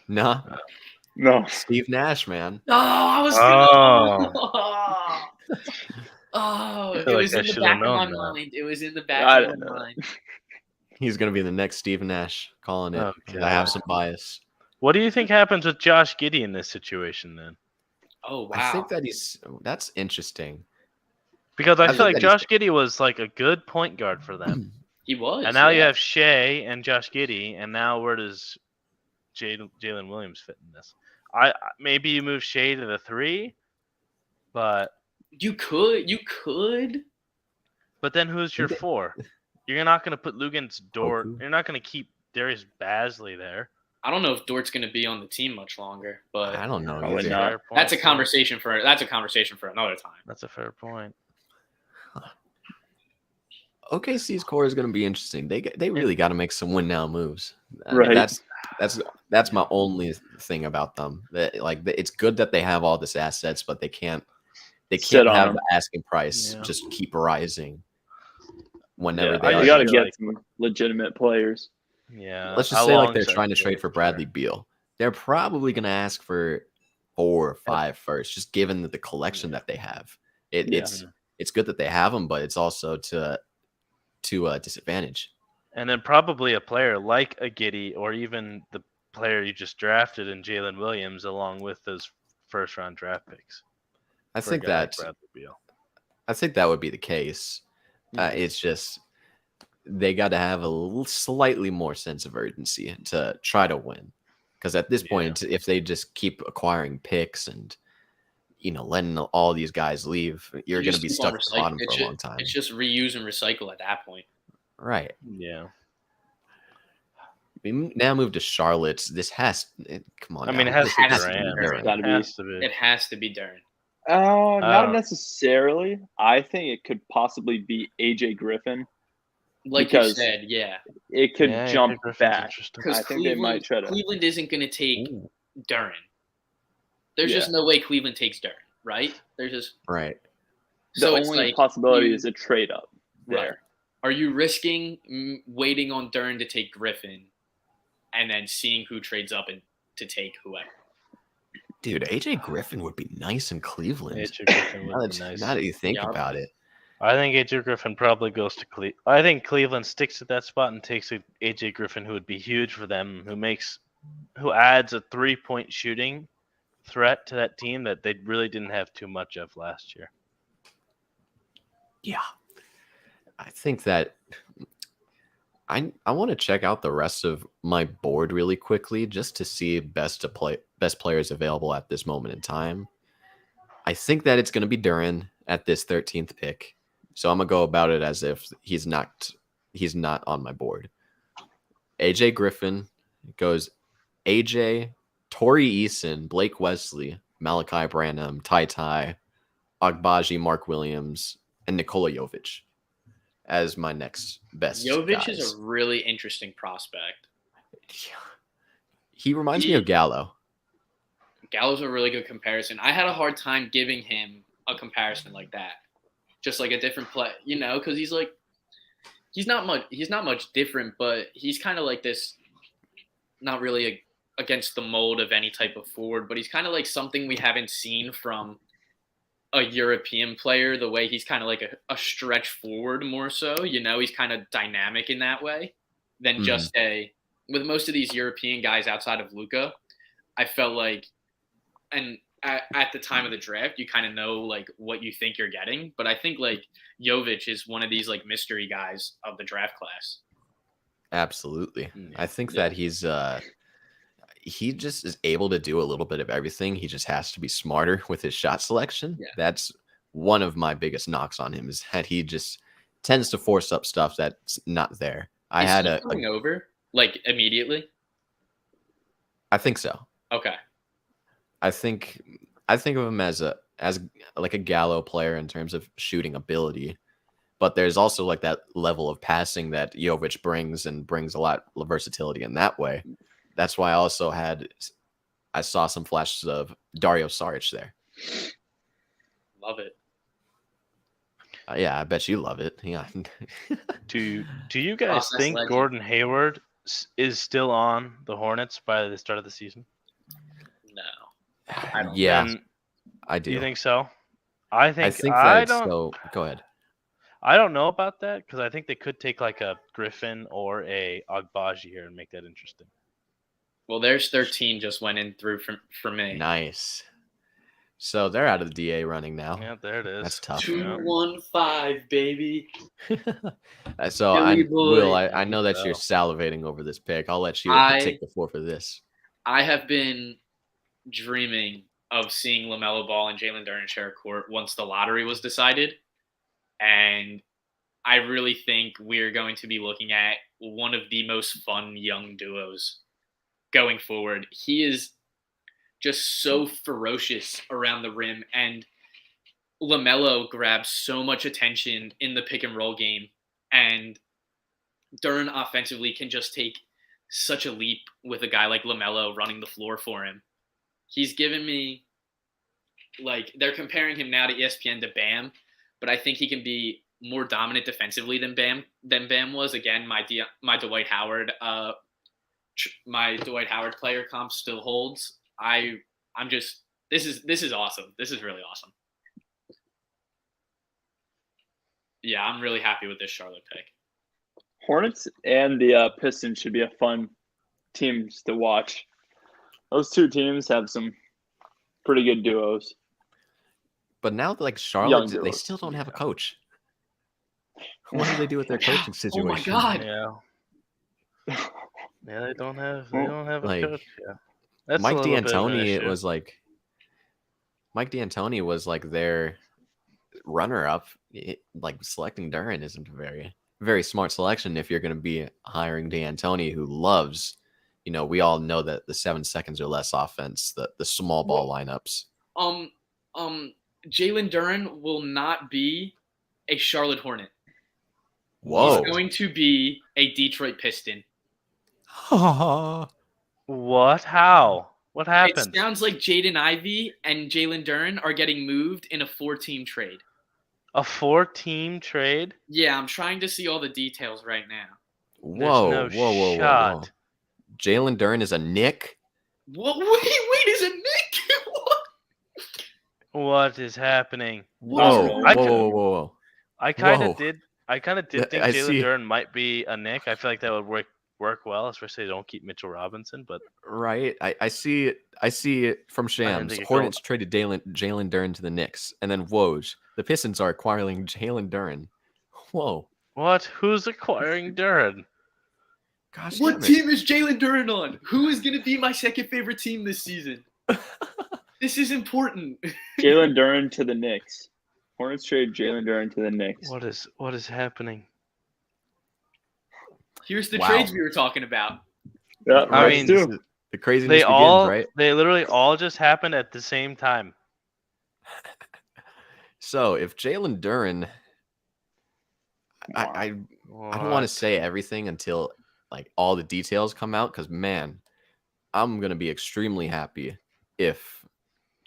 Nah, No. Steve Nash, man. Oh, I was I it feel was like I in the should've back of my known that. mind. It was in the I back of didn't my know. mind. He's gonna be the next Steve Nash. Calling it. Oh, I have God. some bias. What do you think happens with Josh Giddey in this situation then? Oh wow. I think that that's interesting. Because I I feel think like that Josh Giddey was like a good point guard for them. he was. And now you yeah. have Shea and Josh Giddey, and now where does Jalen Williams fit in this? Maybe you move Shea to the 3, but You could. then who's your 4? You're not going to put Lugens Dort. Poku. You're not going to keep Darius Basley there. I don't know if Dort's going to be on the team much longer, but I don't know. Probably either. not. Fair point. that's a conversation for another time. That's a fair point. OKC's core is going to be interesting. They really got to make some win now moves. Right. That's That's my only thing about them. That it's good that they have all this assets, but they can't Sit on have them. the asking price Yeah. just keep rising whenever Yeah, they You are. got to feel get like- some legitimate players. Yeah. Let's just say like they're alongside trying to trade Durant, for sure. Bradley Beal. They're probably going to ask for 4 or 5 first, just given the collection that they have. Yeah. It's good that they have them, but it's also to disadvantage. And then probably a player like a Giddey or even the player you just drafted in Jalen Williams, along with those first round draft picks. I for a think guy like that Bradley Beal. would be the case. It's just they got to have slightly more sense of urgency to try to win. Because at this point, if they just keep acquiring picks and letting all these guys leave, you're going to be stuck at the bottom for a long time. It's just reuse and recycle at that point. Right. Yeah. We now move to Charlotte. This come on. I mean, now. it has to be has to be Durant. Durant. Gotta It be. has to be. It has to be Durant. Not necessarily. I think it could possibly be AJ Griffin. Like Because you said, yeah. It could Yeah, jump AJ Griffin's back. interesting. Because I think they might try to. Cleveland isn't going to take Ooh, Durant. There's just no way Cleveland takes Durant, right? There's just right. The so it's only like possibility you- is a trade up there. Right. Are you risking waiting on Durant to take Griffin, and then seeing who trades up and to take whoever? Dude, AJ Griffin would be nice in Cleveland. AJ Griffin Now would be that, nice. now that you think Yeah. about it. I think AJ Griffin probably goes to Cleveland. I think Cleveland sticks at that spot and takes AJ Griffin, who would be huge for them, who adds a 3-point shooting threat to that team that they really didn't have too much of last year. Yeah. I think that I want to check out the rest of my board really quickly just to see best players available at this moment in time. I think that it's going to be Duran at this 13th pick. So I'm going to go about it as if he's not on my board. AJ Griffin goes AJ, Torrey Eason, Blake Wesley, Malachi Branham, Ty, Agbaji, Mark Williams, and Nikola Jovic as my next best Jovic guys. is a really interesting prospect. He reminds me of Gallo. Gallo's a really good comparison. I had a hard time giving him a comparison like that. Just like a different play, because he's not much different, but he's kind of like this, not really against the mold of any type of forward, but he's kind of like something we haven't seen from a European player, the way he's kind of like a stretch forward more so, he's kind of dynamic in that way than just with most of these European guys outside of Luka. I felt like, and at the time of the draft, you kind of know like what you think you're getting, but I think like Jovic is one of these like mystery guys of the draft class. Absolutely. I think that he just is able to do a little bit of everything. He just has to be smarter with his shot selection. Yeah. That's one of my biggest knocks on him, is that he just tends to force up stuff that's not there. Is he coming over like immediately? I think so. Okay. I think of him as like a Gallo player in terms of shooting ability, but there's also like that level of passing that Jovic brings a lot of versatility in that way. That's why I saw some flashes of Dario Saric there. Love it. Yeah, I bet you love it. Yeah. Do you guys Process think legend. Gordon Hayward is still on the Hornets by the start of the season? No. I don't. Yeah, And I do. you think so? I think that so. Go ahead. I don't know about that because I think they could take like a Griffin or a Agbaji here and make that interesting. Well, there's 13 just went in through for me. Nice. So they're out of the DA running now. Yeah, there it is. That's tough. 215, baby. So Billy boy. I know that you're salivating over this pick. I'll let you take the floor for this. I have been dreaming of seeing LaMelo Ball and Jalen Duren share a court once the lottery was decided. And I really think we're going to be looking at one of the most fun young duos going forward. He is just so ferocious around the rim, and LaMelo grabs so much attention in the pick and roll game, and Duren offensively can just take such a leap with a guy like LaMelo running the floor for him. He's given me, like, they're comparing him now to ESPN to Bam, but I think he can be more dominant defensively than Bam was. Again, my Dwight Howard player comp still holds. This is awesome. This is really awesome. Yeah, I'm really happy with this Charlotte pick. Hornets and the Pistons should be a fun teams to watch. Those two teams have some pretty good duos. But now, like Charlotte, Young they duos. still don't have a coach. What do they do with their coaching situation? Oh my God. Yeah. Yeah, they don't have a Like, coach. Yeah. That's Mike a little bit of an D'Antoni issue. was like their runner-up. Like selecting Duren isn't a very smart selection if you're going to be hiring D'Antoni, who loves, we all know that the 7 seconds or less offense, the small ball lineups. Jalen Duren will not be a Charlotte Hornet. Whoa. He's going to be a Detroit Piston. What? How? What happened? It sounds like Jaden Ivey and Jalen Duren are getting moved in a 4-team trade. A 4-team trade? Yeah, I'm trying to see all the details right now. Whoa. Shot. Jalen Duren is a Knick? What? Wait, is it Nick? What? What is happening? Whoa. I kind Whoa. of did think I Jalen see. Duren might be a Knick. I feel like that would work well, especially they don't keep Mitchell Robinson. But Right. I see it from Shams. think it Hornets traded Jalen Duren to the Knicks. And then Woj. The Pistons are acquiring Jalen Duren. Whoa. what? Who's acquiring Duren? Gosh, What damn it. team is Jalen Duren on? Who is going to be my second favorite team this season? This is important. Jalen Duren to the Knicks. Hornets trade Jalen Duren to the Knicks. What is happening? Here's the Wow. trades we were talking about. Yeah, I Hornets mean, too. The craziness They begins, right? literally all just happened at the same time. So if Jalen Duren, I don't want to say everything until like all the details come out, because man, I'm gonna be extremely happy if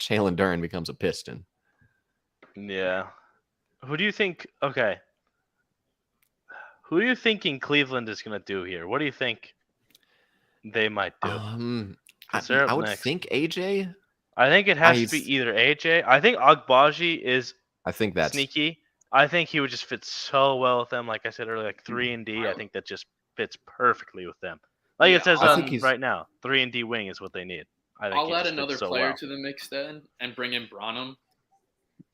Jalen Duren becomes a Piston. Yeah. Who do you think? Okay. Who are you thinking Cleveland is going to do here? What do you think they might do? 'Cause they're up I would next. think AJ. I think it has to be either AJ. I think Agbaji is I think that's sneaky. I think he would just fit so well with them. Like I said earlier, like 3 and D. I think that just fits perfectly with them. Like it says I think he's- right now, 3 and D wing is what they need. I think I'll he add just fits another so player well. to the mix then and bring in Branham.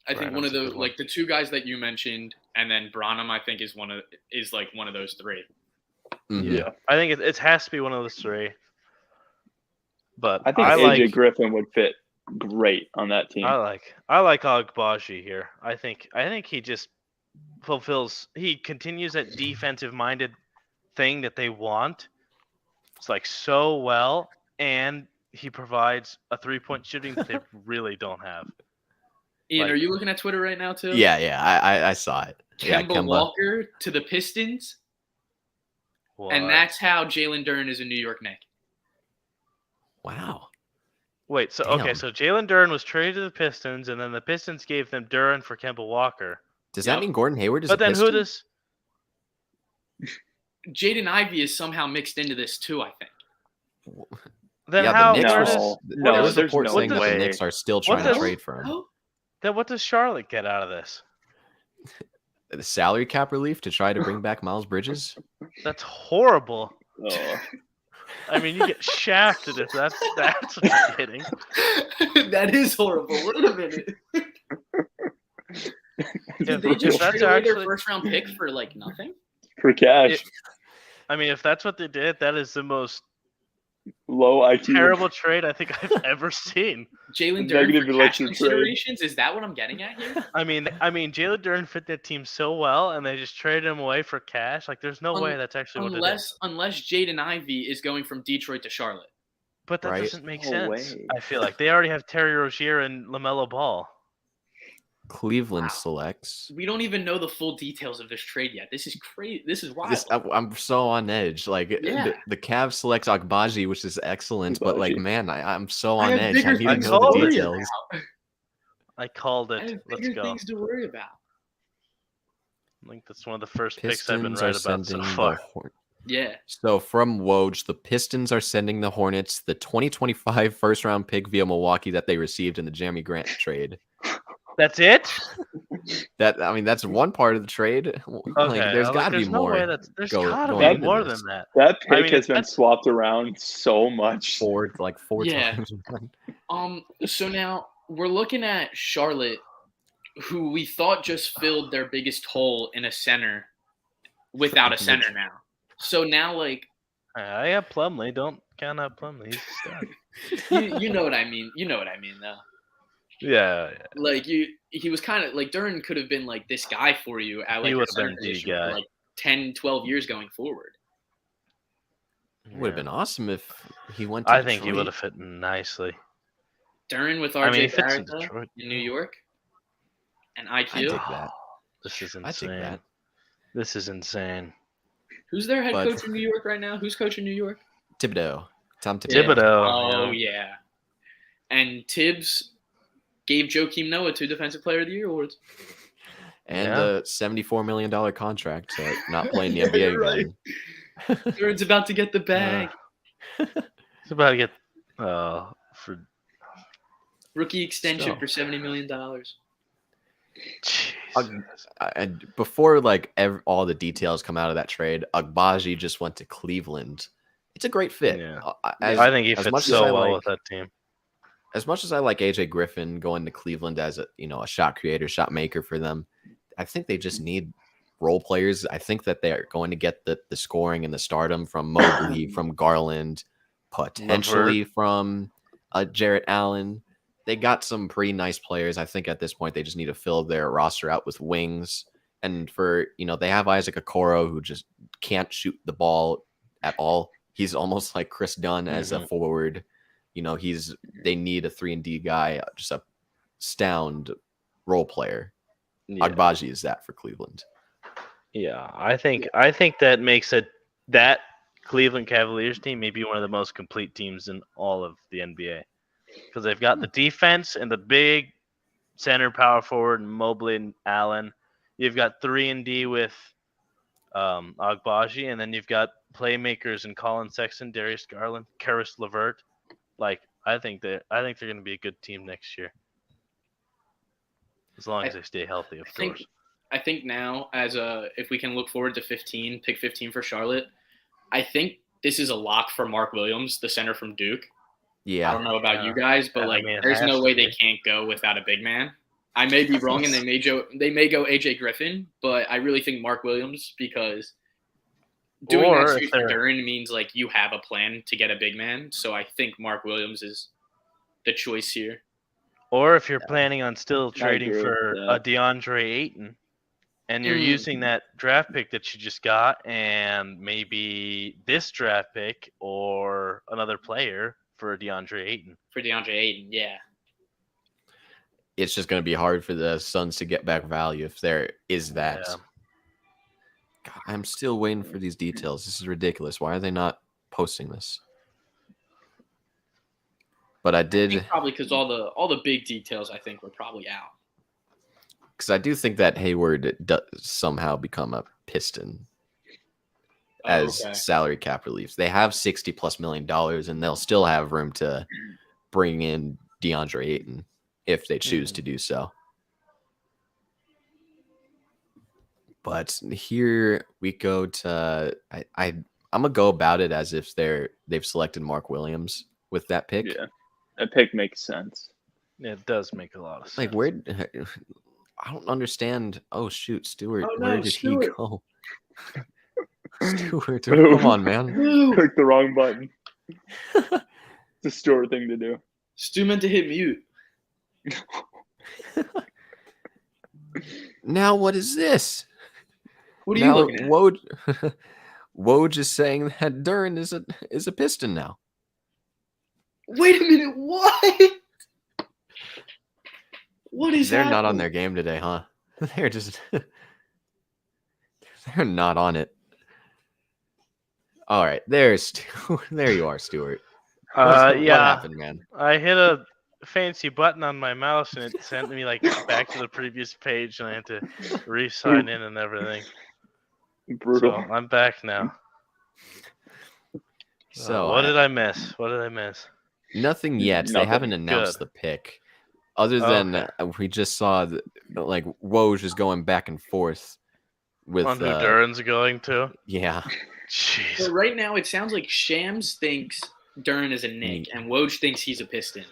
I think Branham's one of a the good one. like the two guys that you mentioned, and then Branham, I think is one of those three. Mhm. Yeah. I think it has to be one of those 3. But I think I AJ like Griffin would fit great on that team. I like Agbaji here. I think he just he continues that defensive minded thing that they want. It's like so well, and he provides a 3-point shooting that they really don't have. Ian, Like- are you looking at Twitter right now too? Yeah, I saw it. Kemba Walker to the Pistons, and What? that's how Jalen Duren is a New York Knick. Wow. Wait, so Damn. okay, so Jalen Duren was traded to the Pistons, and then the Pistons gave them Duren for Kemba Walker. Does Yep. that mean Gordon Hayward is But a then Piston? who does? Jaden Ivey is somehow mixed into this too, I think. Then yeah, how? the Knicks where were, does, No, there was there's reports no saying that the way. Knicks are still trying to does- trade for him. Oh, then what does Charlotte get out of this? The salary cap relief to try to bring back Miles Bridges? That's horrible. Oh. I mean, you get shafted if that's what you're getting. that is horrible. Wait a minute. Did they just that's trade away their actually- first round pick for like nothing? For cash, I mean, if that's what they did, that is the most low IQ. terrible trade I think I've ever seen. Jalen Duren Negative for cash election trade. considerations? Is that what I'm getting at here? I mean, Jalen Duren fit that team so well, and they just traded him away for cash. Like, there's no way that's actually what it is. Unless Jaden Ivey is going from Detroit to Charlotte. But that Right. doesn't make No sense. way. I feel like they already have Terry Rozier and LaMelo Ball. Cleveland selects. We don't even know the full details of this trade yet. This is crazy. This is wild. I'm so on edge. Like Yeah. the Cavs selects Agbaji, which is excellent, but like, Agbaji. man, I'm so I on have edge. bigger I need to things know to the worry details. about. I called I it. have Let's bigger go. things to worry about. I think that's one of the first picks I've been Pistons are right about so sending the far. Yeah. So from Woj, the Pistons are sending the Hornets the 2025 first round pick via Milwaukee that they received in the Jeremy Grant trade. That's it? That's one part of the trade. Okay. There's got to be there's no more. way there's gotta going be into more this. than that. That pick I mean, has been that's- swapped around so much. Four Yeah. times. So now we're looking at Charlotte, who we thought just filled their biggest hole in a center without a center now. So now, like, I have Plumlee. Don't count out Plumlee. He's a stud. you know what I mean. You know what I mean, though. Yeah. Like he was kind of like Duran could have been like this guy for you at like He a would have center been the position guy. for like 10, 12 years going forward. It would have been awesome if he went. I think he would have fit nicely. Duran with I mean, he RJ fits in Barrett Detroit. in New York, and IQ. I dig that. This is I dig insane. that. This is insane. Who's their head But- coach in New York right now? Who's coaching New York? Thibodeau. Tom Yeah. Thibodeau. Thibodeau. Oh yeah. And Tibbs gave Joakim Noah 2 Defensive Player of the Year awards. And Yeah. the $74 million contract to not play in the NBA You're right. again. Duran's about to get the bag. It's about to get for Rookie extension So- for $70 million. Jesus. And before all the details come out of that trade, Agbaji just went to Cleveland. It's a great fit. Yeah. I I think he as fits much as so I well like- with that team. As much as I like AJ Griffin going to Cleveland as a shot creator, shot maker for them, I think they just need role players. I think that they're going to get the scoring and the stardom from Mobley, from Garland, potentially from Jarrett Allen. They got some pretty nice players. I think at this point they just need to fill their roster out with wings. And they have Isaac Okoro, who just can't shoot the ball at all. He's almost like Chris Dunn as a forward. They need a 3-and-D guy, just a sound role player. Yeah. Agbaji is that for Cleveland. Yeah, I think that makes that Cleveland Cavaliers team maybe one of the most complete teams in all of the NBA because they've got the defense and the big center power forward and Mobley and Allen. You've got 3-and-D with Agbaji, and then you've got playmakers in Colin Sexton, Darius Garland, Karis LeVert. I think they're going to be a good team next year, as long as they stay healthy, of course. I think now, if we can look forward to pick 15 for Charlotte, I think this is a lock for Mark Williams, the center from Duke. Yeah. I don't know about you guys, but it there's has no to way be. they can't go without a big man. I may be wrong, and they may go AJ Griffin, but I really think Mark Williams because doing Or that if straight for they're- Duran means you have a plan to get a big man. So I think Mark Williams is the choice here. Or if you're planning on still I trading agree for with a that. DeAndre Ayton, and you're using that draft pick that you just got, and maybe this draft pick or another player for DeAndre Ayton. For DeAndre Ayton, yeah. It's just going to be hard for the Suns to get back value if there is that. Yeah. God, I'm still waiting for these details. This is ridiculous. Why are they not posting this? But I did, Probably because all the big details I think were probably out. because I do think that Hayward does somehow become a Piston as Okay. salary cap relief. They have $60+ million, and they'll still have room to bring in DeAndre Ayton if they choose to do so. But here we go to I'm gonna go about it as if they've selected Mark Williams with that pick. Yeah, that pick makes sense. Yeah, it does make a lot of sense. Like where? I don't understand. Oh shoot, Stewart, Oh, no, where did Stewart. he go? Stewart, come on, man. Click the wrong button. It's a Stewart thing to do. Stu meant to hit mute. Now what is this? What are you Now looking at? Woj is saying that Duran is a Piston now. Wait a minute, what? What is They're happening? not on their game today, huh? They're just they're not on it. All right, there you are, Stuart. What happened, man? I hit a fancy button on my mouse and it sent me like back to the previous page, and I had to re-sign in and everything. Brutal. So I'm back now. So what did I miss? Nothing yet. They Nothing. haven't announced Good. the pick. Other than Okay. we just saw like Woj is going back and forth with On who Duran's going to? Yeah. Jeez. So right now, it sounds like Shams thinks Duran is a Knick, and Woj thinks he's a Piston.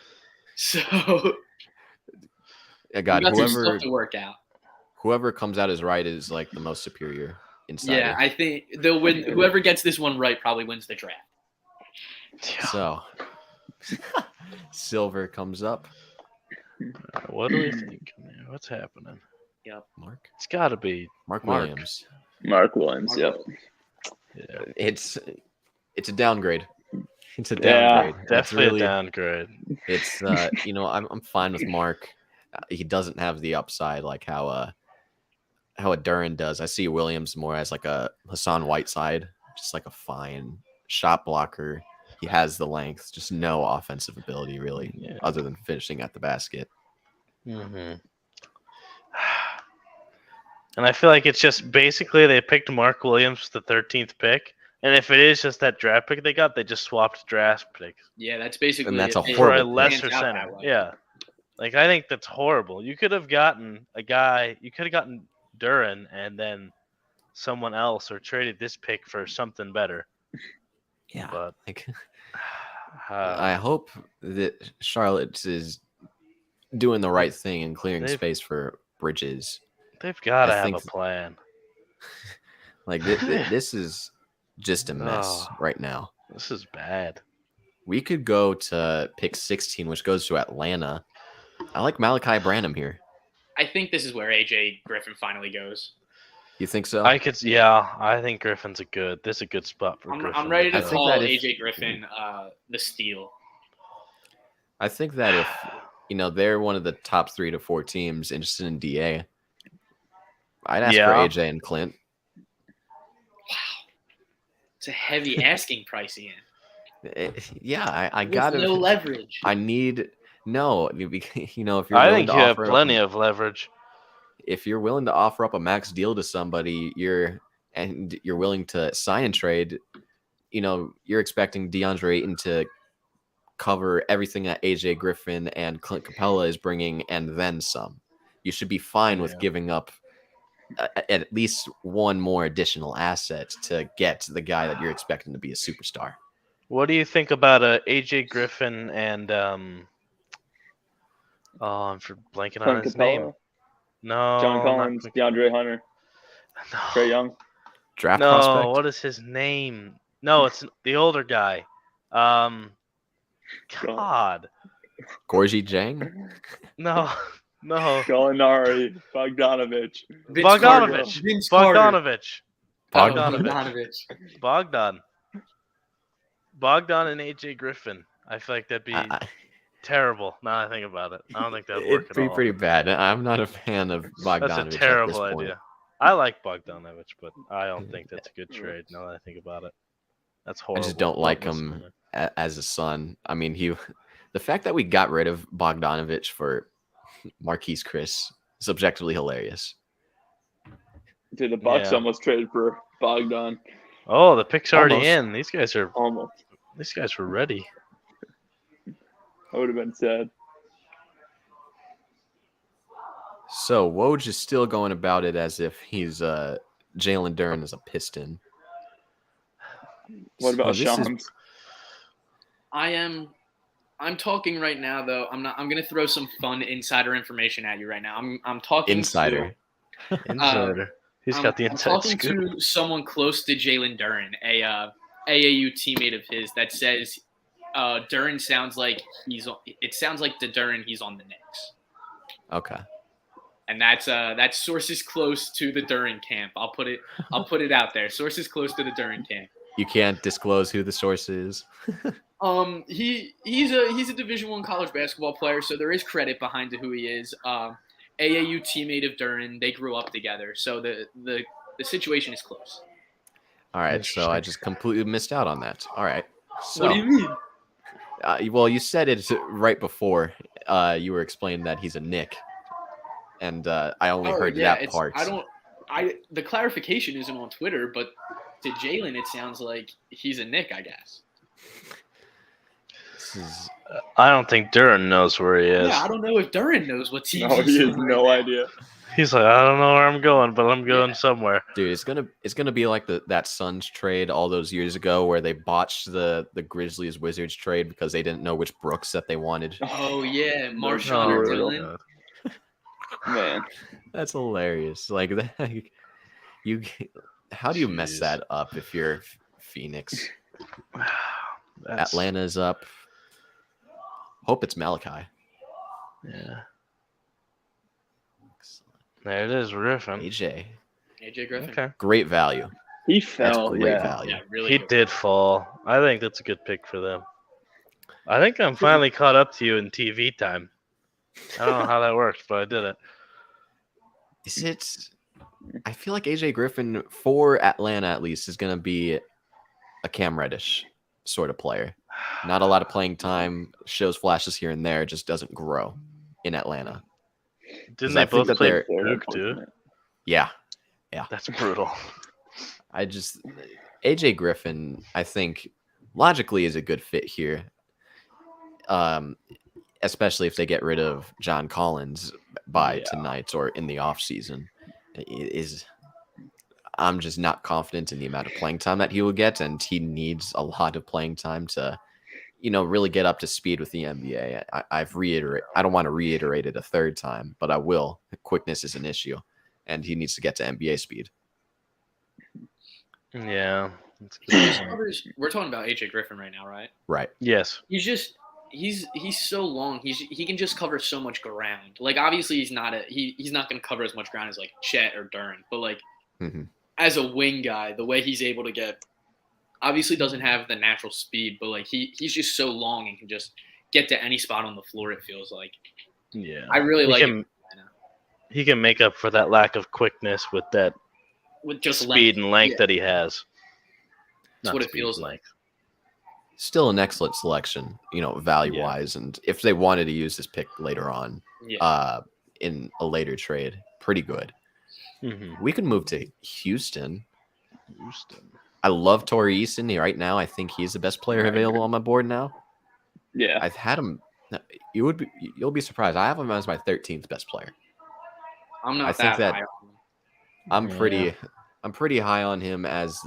So God, we got some stuff to work out. Whoever comes out as right is like the most superior insider. Yeah, I think they'll win. Whoever gets this one right probably wins the draft. So Silver comes up. What do we think? What's happening? Yep. Mark? It's got to be Mark Williams. Mark Williams, yep. Yeah, It's a downgrade. It's a downgrade. Yeah, definitely a downgrade. It's I'm fine with Mark. He doesn't have the upside like how a Duran does. I see Williams more as like a Hassan Whiteside, just like a fine shot blocker. He has the length, just no offensive ability really, other than finishing at the basket. Mm-hmm. And I feel like it's just basically they picked Mark Williams with the 13th pick, and if it is just that draft pick they got, they just swapped draft picks. Yeah, that's basically. And that's a it. For a horrible lesser center. Yeah, like I think that's horrible. You could have gotten a guy. You could have gotten Duran and then someone else, or traded this pick for something better. Yeah, but like I hope that Charlotte is doing the right thing and clearing space for Bridges. They've got to have a plan. Like this is just a mess right now. This is bad. We could go to pick 16, which goes to Atlanta. I like Malachi Branham here. I think this is where AJ Griffin finally goes. You think so? I think Griffin's this is a good spot for Griffin. I'm ready to call AJ Griffin the steal. I think that if they're one of the top 3 to 4 teams interested in DA, I'd ask for AJ and Clint. Wow, it's a heavy asking price, Ian. I got no leverage. I need if you're I think you have plenty of leverage. If you're willing to offer up a max deal to somebody, you're willing to sign and trade, you're expecting DeAndre Ayton to cover everything that AJ Griffin and Clint Capella is bringing and then some. You should be fine with giving up at least one more additional asset to get the guy that you're expecting to be a superstar. What do you think about AJ Griffin and I'm blanking on his name. No, John Collins, DeAndre Hunter, no. Trae Young. Draft prospect? What is his name? No, it's the older guy. God. Gorgie Jang? No. Gallinari, Bogdanovich. Bogdan and AJ Griffin. I feel like that'd be terrible. Now I think about it, I don't think that'd work at all. It'd be pretty bad. I'm not a fan of Bogdanovich. That's a terrible idea. I like Bogdanovich, but I don't think that's a good trade. Now that I think about it, that's horrible. I just don't like him as a son. I mean, the fact that we got rid of Bogdanovich for Marquise Chris is objectively hilarious. Dude, the Bucks almost traded for Bogdan. Oh, the pick's already in. These guys are almost. These guys were ready. That would have been sad. So Woj is still going about it as if he's Jalen Duran is a Piston. What about Shams? I'm talking right now though. I'm gonna throw some fun insider information at you right now. I'm talking insider. He's got the inside scoop. I'm talking to someone close to Jalen Duran, a AAU teammate of his, that says Duran sounds like the Duran he's on the Knicks. Okay. And that's sources close to the Duran camp. I'll put it out there. Sources close to the Duran camp. You can't disclose who the source is. He's a Division I college basketball player, so there is credit behind who he is. AAU teammate of Duran. They grew up together, so the situation is close. All right, so I just completely missed out on that. All right. So, What do you mean? Well, you said it right before. You were explaining that he's a Nick, and I only heard that part. The clarification isn't on Twitter, but to Jalen, it sounds like he's a Nick, I guess. I don't think Duran knows where he is. Yeah, I don't know if Duran knows what team No, he's he has on no right now. idea. He's like, I don't know where I'm going, but I'm going somewhere. Dude, it's gonna be like that Suns trade all those years ago where they botched the Grizzlies Wizards trade because they didn't know which Brooks that they wanted. Oh yeah, Marshawn Oh, and brutal. Dylan. Man, That's hilarious. Like that, how do you mess Jeez. that up if you're Phoenix? That's- Atlanta's up. Hope it's Malachi. Yeah. There it is, Griffin. AJ, AJ Griffin. Okay. great value. he That's fell. great Yeah. value. Yeah, really. He good. did fall. I think that's a good pick for them. I think I'm finally caught up to you in TV time. I don't know how that works, but I did it. Is it? I feel like AJ Griffin for Atlanta at least is going to be a Cam Reddish sort of player. Not a lot of playing time, shows flashes here and there, just doesn't grow in Atlanta. Didn't I they think both that play they're- Duke too? Yeah, That's brutal. AJ Griffin, I think logically is a good fit here. Especially if they get rid of John Collins by tonight or in the offseason. I'm just not confident in the amount of playing time that he will get, and he needs a lot of playing time to, really get up to speed with the NBA. I don't want to reiterate it a third time, but I will. Quickness is an issue, and he needs to get to NBA speed. Yeah. That's a He good just point. covers, we're talking about AJ Griffin right now, right? Right. Yes. He's so long. He can just cover so much ground. Like obviously he's not going to cover as much ground as like Chet or Duran, but like as a wing guy, the way he's able to get, obviously doesn't have the natural speed, but like he's just so long and can just get to any spot on the floor. It feels like. Yeah. I really like him. He can make up for that lack of quickness with that with just speed and length Yeah. that he has. That's Not what it speed, feels like. length. Still an excellent selection, value-wise. And if they wanted to use this pick later on, Yeah. in a later trade, pretty good. Mm-hmm. We could move to Houston. I love Torrey Eason right now. I think he's the best player available on my board now. Yeah. I've had him. You'll be surprised. I have him as my 13th best player. I'm not I think that- high on him. I'm pretty high on him. As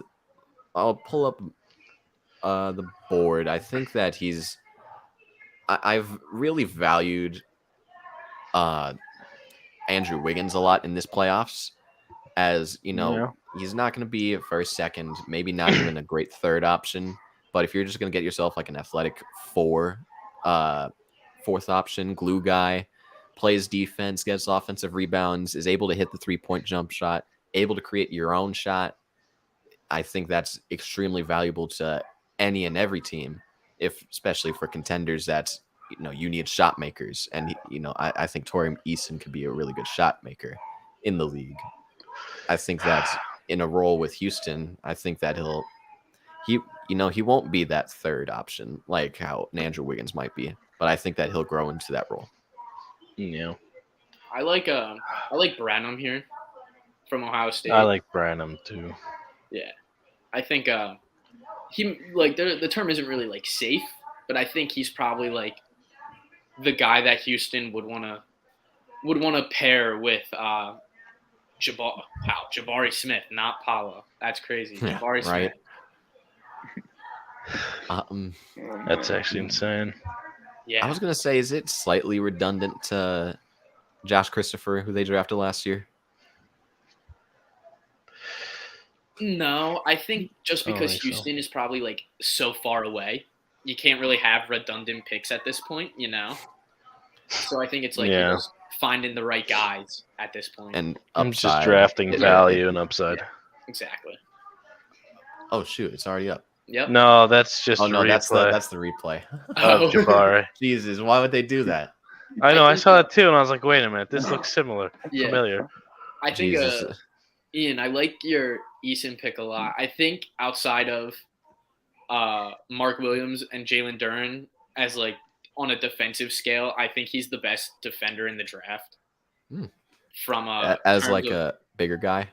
I'll pull up the board. I think that I've really valued Andrew Wiggins a lot in this playoffs. As he's not going to be a first, second, maybe not even a great third option. But if you're just going to get yourself like an athletic fourth option, glue guy, plays defense, gets offensive rebounds, is able to hit the 3-point jump shot, able to create your own shot, I think that's extremely valuable to any and every team, especially for contenders that you need shot makers. And I think Torrey Eason could be a really good shot maker in the league. I think that in a role with Houston, I think that he won't be that third option like how Andrew Wiggins might be, but I think that he'll grow into that role. Yeah. I like Branham here from Ohio State. I like Branham too. Yeah. I think he like the term isn't really like safe, but I think he's probably like the guy that Houston would want to pair with Jabari Smith, not Paolo. That's crazy. Yeah, Jabari right. Smith. That's actually insane. Yeah. I was gonna say, is it slightly redundant to Josh Christopher, who they drafted last year? No, I think just because think so. Houston is probably like so far away, you can't really have redundant picks at this point, So I think it's like you're just finding the right guys at this point. And I'm just upside. drafting value and upside. Exactly. Oh shoot, it's already up. Yep. No, that's just Oh a no, replay that's the replay. of Oh. Jabari. Jesus, why would they do that? I know, I I think saw that- that too, and I was like, wait a minute, this looks similar, Yeah. familiar. I think Jesus. Ian, I like your Eason pick a lot. I think outside of Mark Williams and Jalen Duren as like on a defensive scale, I think he's the best defender in the draft. Hmm. From As terms like of, a bigger guy.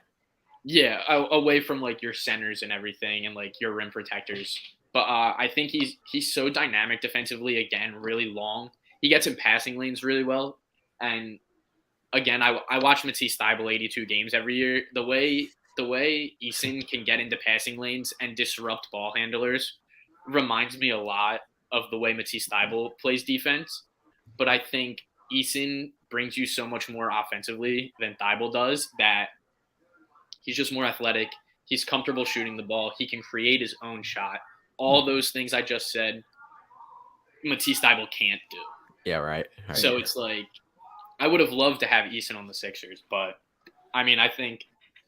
yeah, away from like your centers and everything and like your rim protectors. But I think he's so dynamic defensively. Again, really long. He gets in passing lanes really well. And again, I watch Matisse Thybulle 82 games every year. The way Eason can get into passing lanes and disrupt ball handlers reminds me a lot of the way Matisse Thybulle plays defense. But I think Eason brings you so much more offensively than Thybulle does that he's just more athletic. He's comfortable shooting the ball. He can create his own shot. All those things I just said, Matisse Thybulle can't do. Yeah, right. So it's like I would have loved to have Eason on the Sixers, but I mean, I think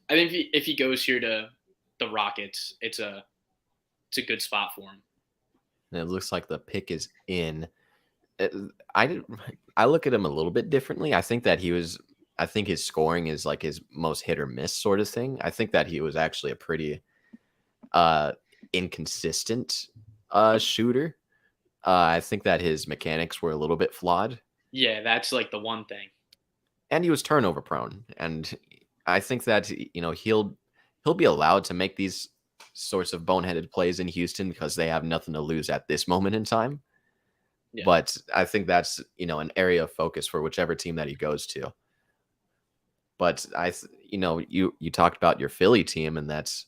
if he goes here to the Rockets, it's a good spot for him. And it looks like the pick is in. I look at him a little bit differently. I think his scoring is like his most hit or miss sort of thing. I think that he was actually a pretty inconsistent shooter. I think that his mechanics were a little bit flawed. Yeah, that's like the one thing. And he was turnover prone. And I think that he'll be allowed to make these sorts of boneheaded plays in Houston because they have nothing to lose at this moment in time. Yeah. But I think that's an area of focus for whichever team that he goes to. But you talked about your Philly team, and that's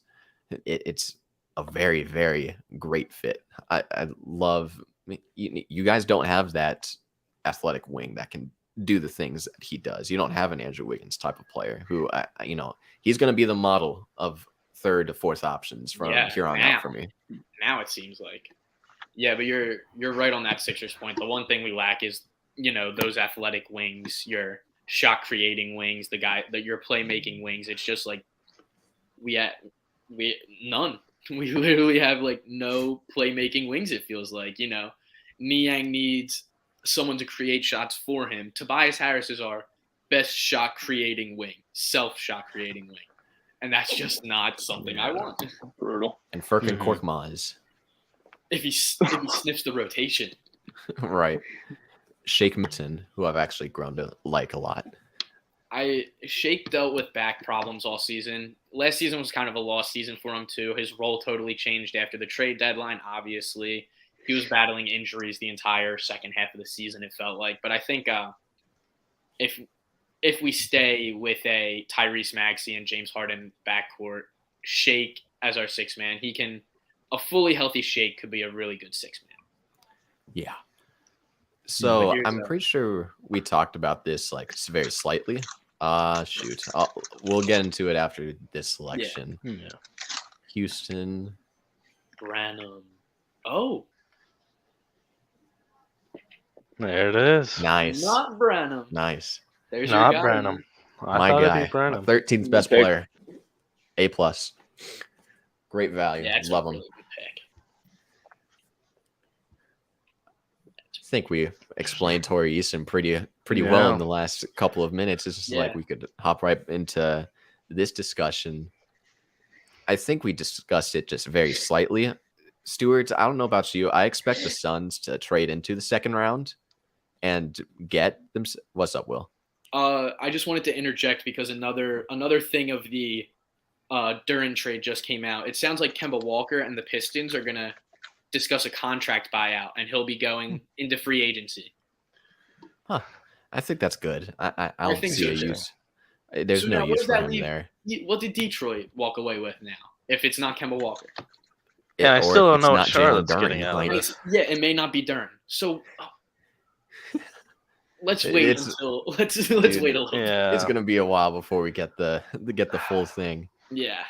it's a very, very great fit. I love you guys don't have that athletic wing that can do the things that he does. You don't have an Andrew Wiggins type of player who he's going to be the model of third to fourth options from here on out for me. Now it seems like. Yeah, but you're right on that Sixers point. The one thing we lack is, those athletic wings, your shot creating wings, your playmaking wings. It's just like we none. We literally have like no playmaking wings, it feels like. Niang needs someone to create shots for him. Tobias Harris is our best shot creating wing, self-shot creating wing. And that's just not something I want. Brutal. And Furkan Korkmaz. If he sniffs the rotation. Right. Shake Milton, who I've actually grown to like a lot. Shake dealt with back problems all season. Last season was kind of a lost season for him too. His role totally changed after the trade deadline, obviously. He was battling injuries the entire second half of the season, it felt like. But I think if we stay with a Tyrese Maxey and James Harden backcourt, Shake as our sixth man, a fully healthy Shake could be a really good sixth man. Yeah. So I'm pretty sure we talked about this like very slightly. We'll get into it after this selection. Yeah. Houston. Branham. Oh. There it is. Nice. Not Branham. Nice. There's not your guy. Branham. My guy. 13th best player. A+. Great value. Yeah, Love him. Really good pick. I think we explained Torrey Eason pretty well in the last couple of minutes. It's just like we could hop right into this discussion. I think we discussed it just very slightly. Stuart, I don't know about you. I expect the Suns to trade into the second round and get them. What's up, Will? I just wanted to interject because another thing of the Duren trade just came out. It sounds like Kemba Walker and the Pistons are going to discuss a contract buyout, and he'll be going into free agency. Huh. I think that's good. I don't see a use. There's so no use for him leave, there. What did Detroit walk away with now if it's not Kemba Walker? Yeah, I still don't know what Charlotte's getting out. It may not be Duren. So let's wait until let's wait a little. Yeah. It's gonna be a while before we get the full thing. Yeah.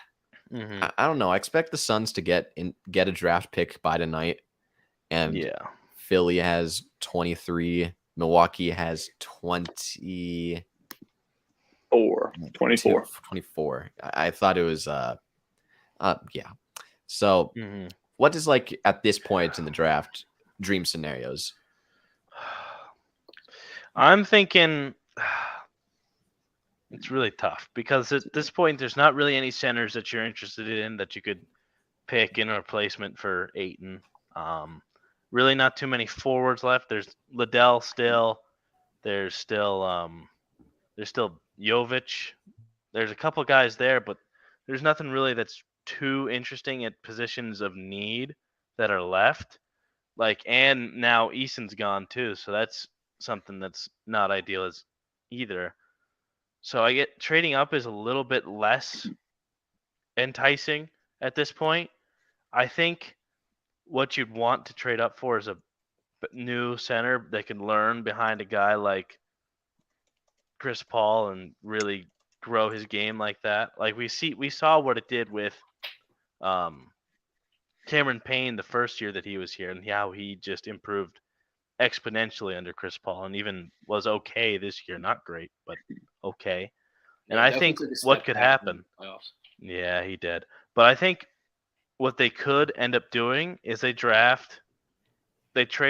Mm-hmm. I don't know. I expect the Suns to get a draft pick by tonight, and Philly has 23. Milwaukee has 24. 24. 24. I thought it was So what is like at this point in the draft dream scenarios? I'm thinking it's really tough because at this point, there's not really any centers that you're interested in that you could pick in a replacement for Ayton. Really, not too many forwards left. There's Liddell still. There's still Jovic. There's a couple guys there, but there's nothing really that's too interesting at positions of need that are left. Like, and now Eason's gone too, so that's something that's not ideal as either. So I get trading up is a little bit less enticing at this point. I think what you'd want to trade up for is a new center that can learn behind a guy like Chris Paul and really grow his game like that. Like we saw what it did with Cameron Payne the first year that he was here, and how he just improved exponentially under Chris Paul, and even was okay this year. Not great, but okay. And I think what could happen. Yeah, he did. But I think what they could end up doing is they trade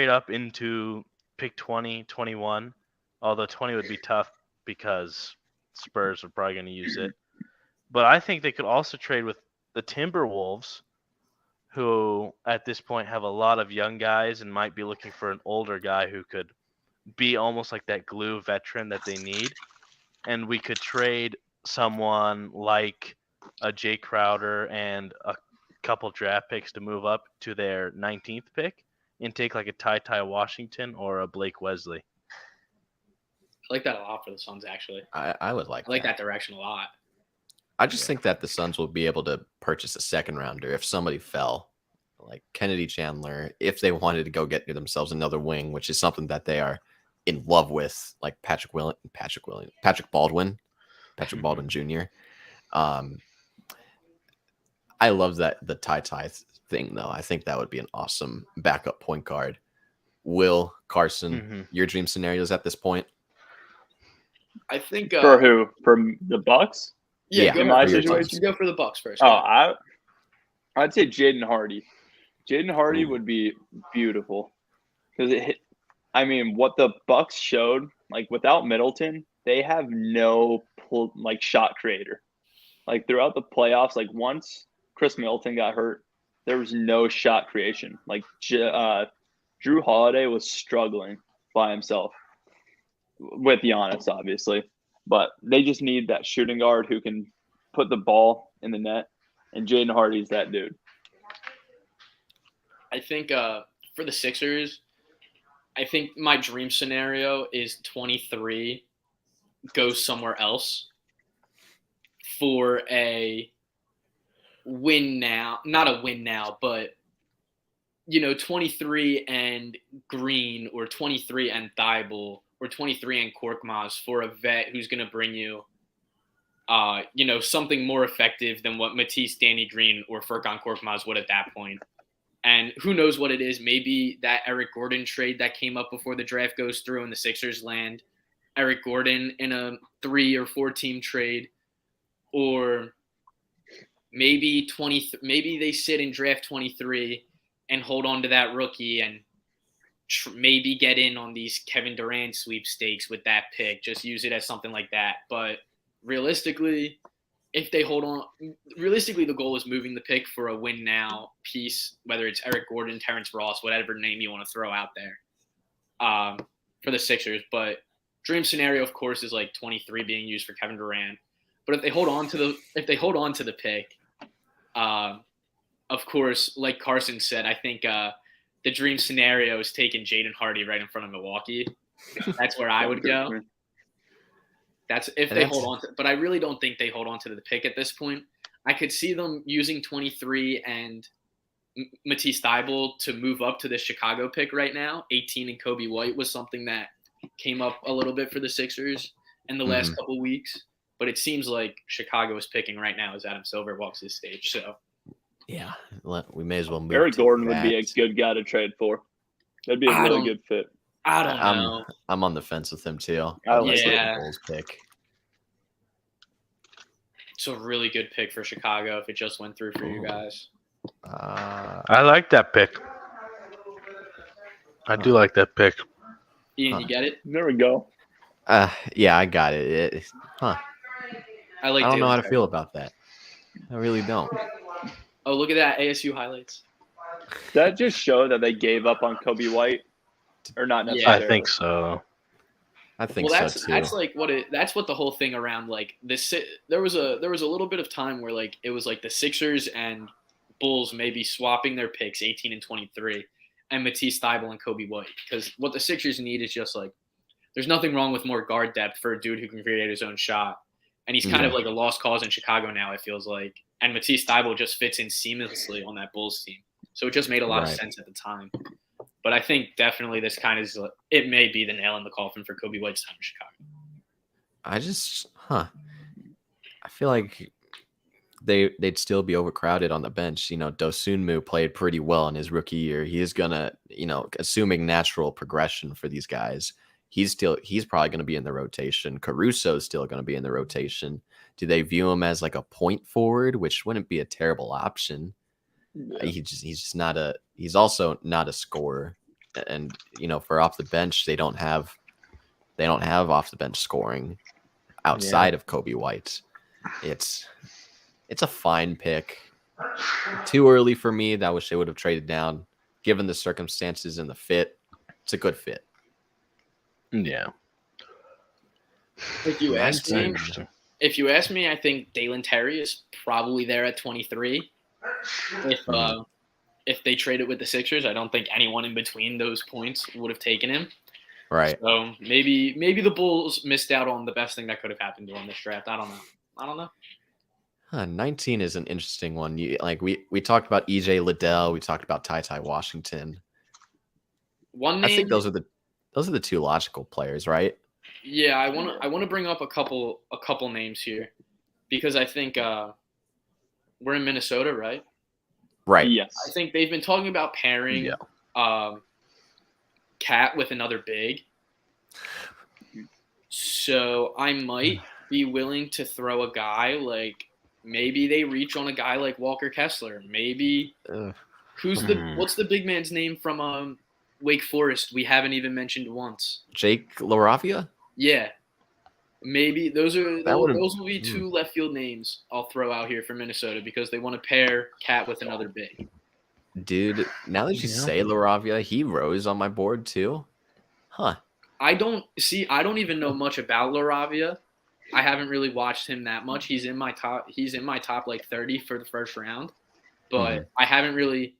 up into pick 20, 21, although 20 would be tough because Spurs are probably going to use it. But I think they could also trade with the Timberwolves, who at this point have a lot of young guys and might be looking for an older guy who could be almost like that glue veteran that they need. And we could trade someone like a Jay Crowder and a couple draft picks to move up to their 19th pick and take like a Ty Washington or a Blake Wesley. I like that a lot for the Suns, actually. I would like that direction a lot. I just think that the Suns will be able to purchase a second rounder if somebody fell, like Kennedy Chandler, if they wanted to go get themselves another wing, which is something that they are in love with, like Patrick Baldwin Jr. I love that the Ty thing, though. I think that would be an awesome backup point guard. Will Carson, your dream scenarios at this point? I think for who? For the Bucks? Yeah, in my situation, go for the Bucks first. Oh, I'd say Jaden Hardy. Jaden Hardy would be beautiful because what the Bucks showed, like without Middleton, they have no shot creator. Like throughout the playoffs, like once Chris Middleton got hurt, there was no shot creation. Like Drew Holiday was struggling by himself with Giannis, obviously. But they just need that shooting guard who can put the ball in the net, and Jaden Hardy's that dude. I think for the Sixers, I think my dream scenario is 23 goes somewhere else for a win now. Not a win now, but 23 and Green or 23 and Thibault or 23 and Korkmaz for a vet who's going to bring you, something more effective than what Matisse, Danny Green, or Furkan Korkmaz would at that point. And who knows what it is? Maybe that Eric Gordon trade that came up before the draft goes through and the Sixers land Eric Gordon in a 3 or 4 team trade, or maybe they sit in draft 23 and hold on to that rookie and maybe get in on these Kevin Durant sweepstakes with that pick. Just use it as something like that. But realistically, if they hold on, the goal is moving the pick for a win now piece, whether it's Eric Gordon, Terrence Ross, whatever name you want to throw out there for the Sixers. But dream scenario, of course, is like 23 being used for Kevin Durant. But if they hold on to the pick, of course, like Carson said, I think the dream scenario is taking Jaden Hardy right in front of Milwaukee. That's where I would go. That's if they hold on to, but I really don't think they hold on to the pick at this point. I could see them using 23 and Matisse Thybulle to move up to the Chicago pick right now. 18 and Kobe White was something that came up a little bit for the Sixers in the last couple weeks, but it seems like Chicago is picking right now as Adam Silver walks this stage. So yeah, we may as well move. Eric Gordon would be a good guy to trade for. That'd be a really good fit. I don't know. I'm on the fence with him too. Yeah. Bulls pick. It's a really good pick for Chicago if it just went through for you guys. I like that pick. I do like that pick. Ian, you get it? There we go. Yeah, I got it. I I like. don't know Dalen how to Terry. feel about that. I really don't. Oh, look at that ASU highlights. That just show that they gave up on Kobe White, or not Yeah. necessarily. I think so. I think Well, so too. that's like that's what the whole thing around like this. There was a little bit of time where like it was like the Sixers and Bulls maybe swapping their picks 18 and 23, and Matisse Thybulle and Kobe White, because what the Sixers need is just like there's nothing wrong with more guard depth for a dude who can create his own shot, and he's kind of like a lost cause in Chicago now. It feels like, and Matisse Thybulle just fits in seamlessly on that Bulls team, so it just made a lot of sense at the time. But I think definitely this kind of it may be the nail in the coffin for Kobe White's time in Chicago. I feel like they'd still be overcrowded on the bench. Dosunmu played pretty well in his rookie year. He is gonna, assuming natural progression for these guys, he's probably gonna be in the rotation. Caruso's still gonna be in the rotation. Do they view him as like a point forward, which wouldn't be a terrible option? Yeah. He's also not a scorer, and for off the bench they don't have off the bench scoring outside of Kobe White. It's a fine pick. Too early for me. I wish they would have traded down. Given the circumstances and the fit, it's a good fit. Yeah. If you ask me, I think Dalen Terry is probably there at 23. If they traded with the Sixers, I don't think anyone in between those points would have taken him. Right. So maybe the Bulls missed out on the best thing that could have happened to them this draft. I don't know. 19 is an interesting one. We talked about EJ Liddell. We talked about Ty Washington. I think those are the two logical players, right? Yeah, I want to bring up a couple names here, because I think we're in Minnesota, right? Right. Yes. I think they've been talking about pairing Cat with another big. So I might be willing to throw a guy like, maybe they reach on a guy like Walker Kessler. Maybe what's the big man's name from Wake Forest we haven't even mentioned once? Jake LaRavia? Yeah. Maybe those will be two left field names I'll throw out here for Minnesota, because they want to pair Cat with another big. Dude, now that you say LaRavia, he rose on my board too. Huh. I don't even know much about LaRavia. I haven't really watched him that much. He's in my top like 30 for the first round. But I haven't really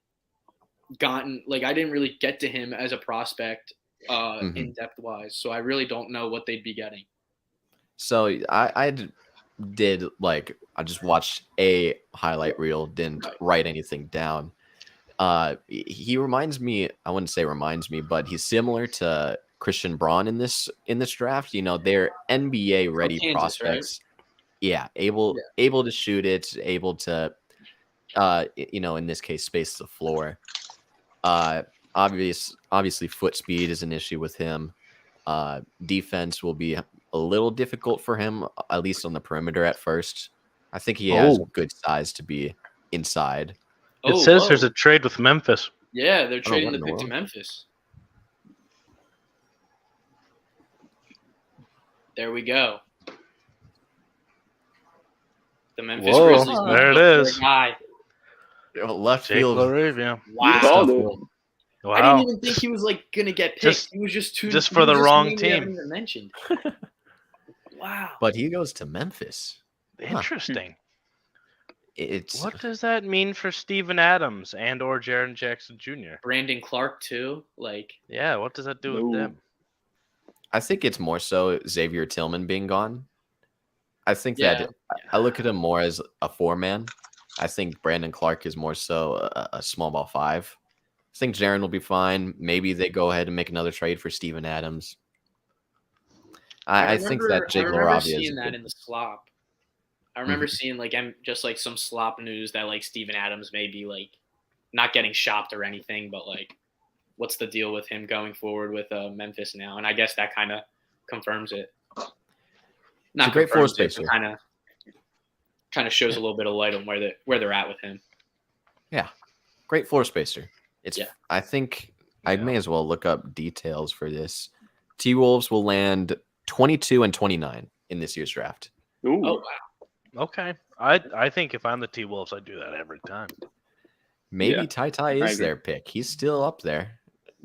I didn't really get to him as a prospect in depth wise. So I really don't know what they'd be getting. So I just watched a highlight reel, didn't write anything down. He reminds me, I wouldn't say reminds me, but he's similar to Christian Braun in this draft. They're NBA ready prospects. Right? Yeah, able to shoot it, able to in this case space the floor. Obviously foot speed is an issue with him. Defense will be a little difficult for him, at least on the perimeter at first. I think he has good size to be inside. It says there's a trade with Memphis. Yeah, they're trading the pick to Memphis. There we go. The Memphis Grizzlies. There it is. Left field. Wow. I didn't even think he was gonna get picked. He was just for the wrong team. Mentioned. Wow. But he goes to Memphis. Interesting. It's what does that mean for Steven Adams and or Jaren Jackson Jr.? Brandon Clark too. Yeah, what does that do with them? I think it's more so Xavier Tillman being gone. I think that I look at him more as a 4-man. I think Brandon Clark is more so a small ball 5. I think Jaren will be fine. Maybe they go ahead and make another trade for Steven Adams. I think that Jake LaRavia is seeing that in the slop. I remember seeing just some slop news that Steven Adams may be not getting shopped or anything, but what's the deal with him going forward with Memphis now? And I guess that kind of confirms it. Not a great floor spacer. Kind of shows a little bit of light on where they're at with him. Yeah, great floor spacer. It's. Yeah. I think I may as well look up details for this. T-Wolves will land 22 and 29 in this year's draft. Ooh. Oh wow. Okay. I think if I'm the T Wolves, I'd do that every time. Maybe Yeah, Ty I is agree. their pick. He's still up there.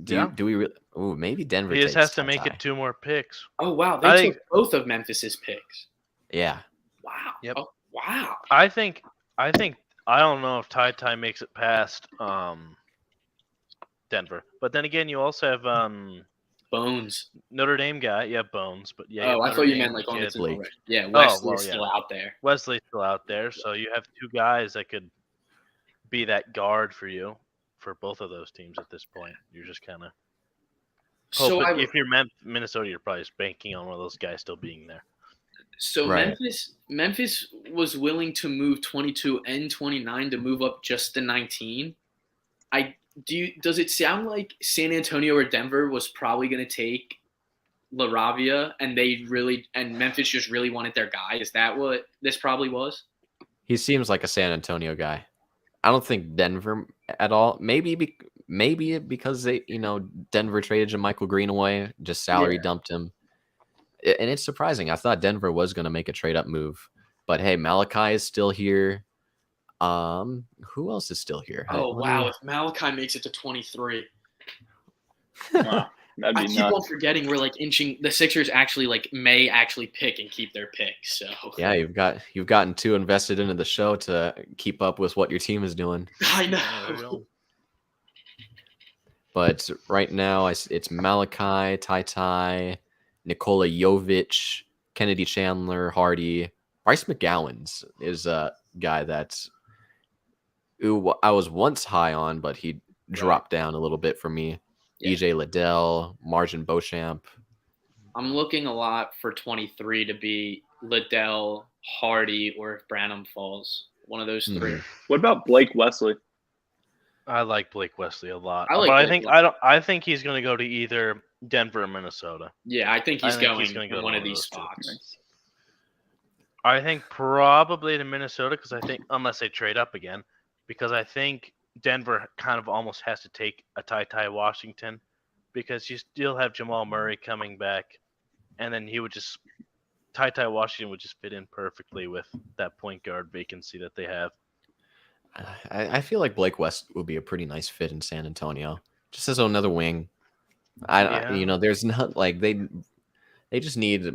Do we really? Ooh, maybe Denver He just takes has to make Ty. it 2 more picks. Oh wow. I They think- took both of Memphis's picks. Yeah. Wow. Yep. Oh wow. I think I don't know if Ty makes it past Denver. But then again, you also have Bones. Notre Dame guy. Yeah, Bones. But yeah, you have Oh, I Notre thought you Dame meant like on the kid. team. Blake. already. Yeah, Oh, Wesley's well, still out there. Wesley's still out there, so you have 2 guys that could be that guard for you for both of those teams at this point. You're just kind of So hoping. If you're Minnesota, you're probably just banking on one of those guys still being there. So Right. Memphis was willing to move 22 and 29 to move up just to 19. Does it sound like San Antonio or Denver was probably going to take LaRavia and Memphis just really wanted their guy? Is that what this probably was? He seems like a San Antonio guy. I don't think Denver at all. Maybe because they, Denver traded Michael Green away, just salary dumped him. And it's surprising. I thought Denver was going to make a trade up move, but hey, Malachi is still here. Who else is still here? Oh wow! If Malachi makes it to 23, Wow, that'd I be keep nuts. on forgetting we're like inching. The Sixers may actually pick and keep their pick. So Yeah, you've gotten too invested into the show to keep up with what your team is doing. I Yeah, there you know. go. But right now, it's Malachi, Ty, Nikola Jovic, Kennedy Chandler, Hardy, Bryce McGowan's is a guy that I was once high on, but he dropped down a little bit for me. Yeah. EJ Liddell, Margin Beauchamp. I'm looking a lot for 23 to be Liddell, Hardy, or if Branham falls. One of those 3. Mhm. What about Blake Wesley? I like Blake Wesley a lot. I like but Blake I think he's going to go to either Denver or Minnesota. Yeah, I think he's going gonna to go one to of these those two. spots. I think probably to Minnesota because I think unless they trade up again, because I think Denver kind of almost has to take a Ty Washington because you still have Jamal Murray coming back, and then he would just Ty Washington would just fit in perfectly with that point guard vacancy that they have. I feel like Blake West would be a pretty nice fit in San Antonio, just as another wing. There's not like they just need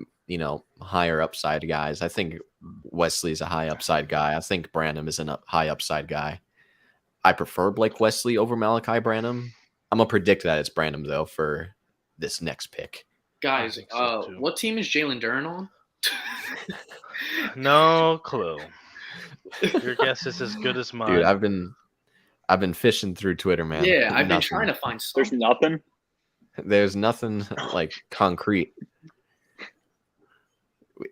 higher upside guys. I think Wesley's a high upside guy. I think Branham is a high upside guy. I prefer Blake Wesley over Malachi Branham. I'm gonna predict that it's Branham though for this next pick. Guys, think so, too. what team is Jalen Duren on? No clue. Your guess is as good as mine. Dude, I've been fishing through Twitter, man. Yeah, I've been Nothing. trying to find There's something. nothing. There's nothing like concrete.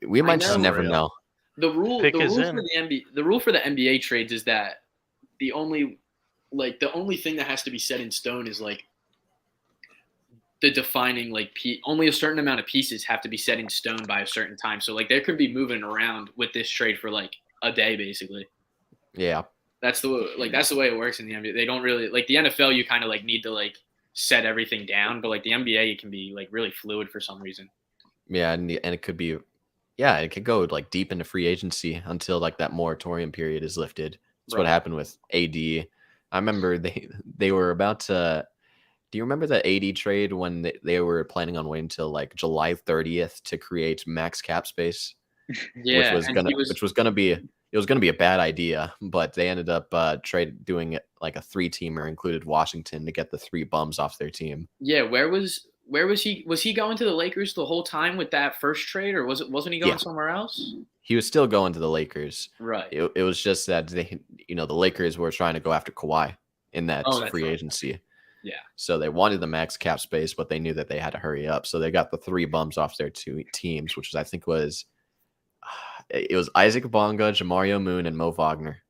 We might just know, never real. know. The rule Pick for is the in. NBA the rule for the NBA trades is that the only thing that has to be set in stone is like the defining only a certain amount of pieces have to be set in stone by a certain time. So like there could be moving around with this trade for like a day basically. Yeah. That's the way it works in the NBA. They don't really like the NFL. You kind of like need to like set everything down, but like the NBA, it can be like really fluid for some reason. Yeah, and it could be, yeah, it could go like deep into free agency until like that moratorium period is lifted. That's what Right. happened with AD. I remember they were about to. Do you remember the AD trade when they were planning on waiting until like July 30th to create max cap space? Yeah, which was gonna be a bad idea, but they ended up doing it like a 3-teamer, included Washington to get the 3 bums off their team. Yeah, where was he? Was he going to the Lakers the whole time with that first trade, or wasn't he going Yeah. somewhere else? He was still going to the Lakers. Right. It was just that the Lakers were trying to go after Kawhi in that Oh, that's free right. agency. Yeah. So they wanted the max cap space, but they knew that they had to hurry up. So they got the 3 bums off their 2 teams, which I think was Isaac Bonga, Jamario Moon, and Mo Wagner.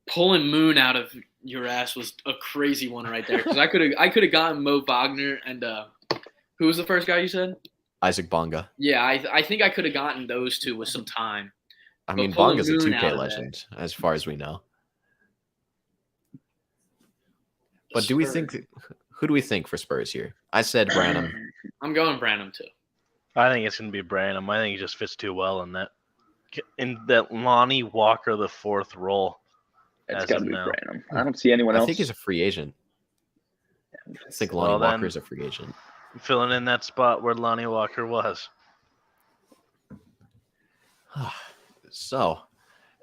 Pulling Moon out of your ass was a crazy one right there because I could have gotten Mo Wagner and who was the first guy you said? Isaac Bonga. Yeah, I think I could have gotten those two with some time. I But mean, pulling Bonga's a Moon out 2K of legend, as far as we know. But do we think who do we think for Spurs here? I said Branham. I'm going Branham too. I think it's gonna be Branham. I think he just fits too well in that Lonnie Walker the fourth role. It's As got to of be now. Branham. I don't see anyone I else. think he's a free agent. I think Lonnie Well, Walker then- is a free agent. Filling in that spot where Lonnie Walker was. So,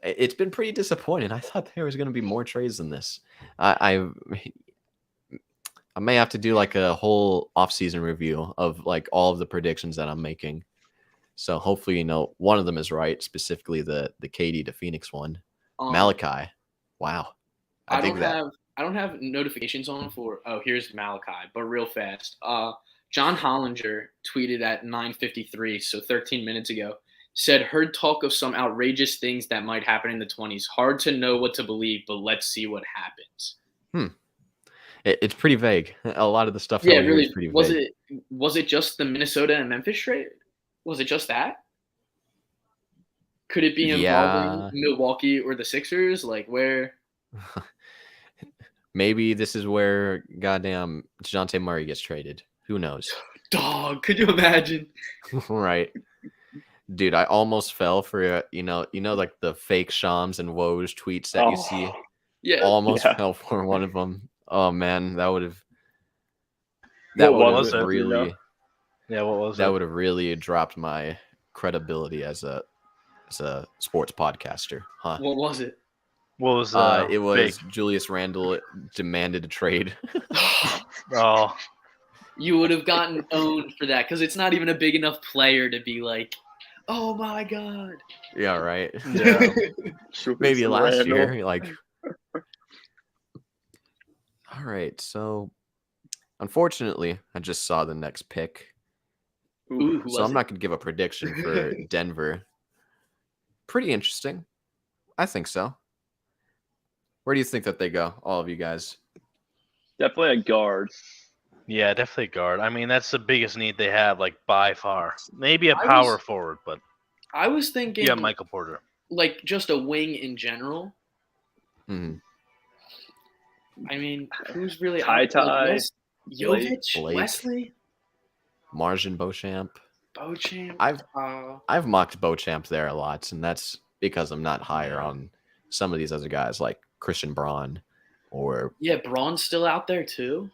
it's been pretty disappointing. I thought there was going to be more trades than this. I may have to do like a whole off-season review of like all of the predictions that I'm making. So hopefully, one of them is right. Specifically, the KD to Phoenix one. Malachi, wow, I dig that. I don't have notifications on for. Oh, here's Malachi, but real fast. John Hollinger tweeted at 9:53, so 13 minutes ago. Said, heard talk of some outrageous things that might happen in the 20s. Hard to know what to believe, but let's see what happens. It's pretty vague. A lot of the stuff. Yeah, that we hear really. is pretty vague. Was it just the Minnesota and Memphis trade? Was it just that? Could it be involving Milwaukee or the Sixers? Like where? Maybe this is where goddamn DeJounte Murray gets traded. Who knows? Dog, could you imagine? Right. Dude, I almost fell for like the fake Shams and Woj tweets that you see. Yeah. Almost fell for one of them. Oh man, that would have What would was have it? really Yeah, what was that it? would have really dropped my credibility as a sports podcaster, huh? What was it? What was It was fake? Julius Randle demanded a trade. Oh, You would have gotten owned for that because it's not even a big enough player to be like, oh my god. Yeah, right. yeah. Maybe last Randle. year, like. All right, so unfortunately, I just saw the next pick, Ooh, who so was I'm not going to give a prediction for Denver. Pretty interesting. I think so. Where do you think that they go, all of you guys? Definitely a guard. Yeah, definitely guard. I mean, that's the biggest need they have, like by far. Maybe a I power was- forward, but I was thinking yeah, Michael Porter. like just a wing in general. Mhm. I mean, who's really Ty. Jovic, Blake. Wesley, Margin Beauchamp. Beauchamp. I've mocked Beauchamp there a lot, and that's because I'm not higher on some of these other guys like Christian Braun, or Yeah, Braun's still out there too.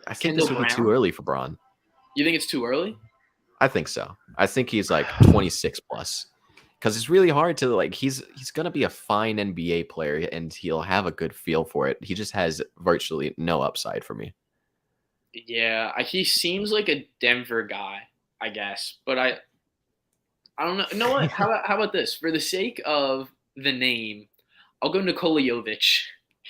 I think Kendall this would be too Brown? early for Braun. You think it's too early? I think so. I think he's like 26 plus. Because it's really hard to like he's gonna be a fine NBA player and he'll have a good feel for it. He just has virtually no upside for me. Yeah, he seems like a Denver guy, I guess. But I don't know. You know what? How about this? For the sake of the name, I'll go Nikola Jovic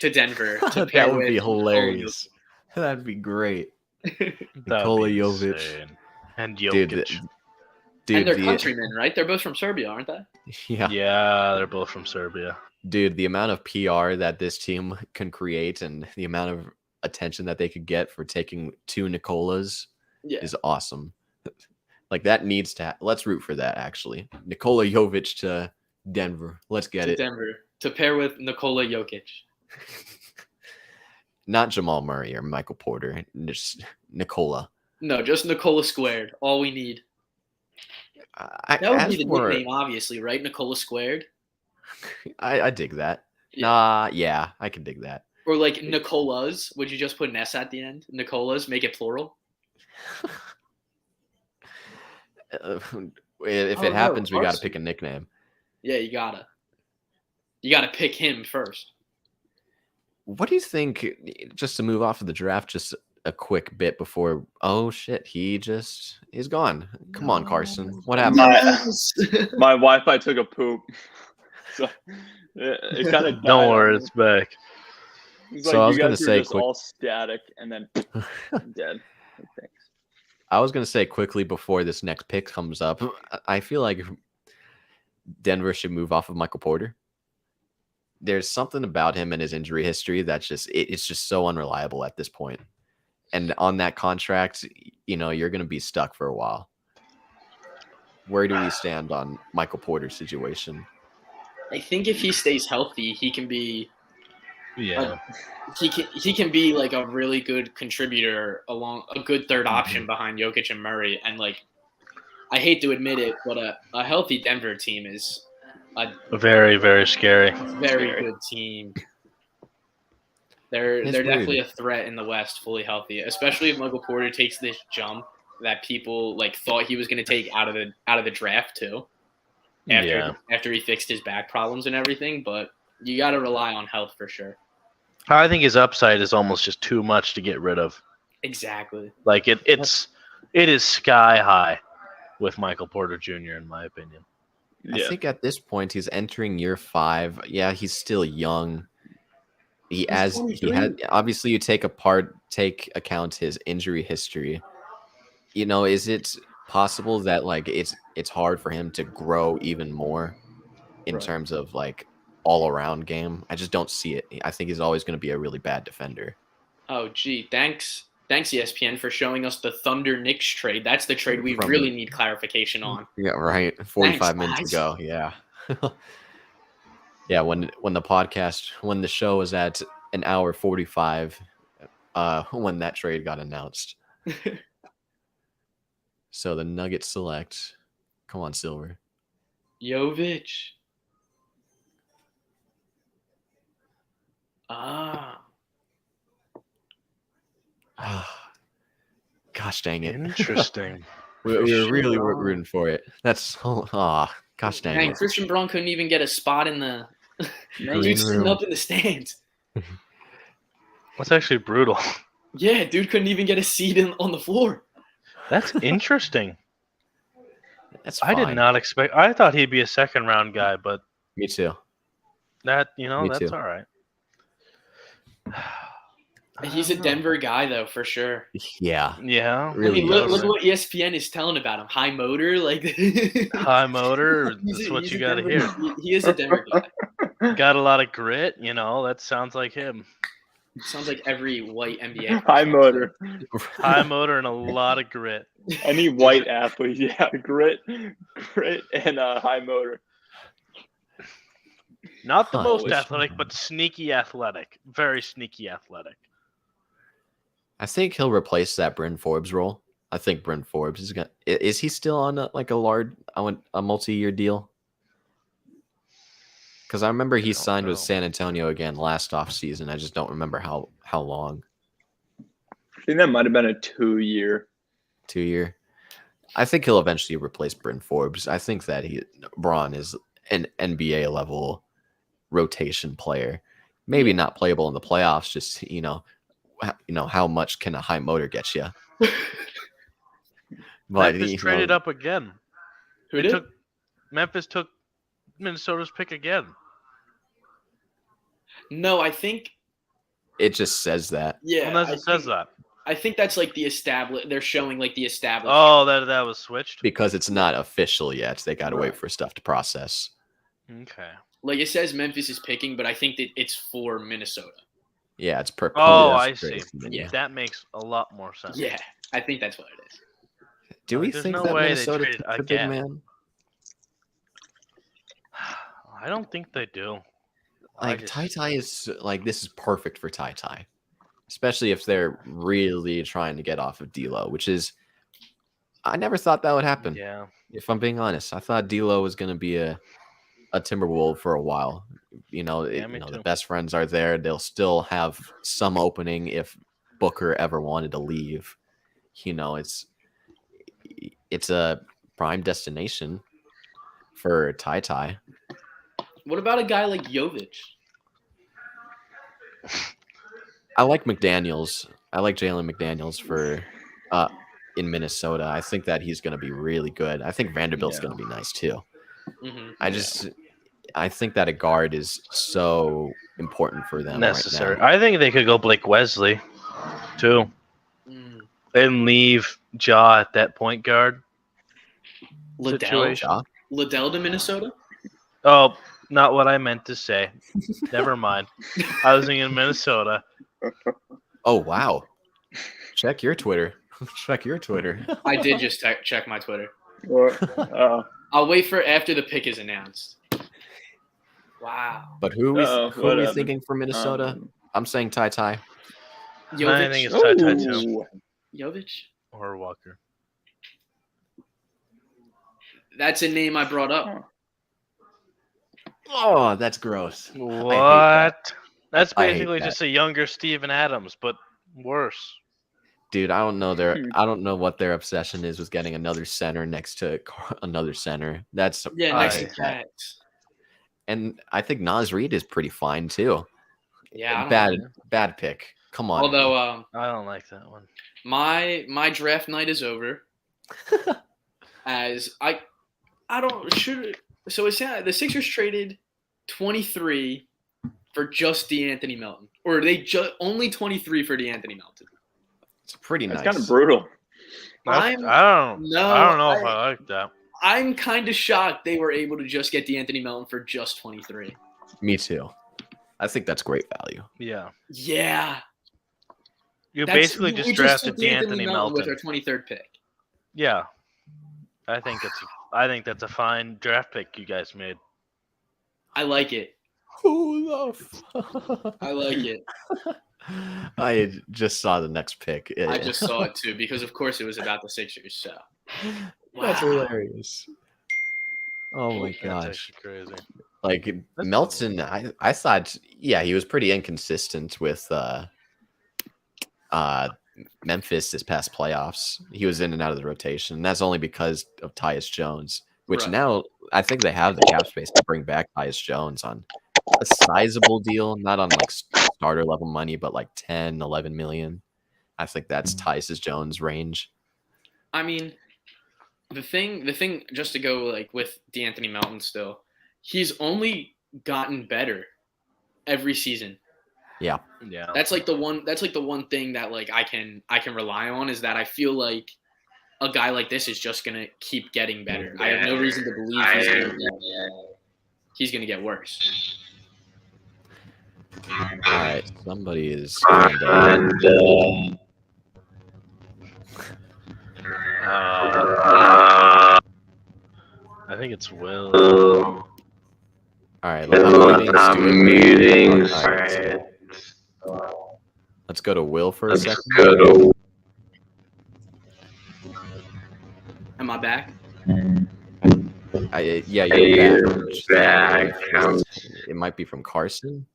to Denver to pair That would with be Nikola hilarious. That'd be great. That'd Nikola be Jovic. insane. And Dude, Jokic. And they're countrymen, right? They're both from Serbia, aren't they? yeah. Yeah, they're both from Serbia. Dude, the amount of PR that this team can create and the amount of attention that they could get for taking two Nicolas Yeah. is awesome. Like that needs to let's root for that actually. Nikola Jovic to Denver. Let's get To it. Denver to pair with Nikola Jokic. Not Jamal Murray or Michael Porter, just Nikola. No, just Nikola squared. All we need. That That would be the nickname, obviously, right? Nikola squared. I dig that. Yeah. Yeah, I can dig that. Or like Nicolas. Would you just put an S at the end? Nicolas, make it plural. If Oh, it no, happens, we got to Carson. pick a nickname. Yeah, you gotta pick him first. What do you think? Just to move off of the draft, just a quick bit before. Oh shit, he's gone. Come on, Carson. What happened? My Wi-Fi took a poop, so it kind of. Don't worry, it's back. It's So I was you gonna guys were say just quick- all static and then dead. Thanks. I was gonna say quickly before this next pick comes up. I feel like Denver should move off of Michael Porter. There's something about him and his injury history that's it's just so unreliable at this point. And on that contract, you're going to be stuck for a while. Where do we stand on Michael Porter's situation? I think if he stays healthy, he can be Yeah. He can be like a really good contributor along a good third option behind Jokic and Murray. And like, I hate to admit it, but a healthy Denver team is a Very, very scary. very Scary. good team. They're It's definitely weird. a threat in the West, fully healthy. Especially if Michael Porter takes this jump that people like thought he was going to take out of the draft too. After he fixed his back problems and everything, but you got to rely on health for sure. I think his upside is almost just too much to get rid of. Exactly. Like it is sky high with Michael Porter Jr. in my opinion. I think at this point he's entering year 5. Yeah, he's still young. He had obviously you take account his injury history. You know, is it possible that like it's hard for him to grow even more in terms of like all around game? I just don't see it. I think he's always going to be a really bad defender. Oh, gee, thanks ESPN for showing us the Thunder Knicks trade. That's the trade we really need clarification on. Yeah, right. 45 minutes ago. Yeah. Yeah, when the show was at an hour 45, when that trade got announced. So the Nuggets select. Come on, Silver. Jovic. Gosh dang it. Interesting. we were really rooting for it. That's gosh dang it. Christian Braun couldn't even get a spot in the dude sitting up in the stands. That's actually brutal. Yeah, dude couldn't even get a seat on the floor. That's interesting. That's fine. I did not expect. I thought he'd be a second round guy, but Me too. that's Me all too. right. He's a Denver guy, though, for sure. Yeah. Yeah. Really I mean, look what ESPN is telling about him. High motor, like high motor. That's what you got to hear. He is a Denver guy. Got a lot of grit. You know, that sounds like him. Sounds like every white NBA. High motor. High motor and a lot of grit. Any white athlete, yeah, grit, and high motor. Not the most athletic, but sneaky athletic. Very sneaky athletic. I think he'll replace that Bryn Forbes role. I think Bryn Forbes is he still on a multi-year deal? Because I remember he signed with San Antonio again last offseason. I just don't remember how long. I think that might have been a 2-year. 2-year. I think he'll eventually replace Bryn Forbes. I think that Braun is an NBA level rotation player. Maybe not playable in the playoffs. Just how much can a high motor get you? But Memphis traded up again. Who did? Memphis took Minnesota's pick again. No, I think it just says that. Yeah, unless it says that. I think that's like the established. They're showing like the established. Oh, that was switched because it's not official yet. They got to wait for stuff to process. Okay. Like it says Memphis is picking, but I think that it's for Minnesota. Yeah, it's per. Oh, I see. Yeah, that makes a lot more sense. Yeah, I think that's what it is. Do we think that Minnesota took a big man? I don't think they do. Like Ty is like this is perfect for Ty, especially if they're really trying to get off of D'Lo, which is I never thought that would happen. Yeah, if I'm being honest, I thought D'Lo was going to be a Timberwolf for a while. The best friends are there. They'll still have some opening if Booker ever wanted to leave. It's a prime destination for Ty. What about a guy like Jovic? I like McDaniels. I like Jalen McDaniels for in Minnesota. I think that he's going to be really good. I think Vanderbilt's going to be nice too. Mm-hmm. I think that a guard is so important for them. Necessary. Right now. I think they could go Blake Wesley too, and leave Ja at that point guard situation. Liddell to Minnesota? Oh, not what I meant to say. Never mind. I was thinking Minnesota. Oh wow! Check your Twitter. Check your Twitter. I did just check my Twitter. Or, I'll wait for after the pick is announced. Wow. But who Uh-oh, are what we happened? thinking for Minnesota? I'm saying Ty. I Jovic. think it's Ty too. Ooh. Jovic. Or Walker. That's a name I brought up. Huh. Oh, that's gross. What? That's I hate basically that. just a younger Steven Adams, but worse. Dude, I don't know Hmm. I don't know what their obsession is with getting another center next to another center. That's Yeah, I next to hate that. Cats. And I think Nas Reed is pretty fine too. Yeah, I don't know. Bad pick. Come on. Although I don't like that one. my draft night is over. As I don't should so it's the Sixers traded 23 for just DeAnthony Melton, or they just only 23 for DeAnthony Melton. it's pretty That's nice. kind of brutal. I I'm don't know if I- I like that. I'm kind of shocked they were able to just get DeAnthony Melton for just 23. Me too. I think that's great value. Yeah. Yeah, You that's- basically we just took drafted DeAnthony Melton. with our 23rd pick. Yeah. I think that's a fine draft pick you guys made. I like it. Who the I like it. I just saw the next pick. I just saw it too because of course it was about the Sixers. So That's Wow. hilarious. Oh my That's gosh. actually crazy. Like That's Melton, I thought he was pretty inconsistent with Memphis this past playoffs. He was in and out of the rotation. And that's only because of Tyus Jones, which Right. now I think they have the cap space to bring back Tyus Jones on a sizable deal, not on like starter level money, but like 10, 11 million. I think that's Tyus Jones range. I mean, the thing, just to go like with DeAnthony Melton still, he's only gotten better every season. Yeah. Yeah. That's like the one thing that like I can rely on is that I feel like a guy like this is just gonna keep getting better. I have no reason to believe he's gonna get worse. All right. Somebody is kinda... I think it's Will. All right. I'm muting Stuart. All right. Let's go to Will for a second. Am I back? Yeah, you're back. It might be from Carson.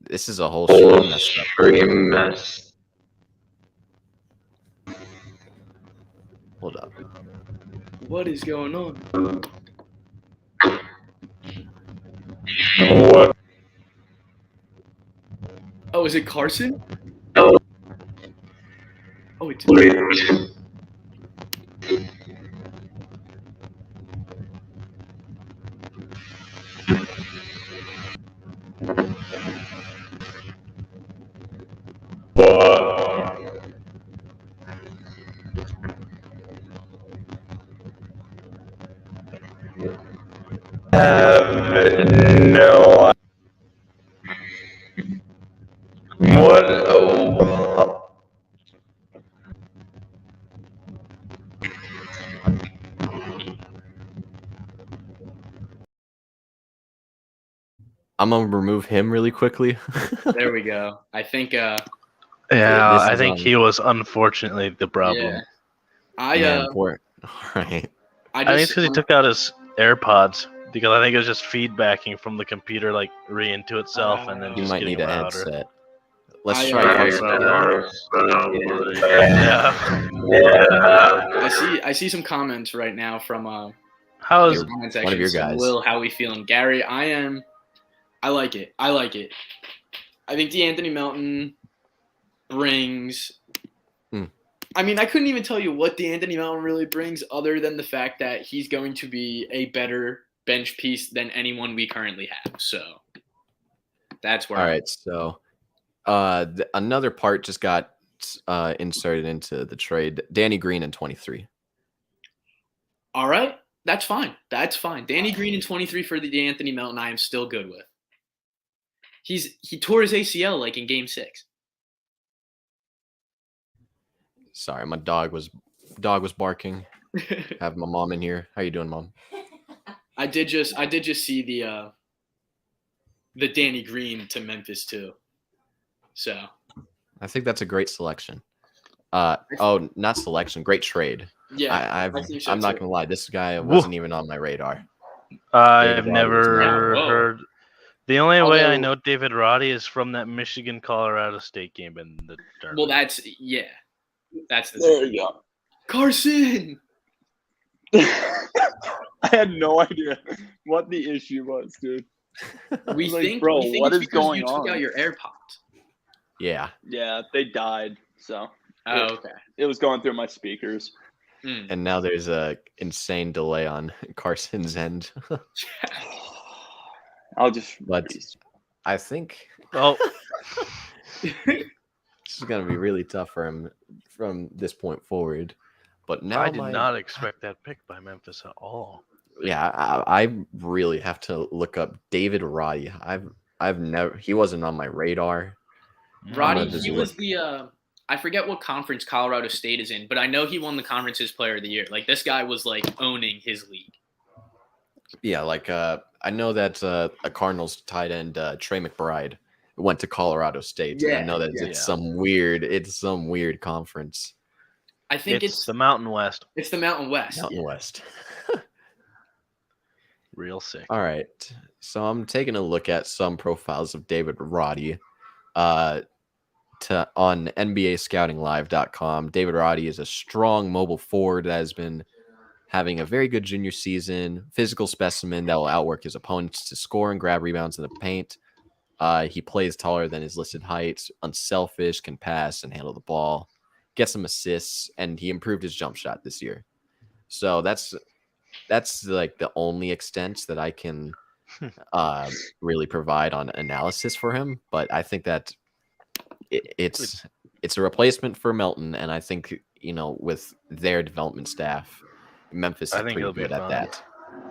This is a whole stream mess. Hold up. What is going on? What? Oh, is it Carson? Oh. Oh, it's No. What? Oh. I'm gonna remove him really quickly. There we go. I think Yeah, this I is think on- he was unfortunately the problem. yeah. I Man, poor. All right. I think it's because he took out his AirPods because I think it was just feedbacking from the computer like into itself and then You just might getting need a louder. headset. Let's I, try Carson again. Yeah. I see some comments right now from How is Your- comment one of your section. guys. Will, how we feeling? Gary, I like it. I think DeAnthony Melton brings. I mean, I couldn't even tell you what DeAnthony Melton really brings, other than the fact that he's going to be a better bench piece than anyone we currently have. So that's where. All right. So, another part just got inserted into the trade. Danny Green in 23. All right, that's fine. That's fine. Danny Green in 23 for the DeAnthony Melton, I am still good with. He tore his ACL like in Game 6. Sorry, my dog was barking. Have my mom in here. How you doing, Mom? I did just see the Danny Green to Memphis too. So I think that's a great selection. Not selection, great trade. yeah, I think so I'm not too. gonna lie, this guy wasn't even on my radar. I've David Roddy was never Yeah, whoa. heard. The only way I Although- know David Roddy is from that Michigan-Colorado State game in the Well, tournament. that's the There thing. you go. Carson. I had no idea what the issue was, dude. We like, think, bro, we think what it's is because going you took on? out your AirPods. Yeah. Yeah, they died. So Oh, okay. it was going through my speakers. Mm. And now there's a insane delay on Carson's end. I'll just. But I think Oh, this is gonna be really tough for him from this point forward. But now I did not expect that pick by Memphis at all. Yeah, I really have to look up David Roddy. I've never. He wasn't on my radar. Roddy, gonna just he look. was the I forget what conference Colorado State is in, but I know he won the conference's player of the year. Like this guy was like owning his league. Yeah, like I know that a Cardinals tight end Trey McBride went to Colorado State. And I Yeah, know that yeah. it's some weird conference. I think It's the Mountain West. it's the Mountain West. Mountain West. Real sick. All right. So I'm taking a look at some profiles of David Roddy on NBAscoutinglive.com. David Roddy is a strong mobile forward that has been having a very good junior season, physical specimen that will outwork his opponents to score and grab rebounds in the paint. He plays taller than his listed height, unselfish, can pass and handle the ball, get some assists, and he improved his jump shot this year. So that's like the only extent that I can really provide on analysis for him. But I think that it's a replacement for Melton, and I think with their development staff, Memphis is I think pretty he'll be good at fine. that.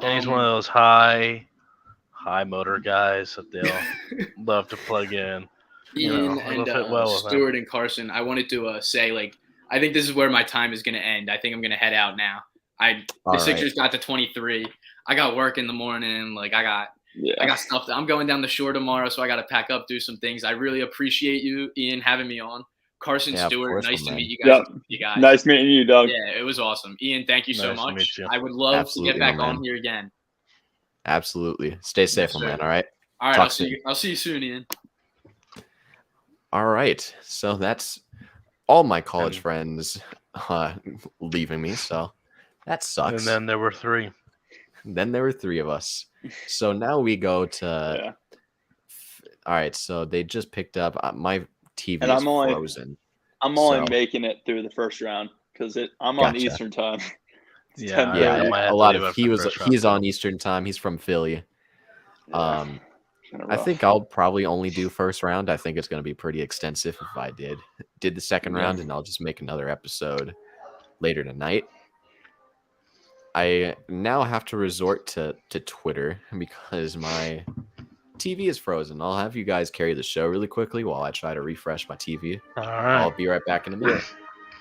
And he's one of those high motor guys that they'll love to plug in. Ian it'll and fit well with him. Stuart and Carson, I wanted to say, like, I think this is where my time is going to end. I think I'm going to head out now. The Sixers got to 23. I got work in the morning. Like, I got stuff. I'm going down the shore tomorrow, so I got to pack up, do some things. I really appreciate you, Ian, having me on. Carson, Yeah, of Stewart, course, nice my to man. meet you guys. Yep. Nice meeting you, Doug. Yeah, it was awesome. Ian, thank you so Nice to much. meet you. I would love Absolutely, to get back my on man. here again. Absolutely. Stay safe, Yes, my sir. man. All right. All right, Talk I'll see you soon, Ian. All right. So that's all my college And- friends leaving me. So that sucks. And then there were three. Then there were three of us. So now we go to. Yeah. All right. So they just picked up my TV And is I'm only- frozen. I'm only So- making it through the first round because I'm on Gotcha. Eastern time. It's Yeah, 10:30. Yeah, I might have a to lot leave of after the first round. he's on Eastern time. He's from Philly. Yeah, kinda I rough. think I'll probably only do first round. I think it's going to be pretty extensive if I did the second Yeah. round, and I'll just make another episode later tonight. I now have to resort to Twitter because my TV is frozen. I'll have you guys carry the show really quickly while I try to refresh my TV. All I'll right. be right back in a minute.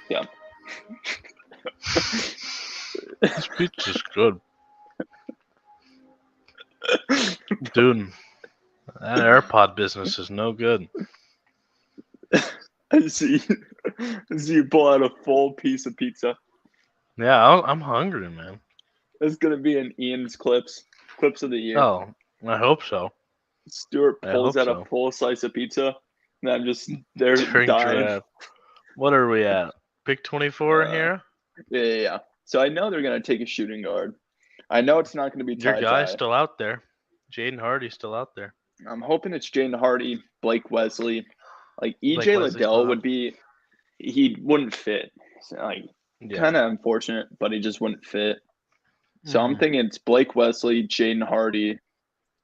Yeah. This pizza's is good. Dude, that AirPod business is no good. I see you pull out a full piece of pizza. Yeah, I'm hungry, man. That's gonna be in Ian's clips of the year. Oh, I hope so. Stuart I pulls hope out so. a full slice of pizza, and I'm just there During dying. draft. What are we at? Pick 24 Uh, here? Yeah. So I know they're gonna take a shooting guard. I know it's not gonna be Your Ty guy's Ty. still out there. Jaden Hardy's still out there. I'm hoping it's Jaden Hardy, Blake Wesley. Like EJ Wesley's Liddell not. would be, he wouldn't fit. So, like Yeah. kind of unfortunate, but he just wouldn't fit. So I'm Mhm. thinking it's Blake Wesley, Jaden Hardy,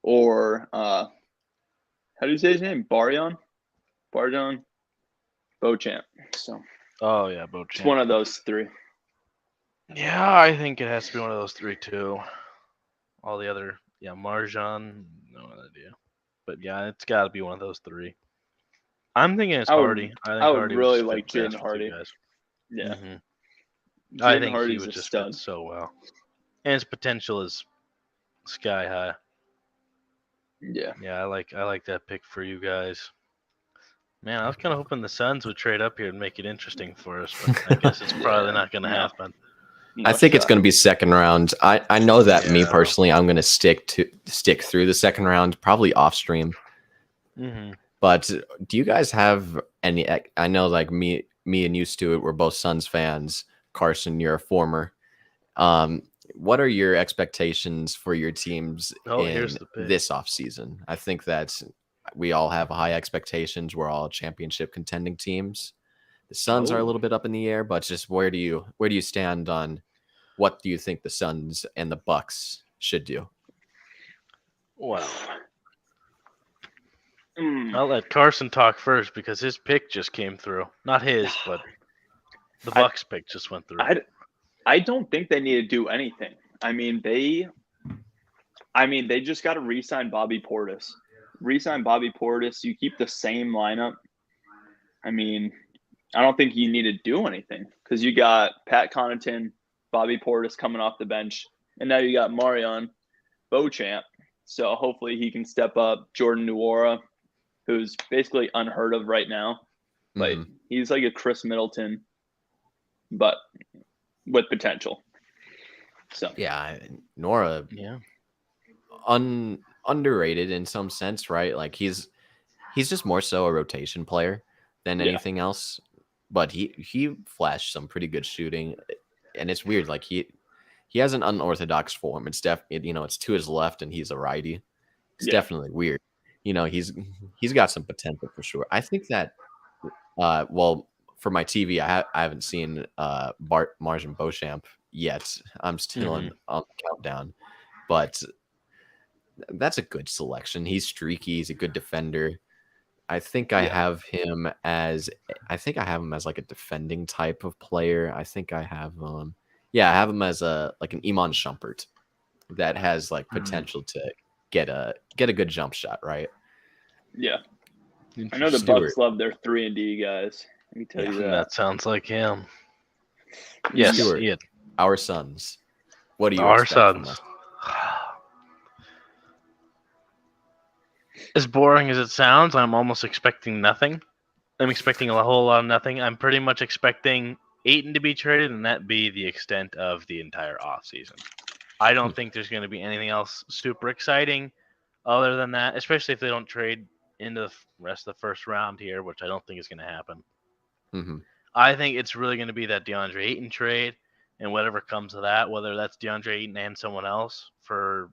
or how do you say his name? Barjon Beauchamp. So Oh, yeah, Bo it's one of those three. Yeah, I think it has to be one of those three, too. All the other, Marjan, no idea. But yeah, it's got to be one of those three. I'm thinking it's I would- Hardy. I think I would Hardy really just fit like best Jaden with you Hardy. guys. Yeah. I Jaden think Hardy's he would a just stud. fit so well. And his potential is Sky high. Yeah. Yeah, I like that pick for you guys. Man, I was kind of hoping the Suns would trade up here and make it interesting for us, but I guess it's probably not going to no. happen. I think it's going to be second round. I know that me Yeah. personally, I'm going to stick through the second round, probably off stream. Mm-hmm. But do you guys have any? I know like me and you, Stuart, we're both Suns fans. Carson, you're a former. What are your expectations for your teams Here's in the pick. this offseason? I think that we all have high expectations. We're all championship contending teams. The Suns are a little bit up in the air, but just where do you stand on what do you think the Suns and the Bucks should do? Well, I'll let Carson talk first because his pick just came through. Not his, but the Bucks pick just went through. I don't think they need to do anything. I mean, they just got to re-sign Bobby Portis. Re-sign Bobby Portis. You keep the same lineup. I mean, I don't think you need to do anything because you got Pat Connaughton, Bobby Portis coming off the bench, and now you got Marion Beauchamp. So hopefully he can step up. Jordan Nwora, who's basically unheard of right now. Like he's like a Chris Middleton, but with potential. So yeah, Nora, underrated in some sense, right? Like he's just more so a rotation player than anything else. But he flashed some pretty good shooting, and it's weird. Like he has an unorthodox form. It's it's to his left, and he's a righty. It's definitely weird. He's got some potential for sure. I think that well, for my TV, I haven't seen Margin Beauchamp yet. I'm still on the countdown, but that's a good selection. He's streaky. He's a good defender. I think I have him as like a defending type of player. I think I have I have him as an Iman Shumpert that has like potential to get a good jump shot, right? Yeah. I know the Bucks love their 3-and-D guys. Let me tell you that. That sounds like him. Yes, Stuart, our Suns. What do you our expect Suns? from us? As boring as it sounds, I'm almost expecting nothing. I'm expecting a whole lot of nothing. I'm pretty much expecting Ayton to be traded, and that be the extent of the entire offseason. I don't think there's going to be anything else super exciting other than that, especially if they don't trade into the rest of the first round here, which I don't think is going to happen. I think it's really going to be that DeAndre Ayton trade and whatever comes of that, whether that's DeAndre Ayton and someone else for,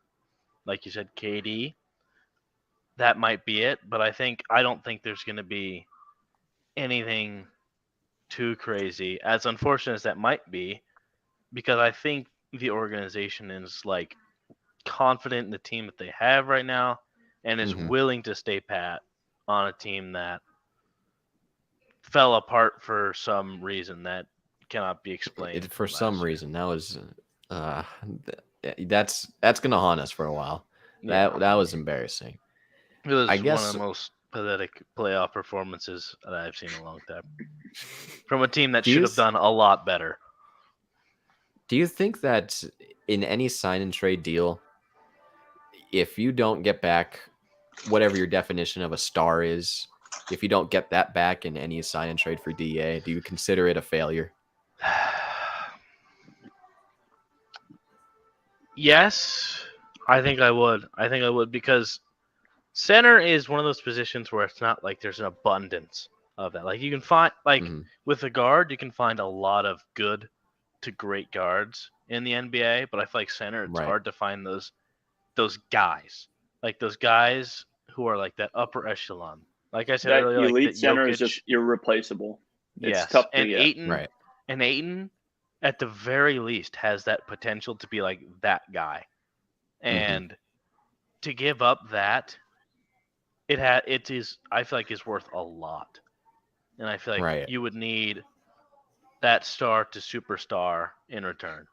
like you said, KD. That might be it, but I don't think there's going to be anything too crazy, as unfortunate as that might be, because I think the organization is like confident in the team that they have right now and is willing to stay pat on a team that fell apart for some reason that cannot be explained. For some reason, that was that's gonna haunt us for a while. That was embarrassing. It was I guess one of the most pathetic playoff performances that I've seen in a long time from a team that should have done a lot better. Do you think that in any sign and trade deal, if you don't get back whatever your definition of a star is, if you don't get that back in any sign and trade for DA, do you consider it a failure? Yes, I think I would. Because center is one of those positions where it's not like there's an abundance of that. Like you can find, with a guard, you can find a lot of good to great guards in the NBA, but I feel like center, it's hard to find those guys. Like those guys who are like that upper echelon. Like I said that earlier, elite like center Jokic, is just irreplaceable. Yes, it's tough to and get. Ayton, and Ayton, at the very least, has that potential to be like that guy. And to give up that, it is, I feel like, is worth a lot. And I feel like you would need that star to superstar in return,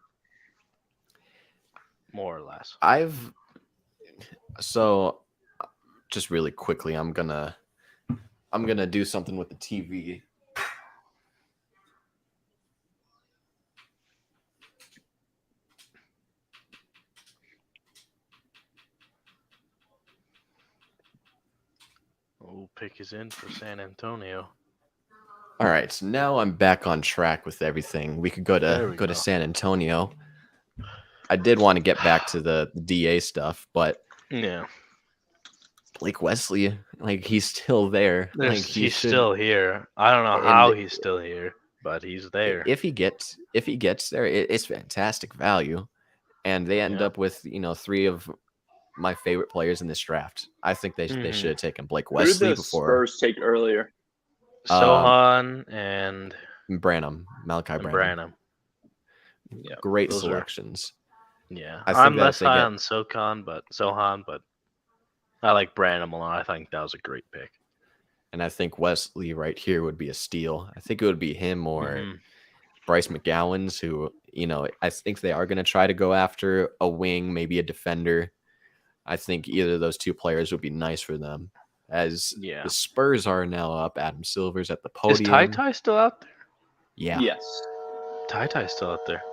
more or less. So just really quickly, I'm gonna do something with the TV. is in for San Antonio. All right, so now I'm back on track with everything. We could go There to we go go. to San Antonio. I did want to get back to the DA stuff, but Yeah. Blake Wesley, like he's still there. Like he He's should, still here. I don't know and how he's still here, but he's there. if he gets there, it's fantastic value. And they end Yeah. up with three of my favorite players in this draft. I think they Mhm. should have taken Blake Who did Wesley the before Spurs take earlier? Sohan and Malachi Branham. Branham. Yeah, Great those are- selections. Yeah, I think I'm that less if they high get- on Sohan, but I like Branham a lot. I think that was a great pick. And I think Wesley right here would be a steal. I think it would be him or Mhm. Bryce McGowan's, who, I think they are going to try to go after a wing, maybe a defender. I think either of those two players would be nice for them. As Yeah. the Spurs are now up, Adam Silver's at the Is podium. Ty still out there? Yeah. Yes. Ty's still out there.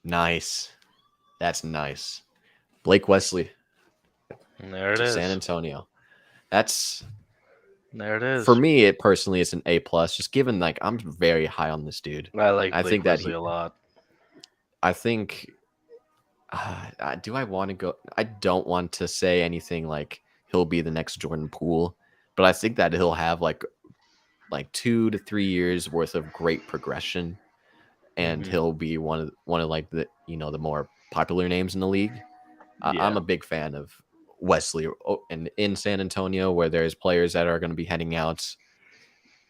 Nice. That's nice. Blake Wesley And there it to is. San Antonio. That's There it is. for me. It personally is an A plus. Just given like I'm very high on this dude. I like I Blake think that Wesley a lot. I think. Do I want to go? I don't want to say anything like he'll be the next Jordan Poole, but I think that he'll have like 2 to 3 years worth of great progression, and Mhm. he'll be one of like the the more popular names in the league. I'm Yeah. a big fan of Wesley, and in San Antonio where there's players that are going to be heading out.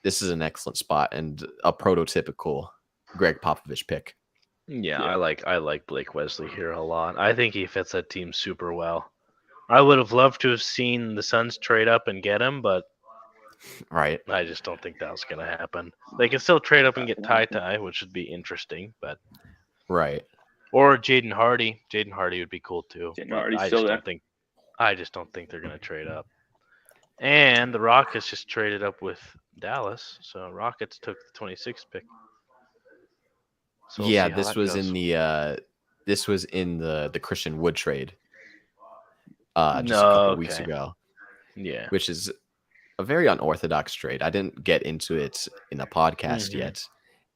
This is an excellent spot and a prototypical Greg Popovich pick. Yeah, Yeah. I like Blake Wesley here a lot. I think he fits that team super well. I would have loved to have seen the Suns trade up and get him, but Right. I just don't think that was going to happen. They can still trade up and get Ty, which would be interesting, but Right. or Jaden Hardy. Jaden Hardy would be cool too. Jaden but Hardy's I still just there. don't think I just don't think they're going to trade up. And the Rockets just traded up with Dallas, so Rockets took the 26th pick. So we'll Yeah, see how this that was goes. in the Christian Wood trade. Just a No, couple weeks okay. ago, Yeah. which is a very unorthodox trade. I didn't get into it in the podcast Mhm. yet.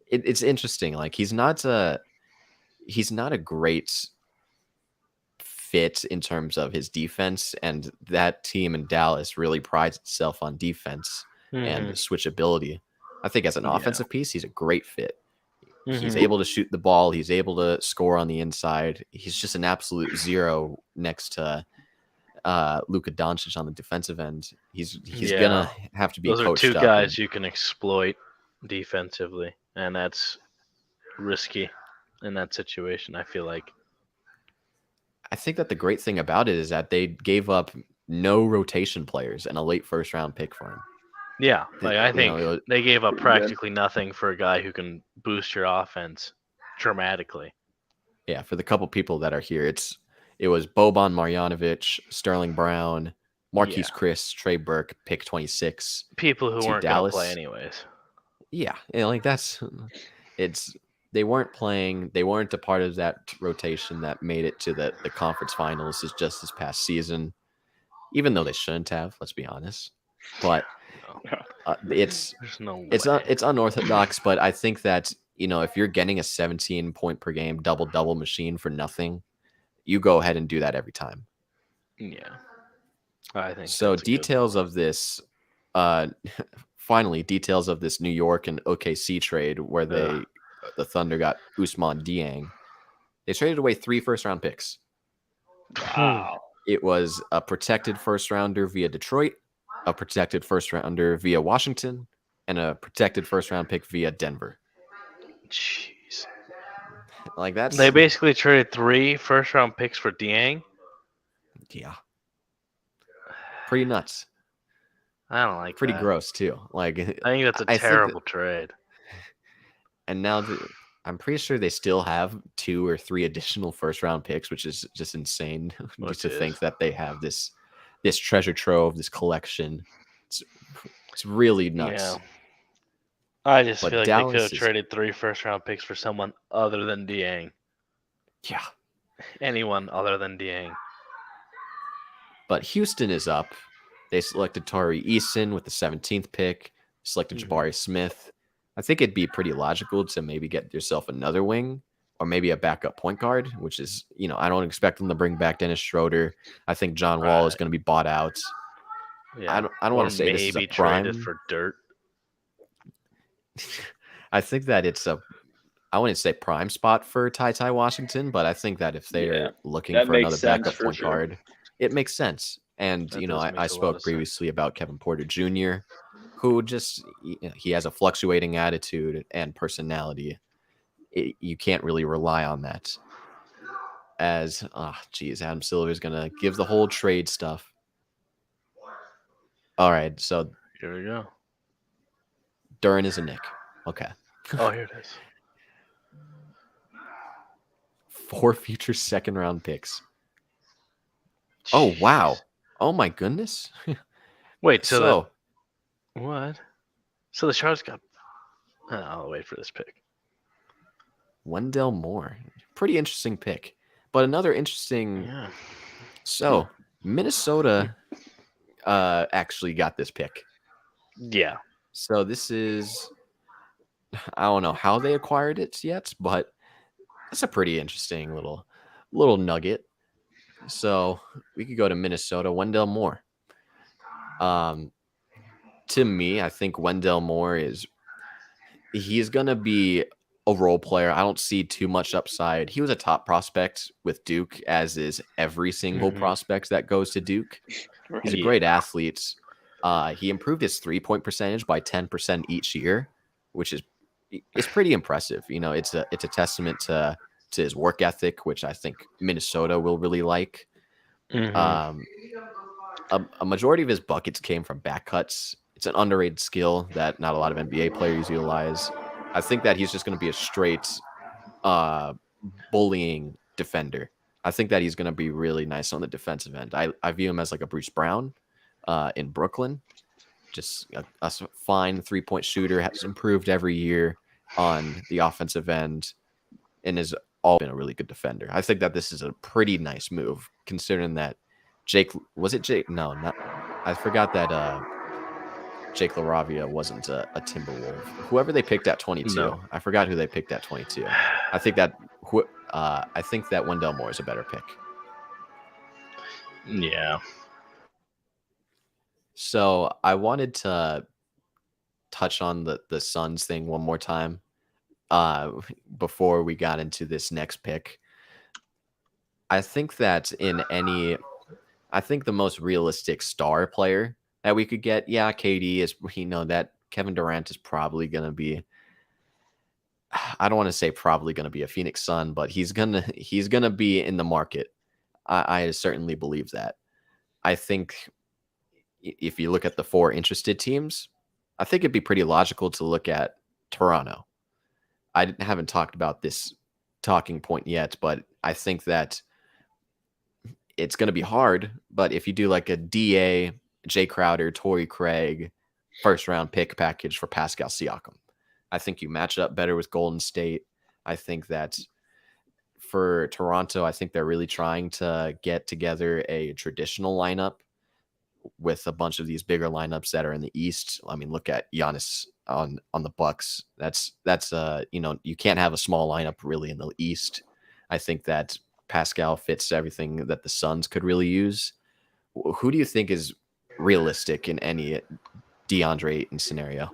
It's interesting. Like he's not a great fit in terms of his defense, and that team in Dallas really prides itself on defense and Mhm. switchability. I think as an Yeah. offensive piece, he's a great fit. He's Mhm. able to shoot the ball. He's able to score on the inside. He's just an absolute zero next to Luka Doncic on the defensive end. He's Yeah. gonna have to be Those are coached two up. guys you can exploit defensively, and that's risky in that situation. I feel like. I think that the great thing about it is that they gave up no rotation players and a late first round pick for him. Yeah, like I You think know, they gave up pretty good. practically nothing for a guy who can boost your offense dramatically. Yeah, for the couple people that are here, it was Boban Marjanovic, Sterling Brown, Marquise Yeah. Chris, Trey Burke, pick 26. People who To weren't going to Dallas. play anyways. Yeah, like they weren't playing. They weren't a part of that rotation that made it to the conference finals just this past season, even though they shouldn't have. Let's be honest, but it's There's no way. it's unorthodox. But I think that if you're getting a 17 point per game double machine for nothing, you go ahead and do that every time. Yeah, I think So that's a good details point. of this, finally details of this New York and OKC trade where the Thunder got Ousmane Dieng. They traded away 3 first round picks. Wow. It was a protected first rounder via Detroit, a protected first rounder via Washington, and a protected first round pick via Denver. Jeez, Like that's they basically traded 3 first-round picks for Dieng. yeah, pretty nuts. I don't like Pretty that. gross too. Like I think that's a I think that- terrible trade. And now I'm pretty sure they still have 2 or 3 additional first round picks, which is just insane Which to think is. that they have this treasure trove, this collection. It's really nuts. Yeah. I just But feel like Dallas they could have is- traded 3 first-round picks for someone other than Dieng. Yeah. Anyone other than Dieng. But Houston is up. They selected Tari Eason with the 17th pick, selected Jabari Smith. I think it'd be pretty logical to maybe get yourself another wing or maybe a backup point guard, which is, I don't expect them to bring back Dennis Schroeder. I think John Wall is going to be bought out. Yeah. I don't want to say this is a maybe prime. traded for dirt. I think that I wouldn't say prime spot for Ty Washington, but I think that if they're looking that for makes another sense backup for point sure. guard, it makes sense. And, That does make a I lot spoke of previously about Kevin Porter Jr., who just, he has a fluctuating attitude and personality. You can't really rely on that. As, Adam Silver is going to give the whole trade stuff. All right, so Here we go. Duran is a Nick. Okay. Oh, here it is. 4 future second-round picks. Oh, wow. Oh, my goodness. Wait, So what? So the Sharks got... I'll wait for this pick. Wendell Moore. Pretty interesting pick. But another interesting... Yeah. So, Minnesota actually got this pick. Yeah. So this is... I don't know how they acquired it yet, but that's a pretty interesting little nugget. So we could go to Minnesota. Wendell Moore. To me, I think Wendell Moore he's going to be a role player. I don't see too much upside. He was a top prospect with Duke, as is every single prospect that goes to Duke. He's a great athlete. He improved his 3-point percentage by 10% each year, which is pretty impressive. It's a testament to his work ethic, which I think Minnesota will really like. A majority of his buckets came from back cuts. It's an underrated skill that not a lot of NBA players utilize. I think that he's just going to be a straight bullying defender. I think that he's going to be really nice on the defensive end. I view him as like a Bruce Brown in Brooklyn. Just a fine 3-point shooter, has improved every year on the offensive end and has all been a really good defender. I think that this is a pretty nice move, considering that Jake... No, not... I forgot that Jake LaRavia wasn't a Timberwolf. Whoever they picked at 22. No. I forgot who they picked at 22. I think that Wendell Moore is a better pick. Yeah. So I wanted to touch on the Suns thing one more time before we got into this next pick. I think that I think the most realistic star player that we could get, KD is, that Kevin Durant is probably going to be, I don't want to say probably going to be a Phoenix Sun, but he's going to be in the market. I certainly believe that. I think if you look at the 4 interested teams, I think it'd be pretty logical to look at Toronto. I haven't talked about this talking point yet, but I think that it's going to be hard. But if you do like a DA, Jay Crowder, Torrey Craig, first-round pick package for Pascal Siakam, I think you match up better with Golden State. I think that for Toronto, I think they're really trying to get together a traditional lineup with a bunch of these bigger lineups that are in the East. I mean, look at Giannis on the Bucks. That's you can't have a small lineup really in the East. I think that Pascal fits everything that the Suns could really use. Who do you think is realistic in any DeAndre Ayton scenario?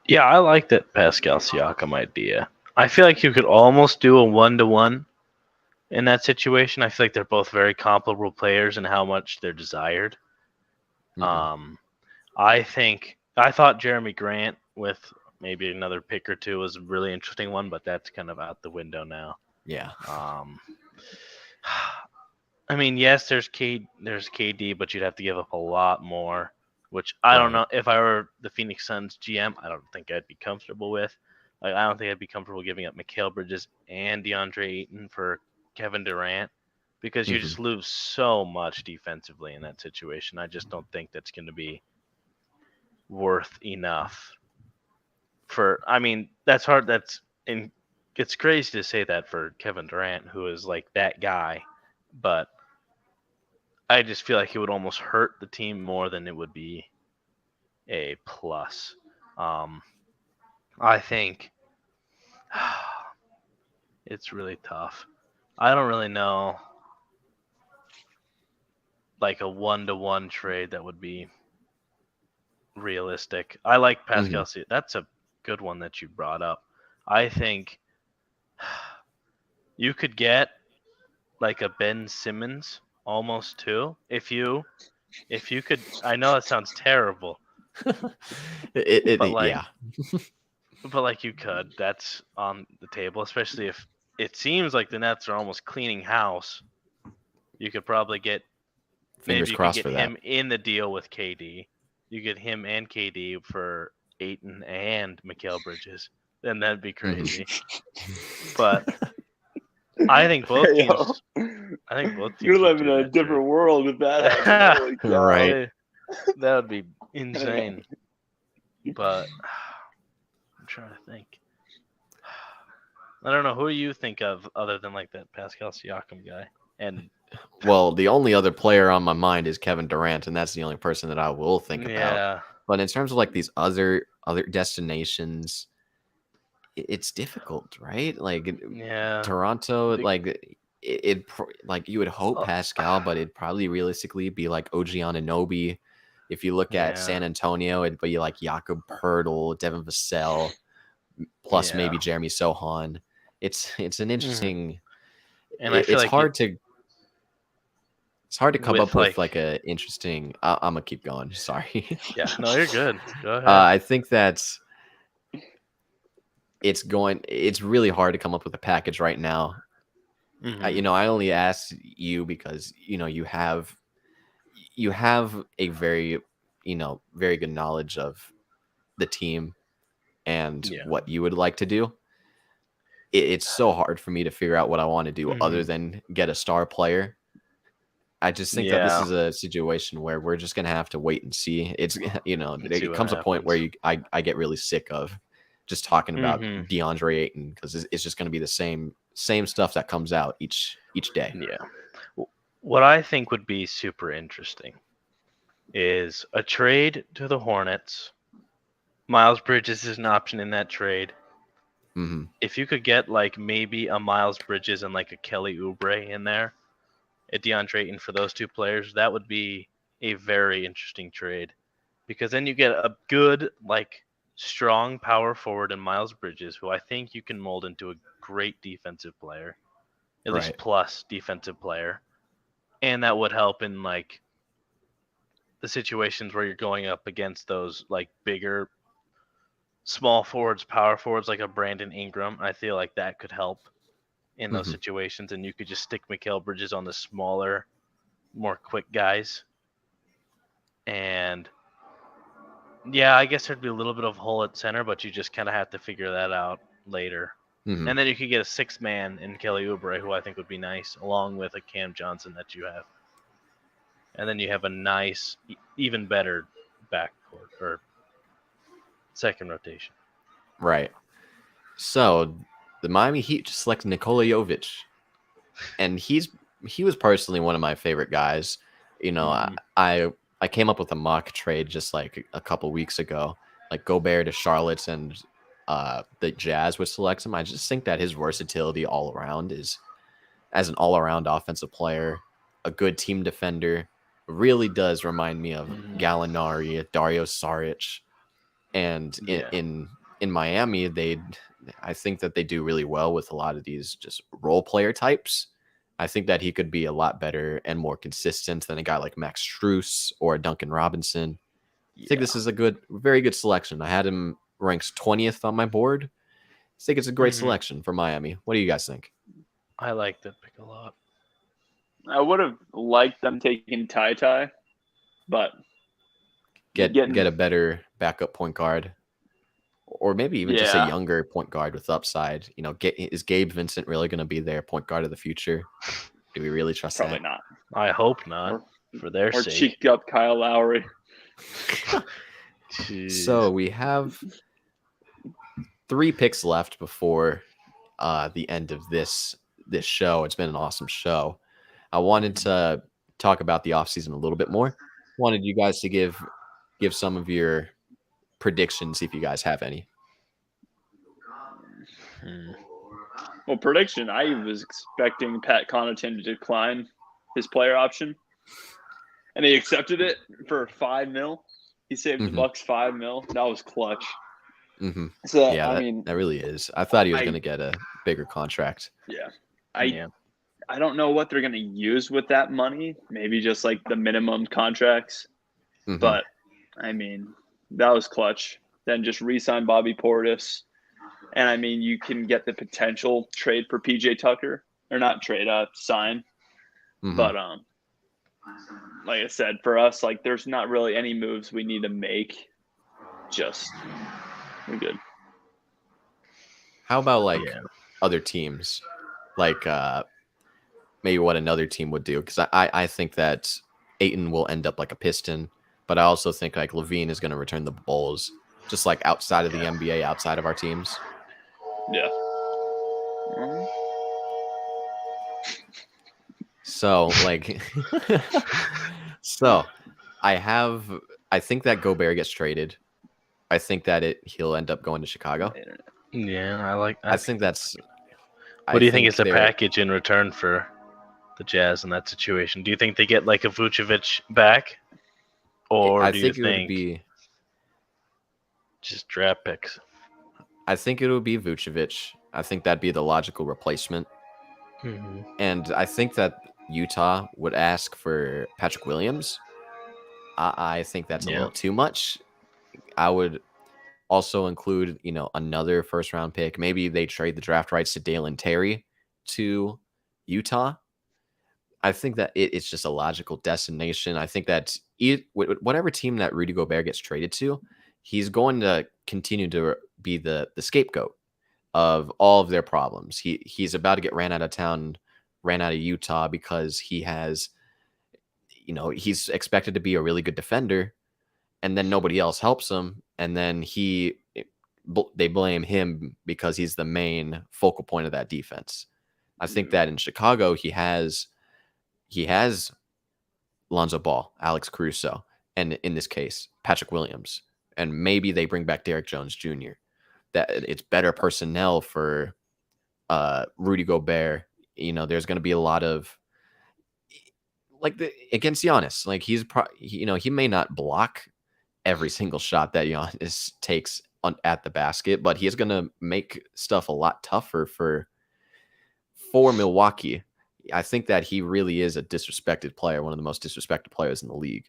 Yeah, I like that Pascal Siakam idea. I feel like you could almost do a 1-to-1 in that situation. I feel like they're both very comparable players in how much they're desired. I thought Jeremy Grant with maybe another pick or two was a really interesting one, but that's kind of out the window now. Yeah. I mean, yes, there's KD, but you'd have to give up a lot more, which I don't know. If I were the Phoenix Suns GM, I don't think I'd be comfortable with. Like, I don't think I'd be comfortable giving up Mikal Bridges and DeAndre Ayton for Kevin Durant, because you just lose so much defensively in that situation. I just don't think that's going to be worth enough that's hard. It's crazy to say that for Kevin Durant, who is like that guy, but I just feel like it would almost hurt the team more than it would be a plus. I think it's really tough. I don't really know like a 1-to-1 trade that would be realistic. I like Pascal. That's a good one that you brought up. I think you could get like a Ben Simmons almost too if you could. I know it sounds terrible, but like Yeah. but like you could. That's on the table, especially if it seems like the Nets are almost cleaning house. You could probably get Fingers maybe you could crossed get for him that. in the deal with KD. You get him and KD for Ayton and Mikal Bridges. Then that'd be crazy. But I think both Hey, teams. yo, I think both teams. you're would living do in a that different world if that trade. happens. Holy cow. Right. That would be insane. But I'm trying to think. I don't know. Who do you think of other than like that Pascal Siakam guy? And Well, the only other player on my mind is Kevin Durant, and that's the only person that I will think about. yeah, But in terms of like these other destinations, it's difficult, right? Like yeah. Toronto, The- like like you would hope Pascal, but it'd probably realistically be like OG Anunoby. If you look at Yeah. San Antonio, it'd be like Jakob Pertl, Devin Vassell, plus maybe Jeremy Sohan. It's an interesting. And I feel It's like hard to. It's hard to come with, up with like- a interesting. I'm gonna keep going. Sorry. yeah, no, you're good. Go ahead. I think that's it's really hard to come up with a package right now. Mhm. I only asked you because you have a very very good knowledge of the team and Yeah. what you would like to do. It's so hard for me to figure out what I want to do other Mhm. than get a star player. I just think that this Yeah. is a situation where we're just gonna have to wait and see. It's see it what comes a point where happens. I get really sick of just talking about Mhm. DeAndre Ayton because it's just gonna be the same stuff that comes out each day. Yeah. What I think would be super interesting is a trade to the Hornets. Miles Bridges is an option in that trade. Hmm. If you could get like maybe a Miles Bridges and like a Kelly Oubre in there, a DeAndre Ayton for those two players, that would be a very interesting trade. Because then you get a good, like, strong power forward in Miles Bridges, who I think you can mold into a great defensive player, at least Right. plus defensive player. And that would help in like the situations where you're going up against those like bigger small forwards, power forwards like a Brandon Ingram. I feel like that could help in those Mhm. situations, and you could just stick Mikal Bridges on the smaller, more quick guys. And yeah, I guess there'd be a little bit of hole at center, but you just kind of have to figure that out later. Mhm. And then you could get a 6-man in Kelly Oubre, who I think would be nice, along with a Cam Johnson that you have. And then you have a nice, even better backcourt or second rotation. Right. So the Miami Heat just selected Nikola Jovic, and he was personally one of my favorite guys. Mhm. I came up with a mock trade just like a couple weeks ago, like Gobert to Charlotte and the Jazz would select him. I just think that his versatility all around is as an all around offensive player, a good team defender, really does remind me of Mhm. Gallinari, Dario Saric, and Yeah. in Miami, I think that they do really well with a lot of these just role player types. I think that he could be a lot better and more consistent than a guy like Max Strus or Duncan Robinson. I think this is a very good selection. I had him ranks 20th on my board. I think it's a great Mhm. selection for Miami. What do you guys think? I like that pick a lot. I would have liked them taking Ty, but Get getting a better backup point guard, or maybe even just a Yeah. younger point guard with upside. Is Gabe Vincent really going to be their point guard of the future? Do we really trust probably that? not. I hope not, Or- for their Or sake. cheeked up Kyle Lowry. Jeez. So we have 3 picks left before the end of this show. It's been an awesome show. I wanted to talk about the offseason a little bit more. Wanted you guys to give some of your predictions if you guys have any. Well, prediction, I was expecting Pat Connaughton to decline his player option, and he accepted it for $5 million. He saved the Bucks $5 million. That was clutch. Mm-hmm. So yeah, I mean, that really is. I thought he was going to get a bigger contract. Yeah, I don't know what they're going to use with that money. Maybe just like the minimum contracts. Mm-hmm. But I mean, that was clutch. Then just re-sign Bobby Portis. And I mean, you can get the potential trade for PJ Tucker, or not trade, sign. Mm-hmm. But like I said, for us, like there's not really any moves we need to make. Just we're good. How about like other teams, like maybe what another team would do? Because I think that Ayton will end up like a Piston, but I also think like Levine is going to return the Bulls, just like outside of the NBA, outside of our teams. Yeah. So like, I think that Gobert gets traded. I think that he'll end up going to Chicago. Yeah, I think that's. What do you think is the package in return for the Jazz in that situation? Do you think they get like a Vucevic back, or I do think you it think would be just draft picks? I think it would be Vucevic. I think that'd be the logical replacement. Mm-hmm. And I think that Utah would ask for Patrick Williams. I think that's a little too much. I would also include, another first-round pick. Maybe they trade the draft rights to Dalen Terry to Utah. I think that it's just a logical destination. I think that whatever team that Rudy Gobert gets traded to, he's going to continue to be the scapegoat of all of their problems. He's about to get ran out of Utah because he has, he's expected to be a really good defender, and then nobody else helps him, and then they blame him because he's the main focal point of that defense. I think that in Chicago he has Lonzo Ball, Alex Caruso, and in this case Patrick Williams, and maybe they bring back Derrick Jones Jr. That it's better personnel for Rudy Gobert. There's going to be a lot of against Giannis. Like he may not block every single shot that Giannis takes at the basket, but he's going to make stuff a lot tougher for Milwaukee. I think that he really is a disrespected player, one of the most disrespected players in the league.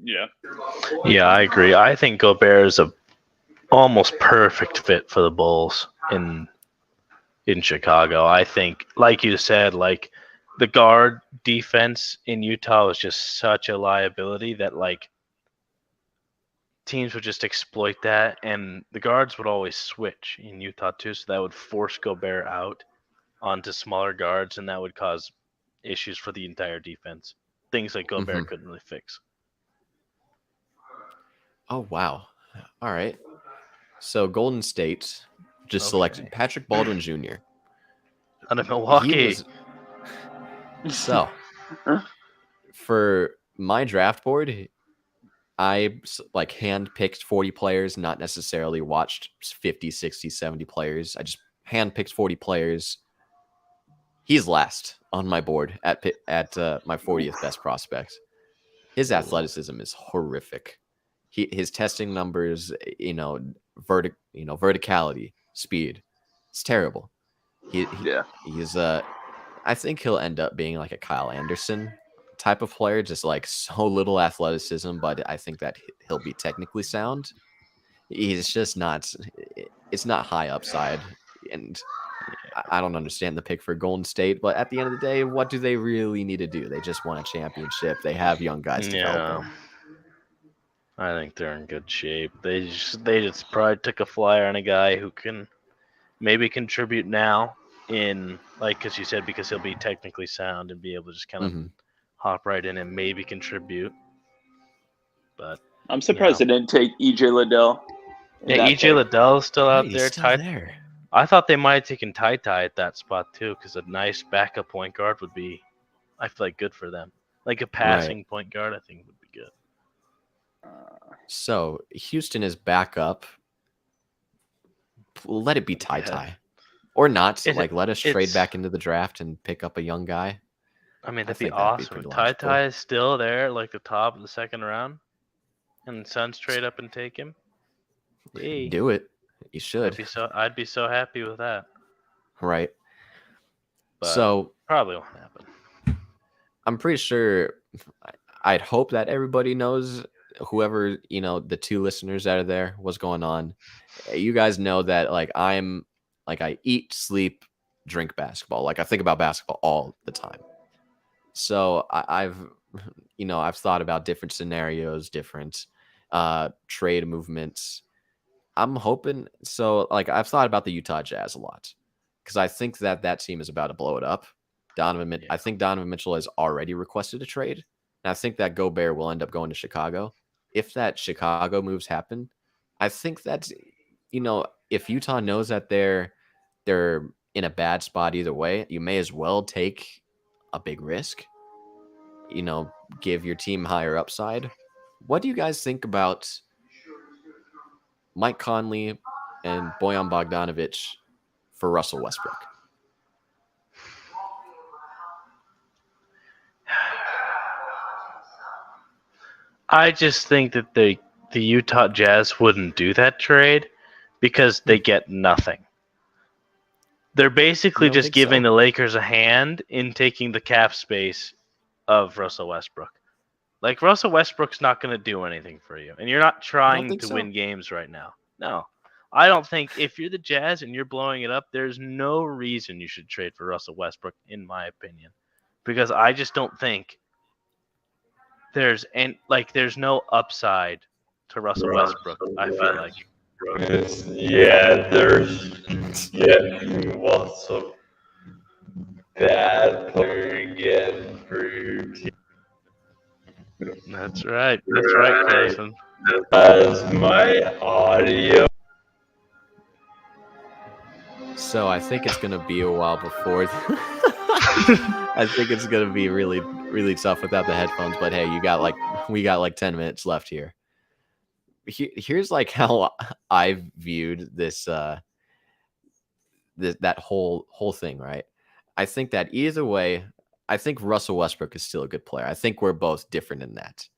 Yeah. Yeah, I agree. I think Gobert is a almost perfect fit for the Bulls in Chicago. I think, like you said, like the guard defense in Utah was just such a liability that like teams would just exploit that, and the guards would always switch in Utah too, so that would force Gobert out onto smaller guards, and that would cause issues for the entire defense. Things like Gobert couldn't really fix. Oh, wow. All right. So Golden State just selected Patrick Baldwin Jr. out of Milwaukee. So for my draft board, I hand-picked 40 players, not necessarily watched 50, 60, 70 players. I just hand-picked 40 players. He's last on my board at my 40th best prospect. His athleticism is horrific. His testing numbers, verticality, speed, it's terrible. He's I think he'll end up being like a Kyle Anderson type of player, just like so little athleticism, but I think that he'll be technically sound. He's just not. It's not high upside, and I don't understand the pick for Golden State. But at the end of the day, what do they really need to do? They just won a championship. They have young guys developing. I think they're in good shape. They just probably took a flyer on a guy who can maybe contribute now in because you said because he'll be technically sound and be able to just kind of hop right in and maybe contribute. But I'm surprised they didn't take EJ Liddell. Yeah, EJ Liddell is still out there. Still there. I thought they might have taken Ty at that spot too, because a nice backup point guard would be, I feel like, good for them. Like a passing point guard, I think would be good. So Houston is back up. Let it be Ty. Or not. Let us trade back into the draft and pick up a young guy. I mean, that'd be awesome. Ty is still there, like the top of the second round, and the Suns trade up and take him. Hey, do it. You should. I'd be so happy with that. Right. But so probably won't happen. I'm pretty sure. I'd hope that everybody knows. Whoever, the two listeners that are there, what's going on. You guys know that I eat, sleep, drink basketball. I think about basketball all the time. So I've thought about different scenarios, different trade movements. I'm hoping. So I've thought about the Utah Jazz a lot because I think that team is about to blow it up. I think Donovan Mitchell has already requested a trade. And I think that Gobert will end up going to Chicago. If that Chicago moves happen, I think that's, if Utah knows that they're in a bad spot either way, you may as well take a big risk, give your team higher upside. What do you guys think about Mike Conley and Bojan Bogdanovic for Russell Westbrook? I just think that the Utah Jazz wouldn't do that trade because they get nothing. They're basically just giving the Lakers a hand in taking the cap space of Russell Westbrook. Russell Westbrook's not going to do anything for you, and you're not trying to win games right now. No. I don't think if you're the Jazz and you're blowing it up, there's no reason you should trade for Russell Westbrook, in my opinion. Because I just don't think there's no upside to Russell Westbrook, I feel like. What's a bad player again for your team? That's right. That's right, Carson. As my audio. So I think it's going to be a while before. I think it's going to be really, really tough without the headphones. But hey, we got 10 minutes left here. Here's how I viewed this, that whole thing, right? I think that either way, I think Russell Westbrook is still a good player. I think we're both different in that.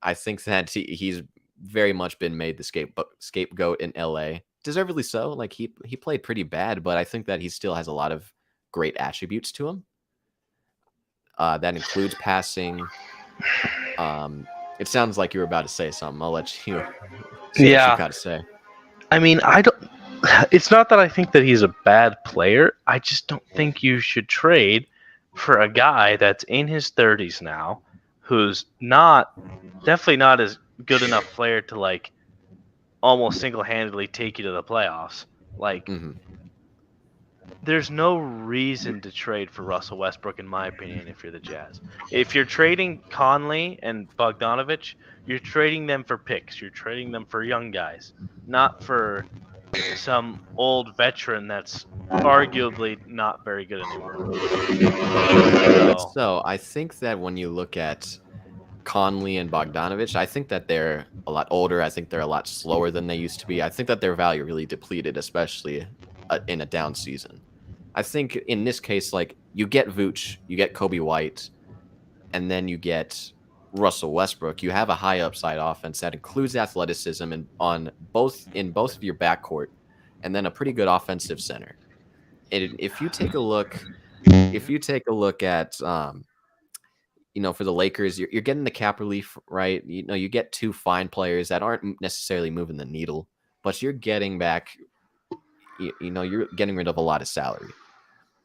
I think that he's very much been made the scapegoat in LA. Deservedly so. He played pretty bad, but I think that he still has a lot of great attributes to him. That includes passing. It sounds like you were about to say something. I'll let you say what you got to say. I mean, it's not that I think that he's a bad player. I just don't think you should trade for a guy that's in his 30s now, who's definitely not as good enough player to almost single-handedly take you to the playoffs. There's no reason to trade for Russell Westbrook, in my opinion, if you're the Jazz. If you're trading Conley and Bogdanovic, you're trading them for picks. You're trading them for young guys, not for some old veteran that's arguably not very good anymore. So I think that when you look at Conley and Bogdanovic, I think that they're a lot older. I think they're a lot slower than they used to be. I think that their value really depleted, especially in a down season. I think in this case, you get Vooch, you get Kobe White, and then you get Russell Westbrook. You have a high upside offense that includes athleticism in both of your backcourt, and then a pretty good offensive center. And if you take a look at for the Lakers, you're getting the cap relief, right? You get two fine players that aren't necessarily moving the needle, but you're getting back. You're getting rid of a lot of salary.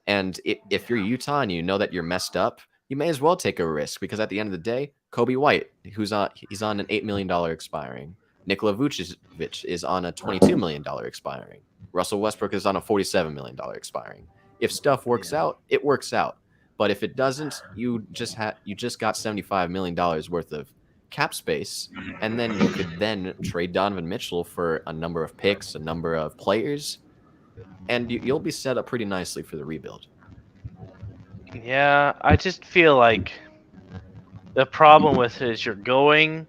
And if you're Utah and you know that you're messed up, you may as well take a risk because at the end of the day, Kobe White, he's on an $8 million expiring. Nikola Vucevic is on a $22 million expiring. Russell Westbrook is on a $47 million expiring. If stuff works out, it works out. But if it doesn't, you just got $75 million worth of cap space, and then you could then trade Donovan Mitchell for a number of picks, a number of players, and you'll be set up pretty nicely for the rebuild. Yeah, I just feel like The problem with it is you're going.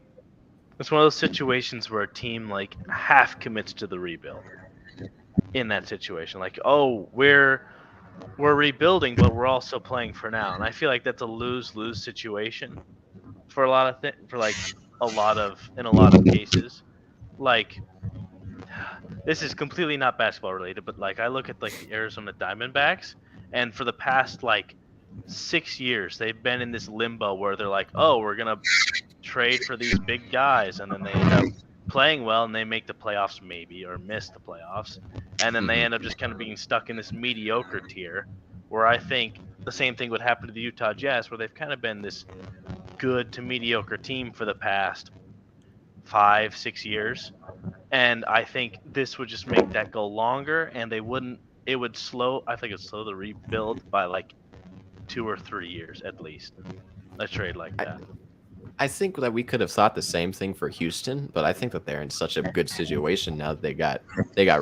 It's one of those situations where a team like half commits to the rebuild. In that situation, like, oh, we're rebuilding, but we're also playing for now, and I feel like that's a lose-lose situation for a lot of for like in a lot of cases. Like, this is completely not basketball related, but like I look at like the Arizona Diamondbacks, and for the past like 6 years, they've been in this limbo where they're like, oh, we're gonna trade for these big guys, and then they end up playing well and they make the playoffs maybe or miss the playoffs, and then they end up just kind of being stuck in this mediocre tier. Where I think the same thing would happen to the Utah Jazz, where they've kind of been this good to mediocre team for the past 5-6 years. And I think this would just make that go longer, and they wouldn't. It would slow. I think it'd slow the rebuild by like 2 or 3 years at least. A trade like that. I think that we could have thought the same thing for Houston, but I think that they're in such a good situation now that they got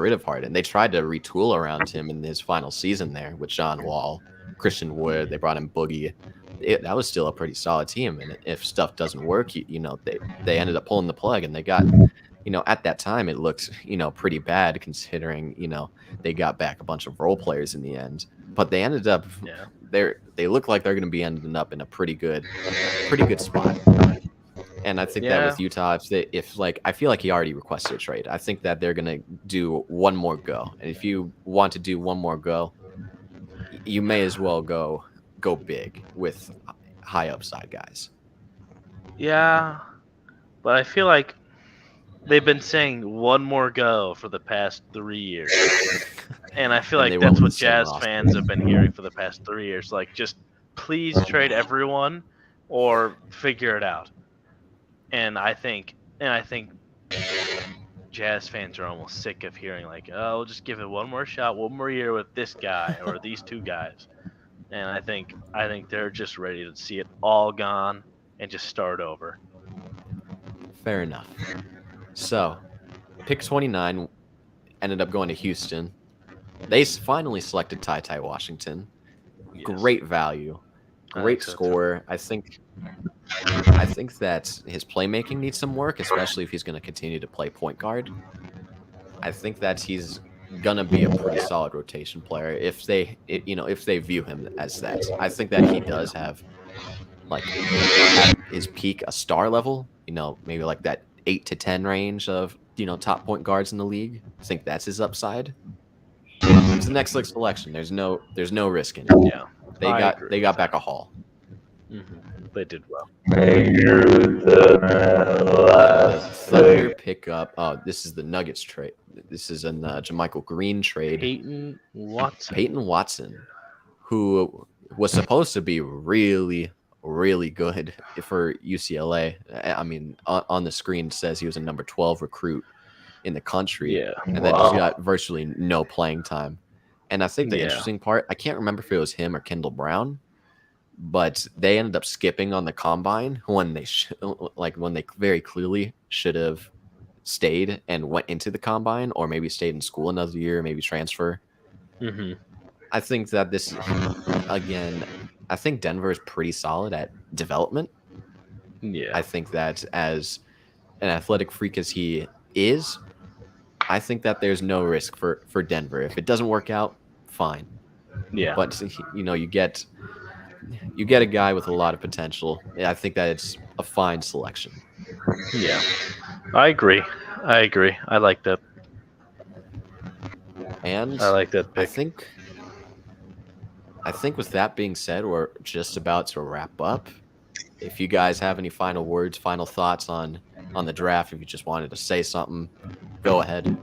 rid of Harden. They tried to retool around him in his final season there with John Wall, Christian Wood. They brought in Boogie. That was still a pretty solid team. And if stuff doesn't work, they ended up pulling the plug, and they got, at that time it looked, pretty bad considering, they got back a bunch of role players in the end. But they ended up, they look like they're going to be ending up in a pretty good spot. And I think that with Utah, I feel like he already requested a trade. I think that they're gonna do one more go, and if you want to do one more go, you may as well go big with high upside guys. Yeah, but I feel like they've been saying one more go for the past 3 years, and I feel like that's what Jazz fans have been hearing for the past 3 years. Like, just please trade everyone or figure it out. And I think Jazz fans are almost sick of hearing like, oh, we'll just give it one more shot, one more year with this guy or these two guys. And I think they're just ready to see it all gone and just start over. Fair enough. So, pick 29 ended up going to Houston. They finally selected Ty Washington. Yes. Great value, great scorer. I think that his playmaking needs some work, especially if he's going to continue to play point guard. I think that he's going to be a pretty solid rotation player if they view him as that. I think that he does have, like, at his peak, a star level, maybe like that 8 to 10 range of, top point guards in the league. I think that's his upside. It's the next selection. There's no risk in it. Yeah. They got back a haul. Mm-hmm. They did well. Thunder pick up. Oh, this is the Nuggets trade. This is a JaMychal Green trade. Peyton Watson, who was supposed to be really, really good for UCLA. I mean, on the screen says he was a number 12 recruit in the country. Yeah. And then just got virtually no playing time. And I think the interesting part, I can't remember if it was him or Kendall Brown, but they ended up skipping on the combine when they when they very clearly should have stayed and went into the combine, or maybe stayed in school another year, maybe transfer. Mm-hmm. I think that this, again, I think Denver is pretty solid at development. Yeah. I think that as an athletic freak as he is, I think that there's no risk for Denver. If it doesn't work out, fine. Yeah. But you get a guy with a lot of potential. I think that it's a fine selection. Yeah. I agree. I like that. And I like that pick. I think with that being said, we're just about to wrap up. If you guys have any final words, final thoughts on the draft, if you just wanted to say something, go ahead.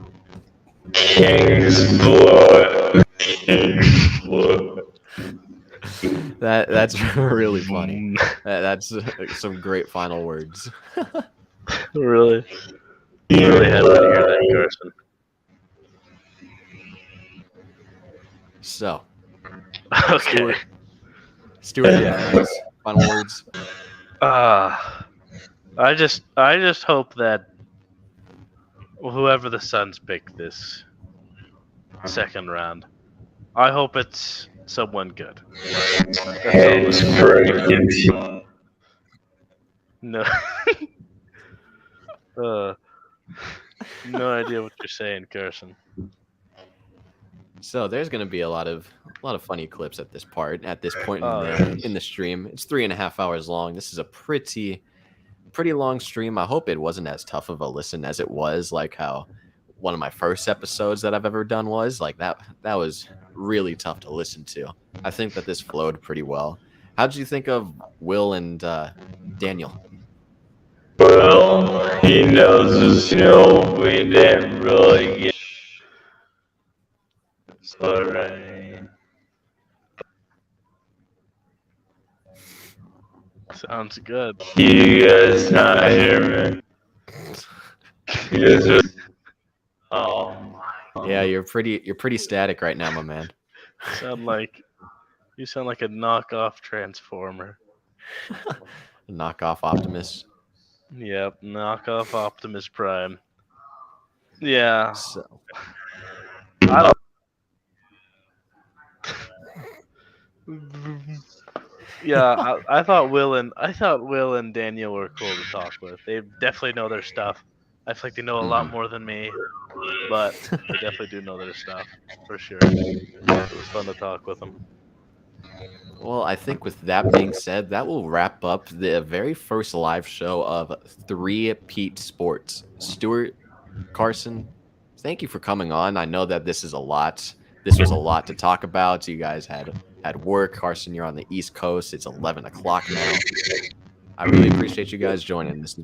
King's blood. That's really funny. That's some great final words. Really happy to hear that, Carson. So, okay, Stuart, final words. I just hope that whoever the Suns pick this second round, I hope it's someone good. No. uh, no idea what you're saying, Carson. So there's going to be a lot of funny clips at this point Oh, in the stream. It's 3.5 hours long. This is a pretty long stream. I hope it wasn't as tough of a listen as it was, like how one of my first episodes that I've ever done was. Like that was really tough to listen to. I think that this flowed pretty well. How did you think of Will and Daniel? Well, he knows us, we didn't really get. Sorry. sounds good. You guys not hear me? You guys are. Oh my. Yeah, you're pretty static right now, my man. You sound like a knockoff Transformer. Knockoff Optimus. Yep, knockoff Optimus Prime. Yeah. So I Yeah, I thought Will and Daniel were cool to talk with. They definitely know their stuff. I feel like they know a lot more than me, but they definitely do know their stuff for sure. It was fun to talk with them. Well, I think with that being said, that will wrap up the very first live show of Three-Peat Sports. Stuart, Carson, thank you for coming on. I know that this is a lot. This was a lot to talk about. You guys had work. Carson, you're on the East Coast. It's 11 o'clock now. I really appreciate you guys joining. This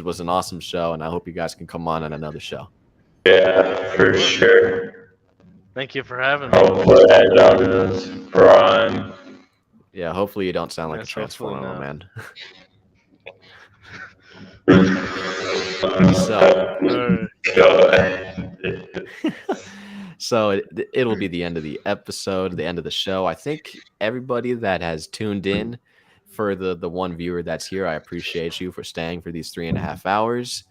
was an awesome show, and I hope you guys can come on another show. Yeah, for sure. Thank you for having me. Hopefully I don't lose Prime. Yeah, hopefully you don't sound like Yes, a Transformer, hopefully man. So it'll be the end of the episode, the end of the show. I think everybody that has tuned in, for the one viewer that's here, I appreciate you for staying for these 3.5 hours.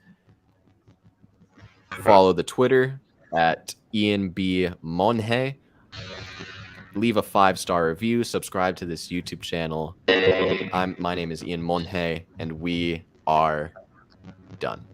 Follow the Twitter at Ian B. Monhe. Leave a 5-star review. Subscribe to this YouTube channel. My name is Ian Monhe, and we are done.